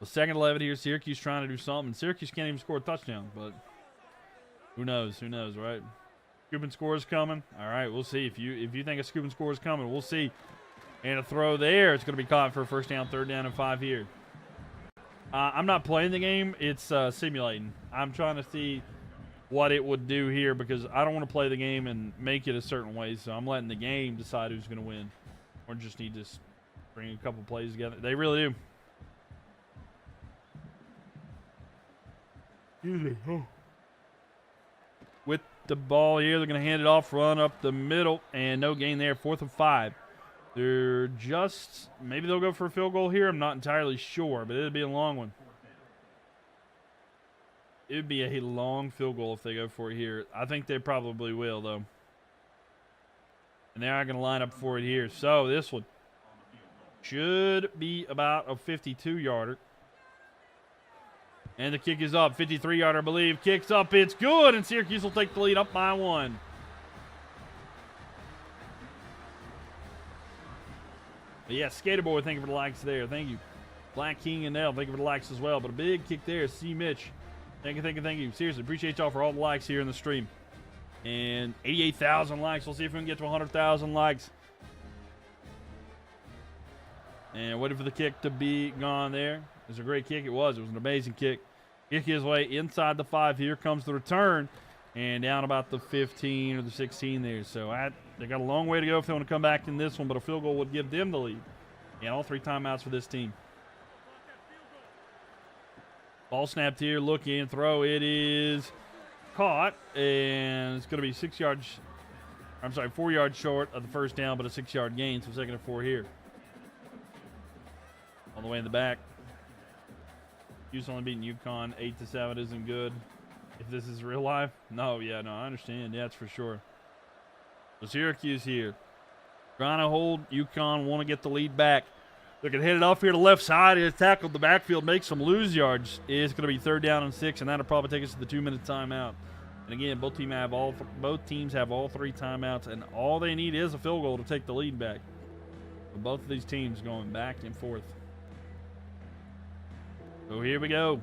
The second 11 here. Syracuse trying to do something. Syracuse can't even score a touchdown, but who knows? Who knows, right? Scooping score is coming. All right, we'll see. If you think a scooping score is coming, we'll see. And a throw there. It's going to be caught for a first down, 3rd down and 5 here. I'm not playing the game. It's simulating. I'm trying to see what it would do here because I don't want to play the game and make it a certain way. So I'm letting the game decide who's going to win. Or just need to bring a couple plays together. They really do. Excuse me. Oh. With the ball here, they're going to hand it off, run up the middle, and no gain there. 4th and 5. They're just, maybe they'll go for a field goal here. I'm not entirely sure, but it'll be a long one. It would be a long field goal if they go for it here. I think they probably will, though. And they are going to line up for it here. So this one should be about a 52-yarder. And the kick is up. 53-yarder, I believe. Kicks up. It's good. And Syracuse will take the lead up by 1. But yeah, Skater Boy, thank you for the likes there. Thank you. Black King and Nell, thank you for the likes as well. But a big kick there. C. Mitch. Thank you, thank you, thank you. Seriously, appreciate y'all for all the likes here in the stream. And 88,000 likes. We'll see if we can get to 100,000 likes. And waiting for the kick to be gone there. It was a great kick. It was. It was an amazing kick. Kick his way inside the 5. Here comes the return. And down about the 15 or the 16 there. So they got a long way to go if they want to come back in this one. But a field goal would give them the lead. And all 3 timeouts for this team. Ball snapped here. Look in. Throw. It is caught. And it's going to be 4 yards short of the first down. But a 6-yard gain. So 2nd and 4 here. All the way in the back. Houston only beating UConn 8-7 isn't good. If this is real life, no, I understand. Yeah, that's for sure. So Syracuse here, trying to hold UConn, want to get the lead back. They can hit it off here to the left side. It's tackled the backfield, makes some lose yards. It's going to be 3rd down and 6, and that'll probably take us to the 2-minute timeout. And again, both teams have all 3 timeouts, and all they need is a field goal to take the lead back. But both of these teams going back and forth. So here we go.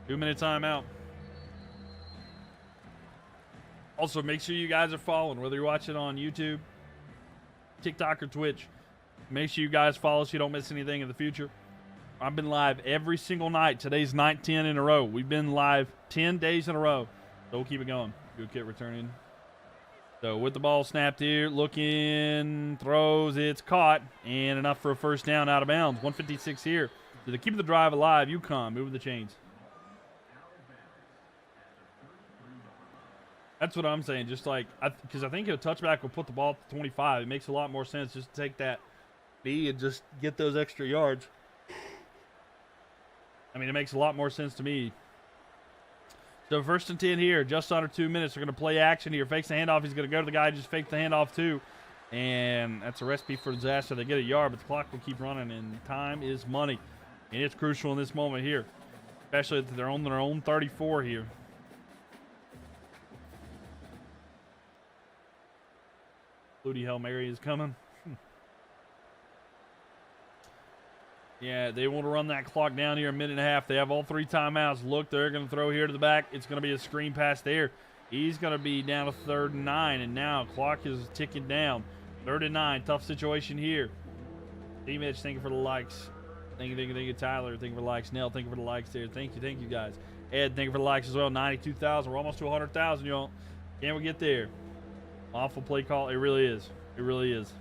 2-minute timeout. Also, make sure you guys are following, whether you're watching on YouTube, TikTok, or Twitch. Make sure you guys follow so you don't miss anything in the future. I've been live every single night. Today's night 10 in a row. We've been live 10 days in a row. So we'll keep it going. Good kick returning. So with the ball snapped here, looking, throws, it's caught, and enough for a first down out of bounds. 156 here. So to keep the drive alive, UConn moving the chains. That's what I'm saying. Just like, because I think a touchback will put the ball at the 25. It makes a lot more sense just to take that B and just get those extra yards. I mean, it makes a lot more sense to me. So 1st and 10 here, just under 2 minutes. They're going to play action here. Fakes the handoff. He's going to go to the guy, just fake the handoff too. And that's a recipe for disaster. They get a yard, but the clock will keep running, and time is money. And it's crucial in this moment here, especially if they're on their own 34 here. Flutie Hail Mary is coming. Yeah, they want to run that clock down here a minute and a half. They have all 3 timeouts. Look, they're going to throw here to the back. It's going to be a screen pass there. He's going to be down to 3rd and 9, and now clock is ticking down. 3rd and 9, tough situation here. D-Mitch, thank you for the likes. Thank you, Tyler. Thank you for the likes. Nell, thank you for the likes there. Thank you, guys. Ed, thank you for the likes as well. 92,000. We're almost to 100,000, y'all. Can we get there? Awful play call. It really is. It really is.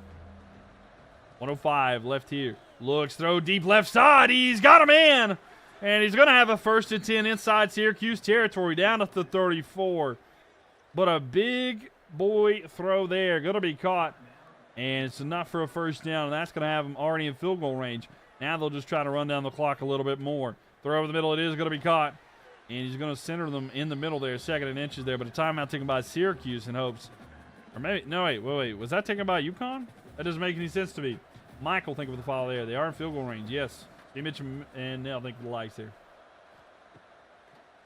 105 left here. Looks, throw deep left side. He's got a man. And he's going to have a 1st and 10 inside Syracuse territory down at the 34. But a big boy throw there. Going to be caught. And it's enough for a first down. And that's going to have them already in field goal range. Now they'll just try to run down the clock a little bit more. Throw over the middle. It is going to be caught. And he's going to center them in the middle there. 2nd and inches there. But a timeout taken by Syracuse in hopes. Or maybe, no, wait. Was that taken by UConn? That doesn't make any sense to me. Michael, think of the foul there. They are in field goal range, yes. Mitch and Nell, think of the likes there.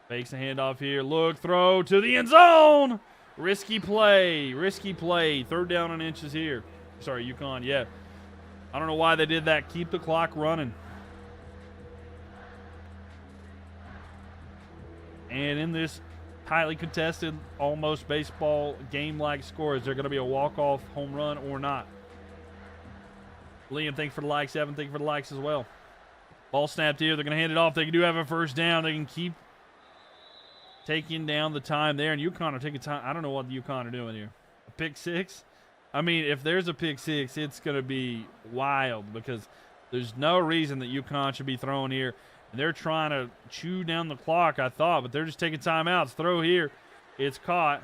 Fakes the handoff here. Look, throw to the end zone. Risky play. 3rd down and inches here. Sorry, UConn, yeah. I don't know why they did that. Keep the clock running. And in this highly contested, almost baseball game-like score, is there going to be a walk-off home run or not? Liam, thank you for the likes. Evan, thank you for the likes as well. Ball snapped here. They're going to hand it off. They do have a first down. They can keep taking down the time there. And UConn are taking time. I don't know what UConn are doing here. A pick six? I mean, if there's a pick six, it's going to be wild because there's no reason that UConn should be throwing here. And they're trying to chew down the clock, I thought, but they're just taking timeouts. Throw here. It's caught.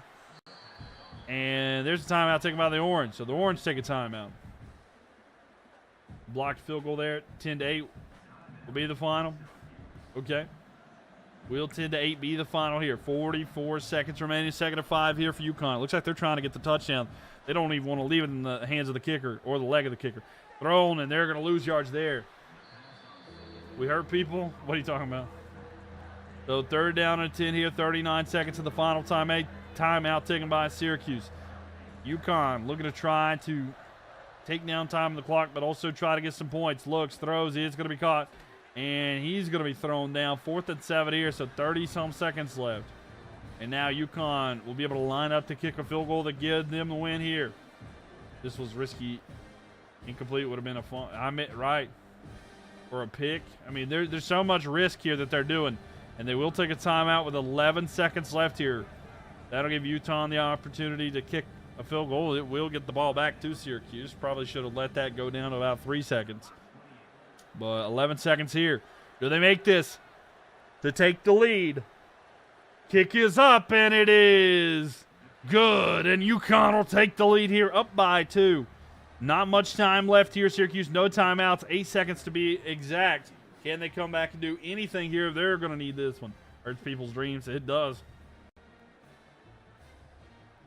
And there's a timeout taken by the Orange. So the Orange take a timeout. Blocked field goal there. 10-8 will be the final. Okay. Will 10-8 be the final here. 44 seconds remaining. 2nd and 5 here for UConn. Looks like they're trying to get the touchdown. They don't even want to leave it in the hands of the kicker or the leg of the kicker. Thrown, and they're going to lose yards there. We hurt people? What are you talking about? So 3rd down and 10 here. 39 seconds of the final timeout taken by Syracuse. UConn looking to try to take down time on the clock, but also try to get some points. Looks, throws, it's going to be caught, and he's going to be thrown down. 4th and 7 here, so 30-some seconds left. And now UConn will be able to line up to kick a field goal to give them the win here. This was risky. Incomplete would have been a fun. I meant right. Or a pick. I mean, there's so much risk here that they're doing. And they will take a timeout with 11 seconds left here. That'll give Utah the opportunity to kick a field goal. It will get the ball back to Syracuse. Probably should have let that go down to about 3 seconds. But 11 seconds here. Do they make this to take the lead? Kick is up, and it is good. And UConn will take the lead here, up by 2. Not much time left here, Syracuse. No timeouts. 8 seconds to be exact. Can they come back and do anything here? They're going to need this one. Hurts people's dreams. It does.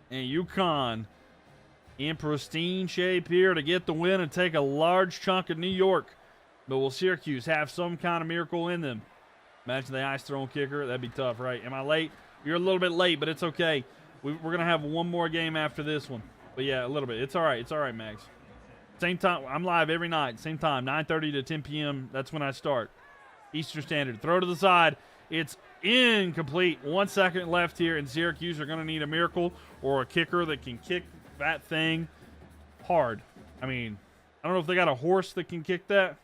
And UConn in pristine shape here to get the win and take a large chunk of New York. But will Syracuse have some kind of miracle in them? Imagine the ice-throwing kicker. That'd be tough, right? Am I late? You're a little bit late, but it's okay. We're going to have one more game after this one. But, yeah, a little bit. It's all right. It's all right, Max. Same time. I'm live every night. Same time, 9:30 to 10 p.m. That's when I start. Eastern Standard. Throw to the side. It's incomplete. 1 second left here, and Syracuse are going to need a miracle or a kicker that can kick that thing hard. I mean, I don't know if they got a horse that can kick that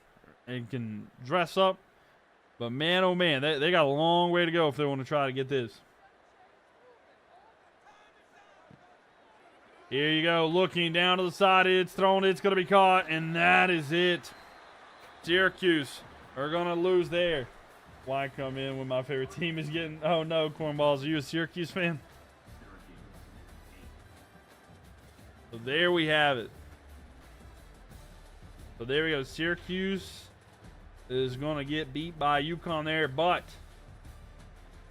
and can dress up. But, man, oh, man, they got a long way to go if they want to try to get this. Here you go, looking down to the side. It's thrown. It's going to be caught, and that is it. Syracuse are going to lose there. Why come in when my favorite team is getting... Oh, no, cornballs. Are you a Syracuse fan? So there we have it. So there we go. Syracuse is going to get beat by UConn there, but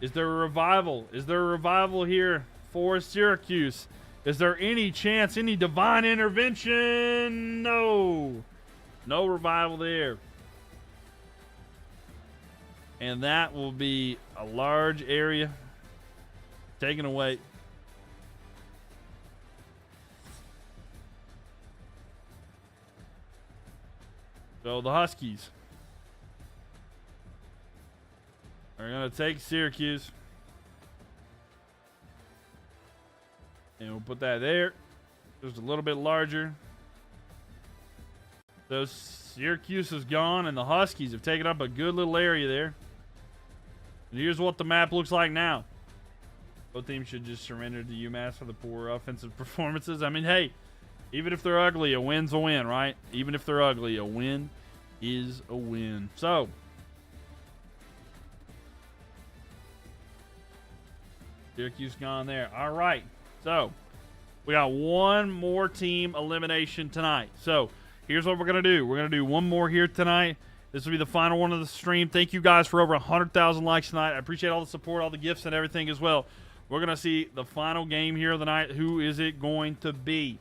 is there a revival? Is there a revival here for Syracuse? Is there any chance, any divine intervention? No. No revival there. And that will be a large area taken away. So the Huskies are going to take Syracuse. And we'll put that there. Just a little bit larger. So Syracuse is gone, and the Huskies have taken up a good little area there. And here's what the map looks like now. Both teams should just surrender to UMass for the poor offensive performances. I mean, hey, even if they're ugly, a win's a win, right? Even if they're ugly, a win is a win. So, Syracuse gone there. All right. So, we got one more team elimination tonight. So, here's what we're going to do. We're going to do one more here tonight. This will be the final one of the stream. Thank you guys for over 100,000 likes tonight. I appreciate all the support, all the gifts, and everything as well. We're going to see the final game here of the night. Who is it going to be?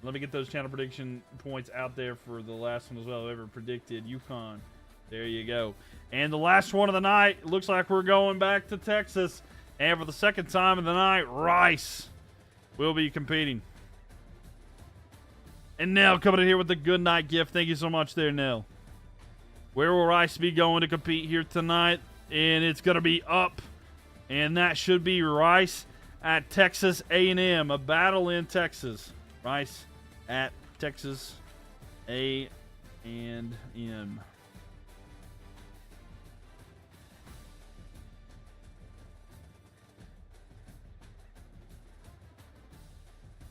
Let me get those channel prediction points out there for the last one as well. Whoever predicted UConn. There you go. And the last one of the night, looks like we're going back to Texas. And for the second time of the night, Rice will be competing. And Nell coming in here with the good night gift. Thank you so much there, Nell. Where will Rice be going to compete here tonight? And it's going to be up And that should be Rice at Texas A&M. A battle in Texas. Rice at Texas A&M.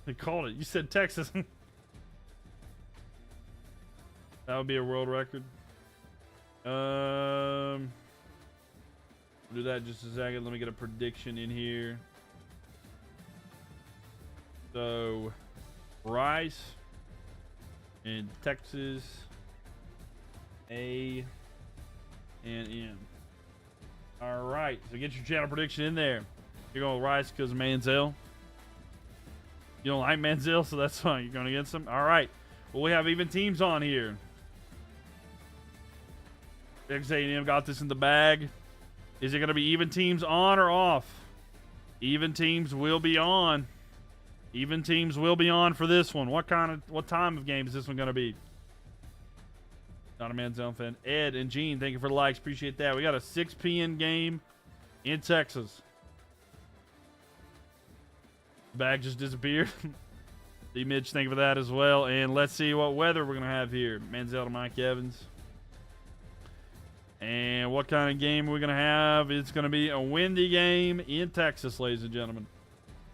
They called it. You said Texas. That would be a world record. We'll do that in just a second. Let me get a prediction in here. So, Rice in Texas A&M. All right. So get your channel prediction in there. You're going with Rice because of Manziel. You don't like Manziel, so that's fine. You're going against him. All right. Well, we have even teams on here. Texas A&M got this in the bag. Is it going to be even teams on or off? Even teams will be on. Even teams will be on for this one. What time of game is this one going to be? Not a Manziel fan. Ed and Gene, thank you for the likes. Appreciate that. We got a 6 p.m. game in Texas. The bag just disappeared. D. Mitch, thank you for that as well. And let's see what weather we're going to have here. Manziel to Mike Evans. And what kind of game are we going to have? It's going to be a windy game in Texas, ladies and gentlemen.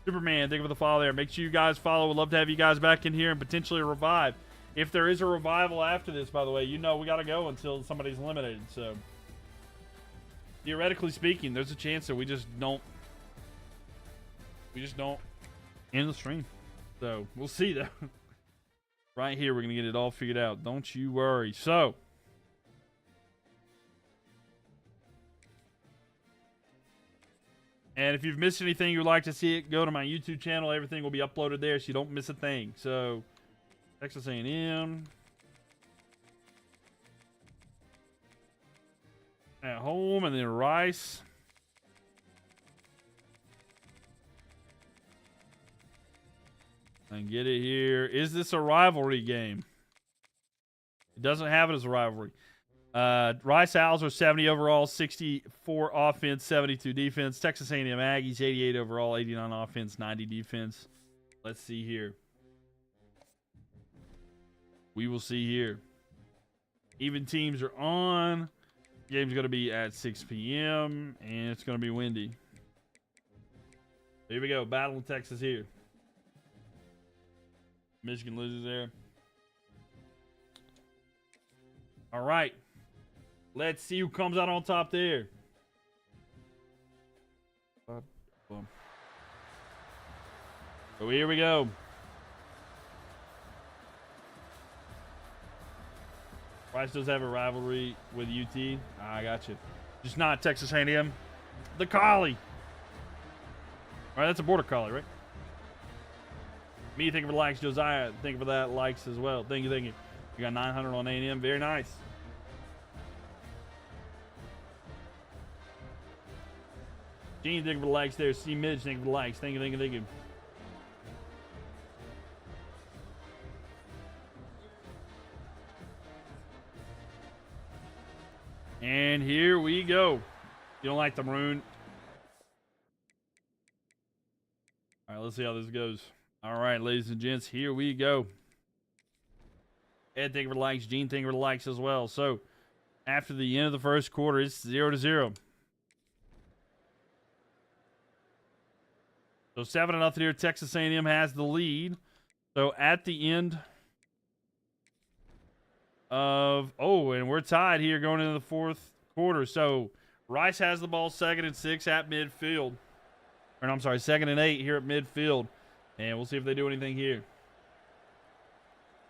Superman, thank you for the follow there. Make sure you guys follow. We'd love to have you guys back in here and potentially revive. If there is a revival after this, by the way, you know we got to go until somebody's eliminated. So, theoretically speaking, there's a chance that we just don't end the stream. So, we'll see, though. Right here, we're going to get it all figured out. Don't you worry. So, and if you've missed anything you would like to see it, go to my YouTube channel. Everything will be uploaded there so you don't miss a thing. So, Texas A&M. At home, and then Rice. And get it here. Is this a rivalry game? It doesn't have it as a rivalry. Rice Owls are 70 overall, 64 offense, 72 defense. Texas A&M Aggies, 88 overall, 89 offense, 90 defense. Let's see here. We will see here. Even teams are on. Game's going to be at 6 p.m. and it's going to be windy. Here we go. Battle in Texas here. Michigan loses there. All right. Let's see who comes out on top there. So here we go. Rice does have a rivalry with UT. I got you. Just not Texas A&M. The Collie. All right, that's a border collie, right? Me, thank you for the likes. Josiah, thank you for that likes as well. Thank you, thank you. You got 900 on A&M. Very nice. Gene, thank you for the likes there. C. Midge, thank you for the likes. Thank you, thank you, thank you. And here we go. You don't like the maroon? All right, let's see how this goes. All right, ladies and gents, here we go. Ed, thank you for the likes. Gene, thank you for the likes as well. So, after the end of the first quarter, it's 0-0. So 7-0 here. Texas A&M has the lead. So at the end of and we're tied here going into the fourth quarter. So Rice has the ball 2nd and 6 at midfield. Or no, I'm sorry, 2nd and 8 here at midfield. And we'll see if they do anything here.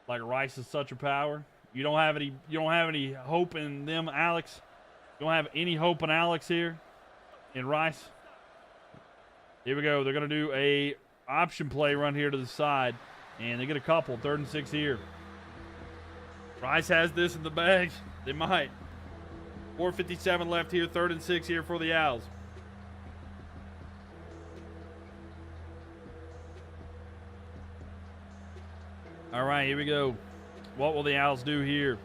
Like Rice is such a power. You don't have any hope in them, Alex. You don't have any hope in Alex here in Rice. Here we go. They're going to do a option play run here to the side. And they get a couple. 3rd and 6 here. Rice has this in the bag. They might. 4:57 left here. 3rd and 6 here for the Owls. All right, here we go. What will the Owls do here?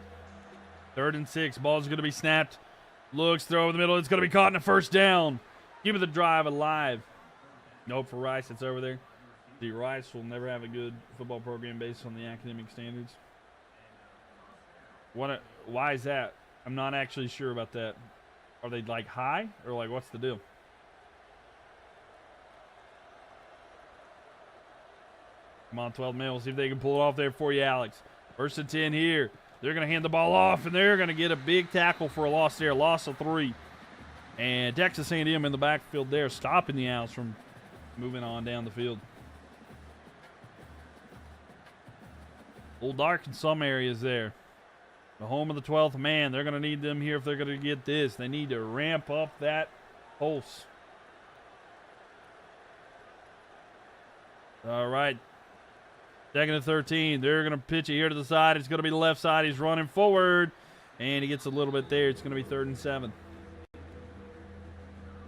3rd and 6. Ball's going to be snapped. Looks, throw in the middle. It's going to be caught in a first down. Keeping the drive alive. Nope, for Rice, it's over there. The Rice will never have a good football program based on the academic standards. Why is that? I'm not actually sure about that. Are they like high or like what's the deal? Come on, 12 mil. See if they can pull it off there for you, Alex. First and 10 here. They're going to hand the ball off, and they're going to get a big tackle for a loss there. Loss of 3. And Texas A&M in the backfield there, stopping the Owls from moving on down the field. A little dark in some areas there. The home of the 12th man. They're going to need them here if they're going to get this. They need to ramp up that pulse. All right. Second and 13. They're going to pitch it here to the side. It's going to be the left side. He's running forward. And he gets a little bit there. It's going to be 3rd and 7.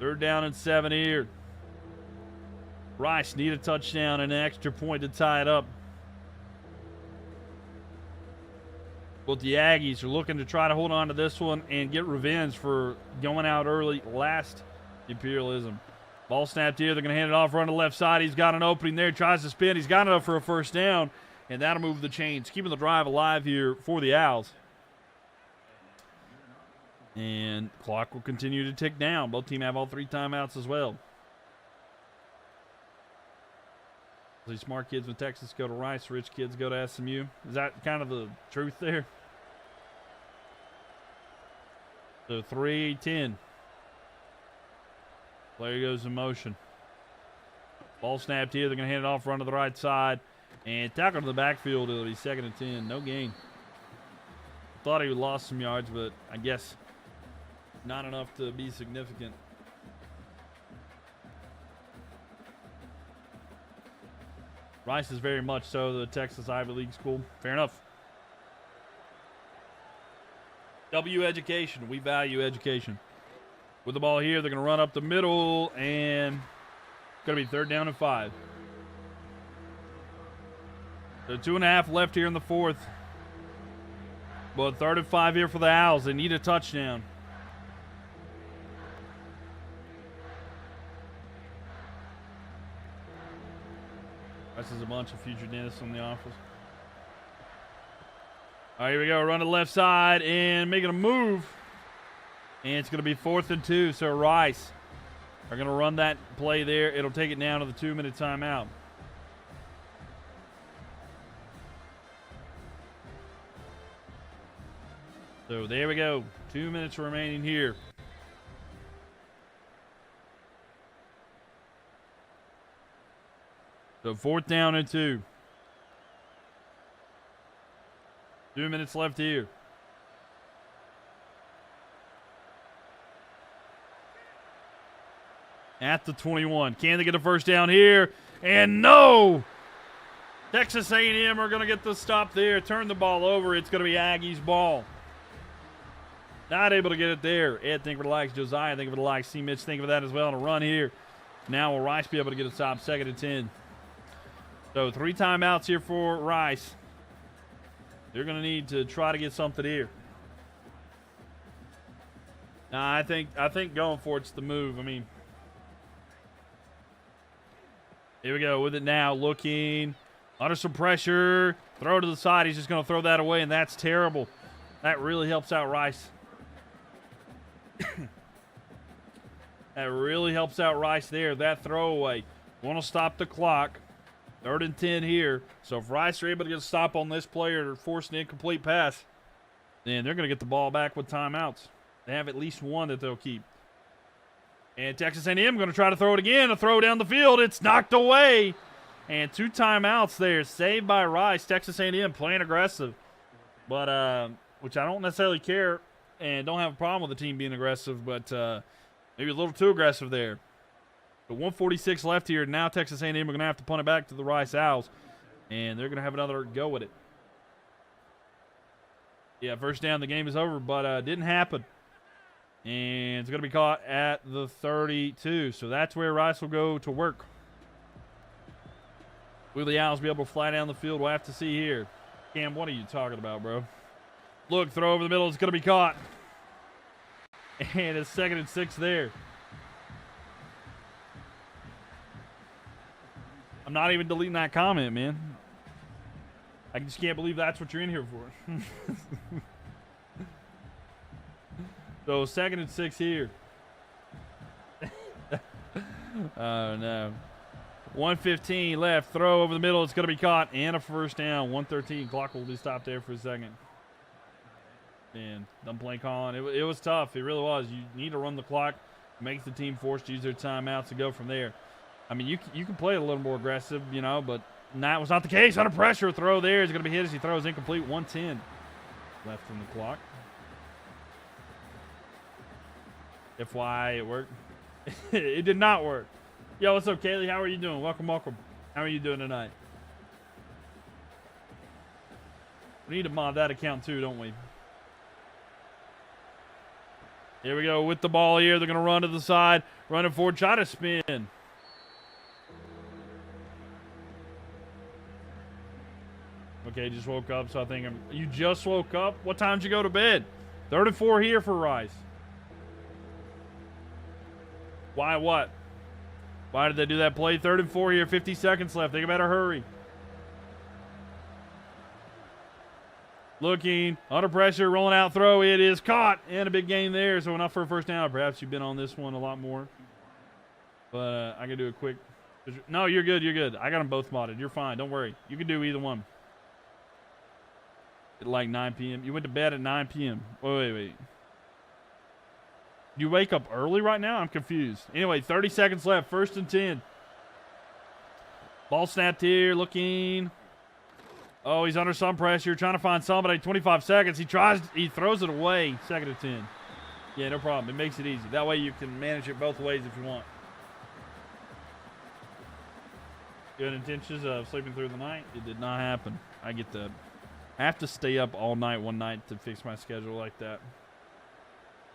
3rd down and 7 here. Rice need a touchdown and an extra point to tie it up. But the Aggies are looking to try to hold on to this one and get revenge for going out early last Imperialism. Ball snapped here. They're going to hand it off, run to the left side. He's got an opening there. Tries to spin. He's got enough for a first down, and that'll move the chains. Keeping the drive alive here for the Owls. And clock will continue to tick down. Both teams have all 3 timeouts as well. These smart kids from Texas go to Rice. Rich kids go to SMU. Is that kind of the truth there? So 3-10. Player goes in motion. Ball snapped here. They're going to hand it off, run to the right side. And tackle to the backfield. It'll be 2nd and 10. No gain. Thought he lost some yards, but I guess not enough to be significant. Rice is very much so the Texas Ivy League school. Fair enough. W education. We value education. With the ball here, they're going to run up the middle, and it's going to be 3rd down and 5. So 2.5 left here in the 4th. But 3rd and 5 here for the Owls. They need a touchdown. This is a bunch of future dentists in the office. All right, here we go. Run to the left side and making a move. And it's going to be 4th and 2. So Rice are going to run that play there. It'll take it down to the 2-minute timeout. So there we go. 2 minutes remaining here. So 4th down and 2. 2 minutes left here. At the 21. Can they get a first down here? And no! Texas A&M are going to get the stop there. Turn the ball over. It's going to be Aggies' ball. Not able to get it there. Ed, think of it like Josiah. Think of it like C. Mitch. Think of that as well on a run here. Now will Rice be able to get a stop? 2nd and 10. So 3 timeouts here for Rice. They're going to need to try to get something here. Nah, I think going for it's the move. I mean, here we go with it now. Looking under some pressure. Throw to the side. He's just going to throw that away, and that's terrible. That really helps out Rice. That really helps out Rice there. That throwaway. Want to stop the clock. 3rd and 10 here. So if Rice are able to get a stop on this player or force an incomplete pass, then they're going to get the ball back with timeouts. They have at least one that they'll keep. And Texas A&M going to try to throw it again. A throw down the field. It's knocked away. And 2 timeouts there. Saved by Rice. Texas A&M playing aggressive. But, which I don't necessarily care and don't have a problem with the team being aggressive, but maybe a little too aggressive there. But 146 left here. Now Texas A&M are going to have to punt it back to the Rice Owls. And they're going to have another go at it. Yeah, first down. The game is over, but didn't happen. And it's going to be caught at the 32. So that's where Rice will go to work. Will the Owls be able to fly down the field? We'll have to see here. Cam, what are you talking about, bro? Look, throw over the middle. It's going to be caught. And it's 2nd and 6 there. not even deleting that comment, man. I just can't believe that's what you're in here for. So 2nd and 6 here. Oh, no. 1:15 left. Throw over the middle. It's going to be caught. And a first down. 1:13. Clock will be stopped there for a second. Man, dumb play calling. It was tough. It really was. You need to run the clock. Makes the team forced to use their timeouts to go from there. I mean, you can play a little more aggressive, you know, but that was not the case. Under pressure. Throw there is going to be hit as he throws incomplete. 1:10 left in the clock. FYI, it worked. It did not work. Yo, what's up, Kaylee? How are you doing? Welcome, welcome. How are you doing tonight? We need to mod that account too, don't we? Here we go with the ball here. They're going to run to the side. Running forward. Try to spin. Okay, just woke up, so I think you just woke up? What time did you go to bed? 3rd and 4 here for Rice. Why what? Why did they do that play? 3rd and 4 here, 50 seconds left. They better hurry. Looking, under pressure, rolling out, throw. It is caught, and a big gain there. So enough for a first down. Perhaps you've been on this one a lot more. But I can do a quick. No, you're good. You're good. I got them both modded. You're fine. Don't worry. You can do either one. At like 9 p.m. You went to bed at 9 p.m. Wait. You wake up early right now? I'm confused. Anyway, 30 seconds left. 1st and 10. Ball snapped here. Looking. Oh, he's under some pressure. Trying to find somebody. 25 seconds. He throws it away. 2nd and 10. Yeah, no problem. It makes it easy. That way you can manage it both ways if you want. Good intentions of sleeping through the night. It did not happen. I get that. I have to stay up all night one night to fix my schedule like that.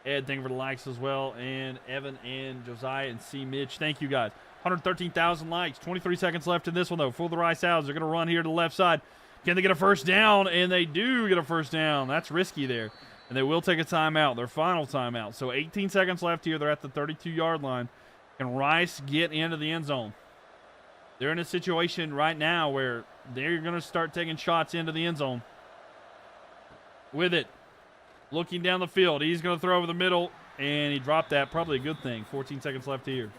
Ed, thank you for the likes as well. And Evan and Josiah and C. Mitch, thank you guys. 113,000 likes. 23 seconds left in this one, though. For the Rice Owls, they're going to run here to the left side. Can they get a first down? And they do get a first down. That's risky there. And they will take a timeout, their final timeout. So 18 seconds left here. They're at the 32-yard line. Can Rice get into the end zone? They're in a situation right now where they're going to start taking shots into the end zone. With it. Looking down the field. He's going to throw over the middle, and he dropped that. Probably a good thing. 14 seconds left here.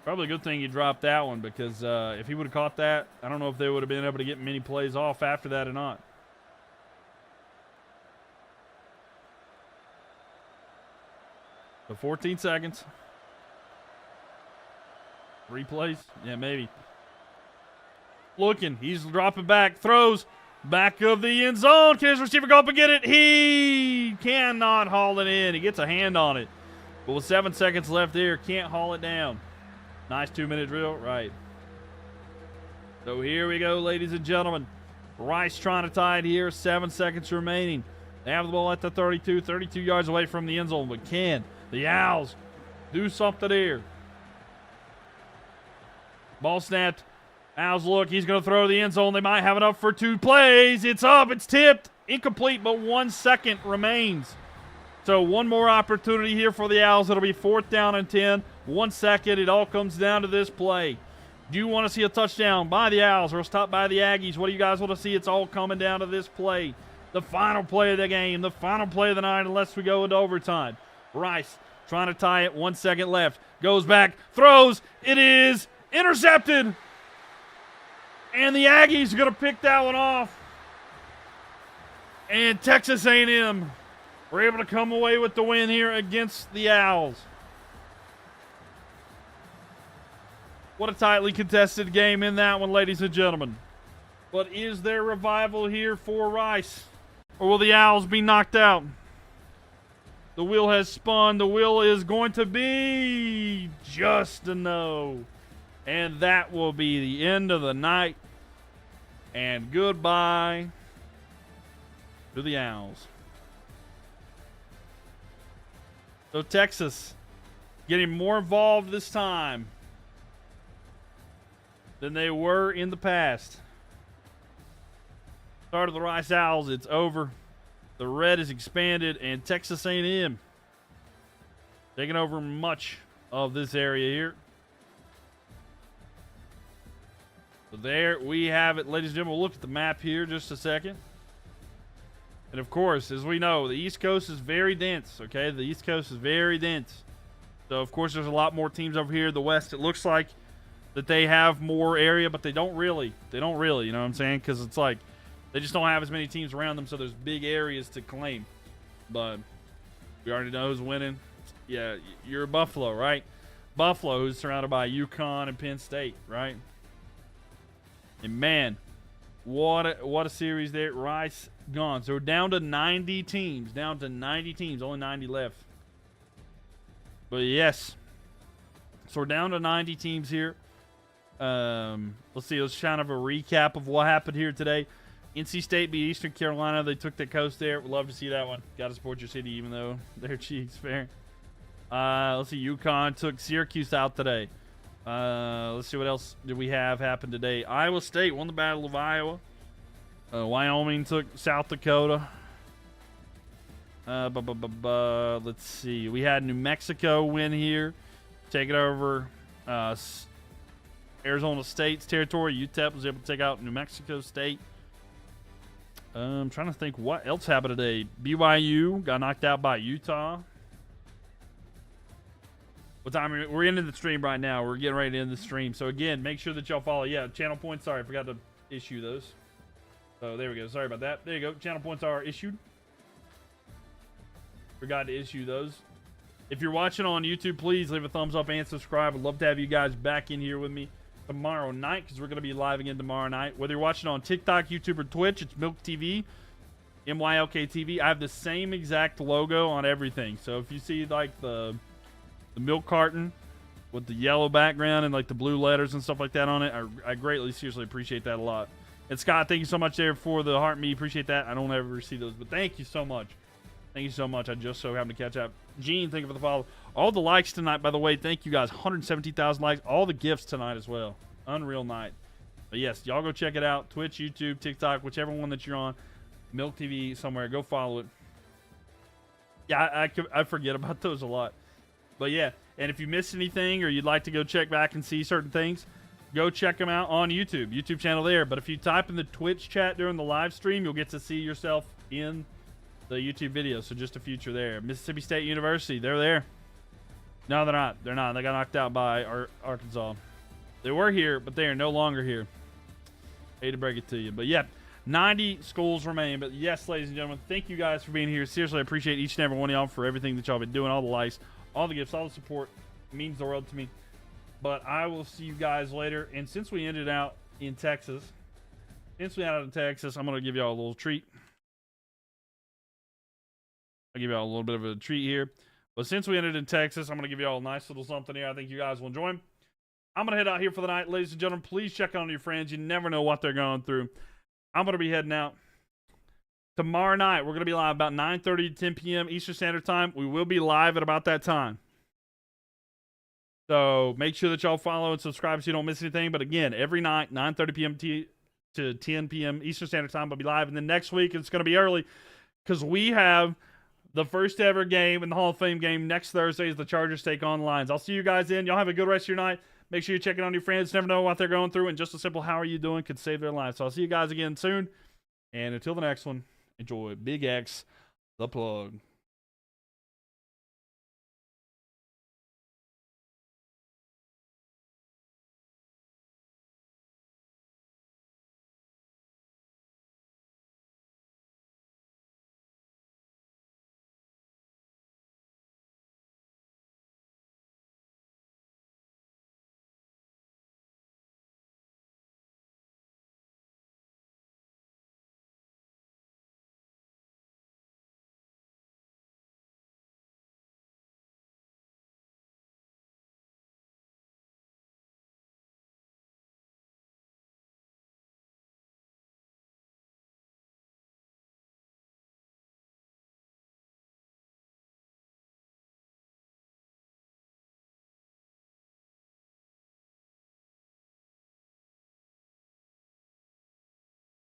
Probably a good thing he dropped that one because if he would have caught that, I don't know if they would have been able to get many plays off after that or not. So 14 seconds. 3 plays? Yeah, maybe. Looking. He's dropping back. Throws. Back of the end zone. Can his receiver go up and get it? He cannot haul it in. He gets a hand on it. But with 7 seconds left there, can't haul it down. Nice 2-minute drill. Right. So here we go, ladies and gentlemen. Rice trying to tie it here. 7 seconds remaining. They have the ball at the 32. 32 yards away from the end zone. But can the Owls do something here? Ball snapped. Owls look, he's going to throw to the end zone. They might have enough for 2 plays. It's up, it's tipped. Incomplete, but 1 second remains. So one more opportunity here for the Owls. It'll be 4th down and 10. 1 second, it all comes down to this play. Do you want to see a touchdown by the Owls or a stop by the Aggies? What do you guys want to see? It's all coming down to this play. The final play of the game, the final play of the night, unless we go into overtime. Rice trying to tie it, 1 second left. Goes back, throws. It is intercepted. And the Aggies are going to pick that one off. And Texas A&M were able to come away with the win here against the Owls. What a tightly contested game in that one, ladies and gentlemen. But is there revival here for Rice? Or will the Owls be knocked out? The wheel has spun. The wheel is going to be just a no. And that will be the end of the night. And goodbye to the Owls. So Texas getting more involved this time than they were in the past. Start of the Rice Owls, it's over. The red is expanded, and Texas A&M taking over much of this area here. So there we have it, ladies and gentlemen. We'll look at the map here just a second. And of course, as we know, the East Coast is very dense, okay? The East Coast is very dense. So, of course, there's a lot more teams over here. The West, it looks like that they have more area, but they don't really. They don't really, you know what I'm saying? Because it's like they just don't have as many teams around them, so there's big areas to claim. But we already know who's winning. Yeah, you're Buffalo, right? Buffalo, who's surrounded by UConn and Penn State, right? And, man, what a series there. Rice gone. So we're down to 90 teams. Down to 90 teams. Only 90 left. But, yes. So we're down to 90 teams here. Let's see. Let's kind of a recap of what happened here today. NC State beat Eastern Carolina. They took the coast there. We'd love to see that one. Got to support your city even though they're cheeks fair. Let's see. UConn took Syracuse out today. Let's see what else did we have happen today. Iowa State won the Battle of Iowa. Wyoming took South Dakota. Let's see. We had New Mexico win here, taking over Arizona State's territory. UTEP was able to take out New Mexico State. I'm trying to think what else happened today. BYU got knocked out by Utah. What time are we? We're ending the stream right now. We're getting ready to end the stream. So again, make sure that y'all follow. Yeah, channel points. Sorry, I forgot to issue those. So there we go. Sorry about that. There you go. Channel points are issued. Forgot to issue those. If you're watching on YouTube, please leave a thumbs up and subscribe. I'd love to have you guys back in here with me tomorrow night because we're going to be live again tomorrow night. Whether you're watching on TikTok, YouTube, or Twitch, it's Mylk TV, MYLK TV. I have the same exact logo on everything. So if you see like the milk carton with the yellow background and like the blue letters and stuff like that on it, I greatly, seriously appreciate that a lot. And Scott, thank you so much there for the heart me. Appreciate that. I don't ever see those, but thank you so much. Thank you so much. I just so happened to catch up. Gene, thank you for the follow. All the likes tonight, by the way. Thank you guys. 117,000 likes. All the gifts tonight as well. Unreal night. But yes, y'all go check it out. Twitch, YouTube, TikTok, whichever one that you're on. Mylk TV somewhere. Go follow it. Yeah, I forget about those a lot. But yeah, and if you missed anything or you'd like to go check back and see certain things, go check them out on YouTube. YouTube channel there. But if you type in the Twitch chat during the live stream, you'll get to see yourself in the YouTube video. So just a future there. Mississippi State University, they're there. No, they're not. They're not. They got knocked out by Arkansas. They were here, but they are no longer here. Hate to break it to you. But yeah, 90 schools remain. But yes, ladies and gentlemen, thank you guys for being here. Seriously, I appreciate each and every one of y'all for everything that y'all been doing. All the likes, all the gifts, all the support. It means the world to me. But I will see you guys later. And since we ended out in Texas, I'm going to give y'all a little treat. I'll give y'all a little bit of a treat here. But since we ended in Texas, I'm going to give y'all a nice little something here. I think you guys will enjoy. I'm going to head out here for the night. Ladies and gentlemen, please check on your friends. You never know what they're going through. I'm going to be heading out. Tomorrow night, we're going to be live about 9:30 to 10 p.m. Eastern Standard Time. We will be live at about that time. So make sure that y'all follow and subscribe so you don't miss anything. But again, every night, 9:30 p.m. to 10 p.m. Eastern Standard Time, we'll be live. And then next week, it's going to be early because we have the first ever game in the Hall of Fame game next Thursday as the Chargers take on the Lions. I'll see you guys then. Y'all have a good rest of your night. Make sure you're checking on your friends. Never know what they're going through. And just a simple how are you doing could save their lives. So I'll see you guys again soon. And until the next one, enjoy Big X, the plug.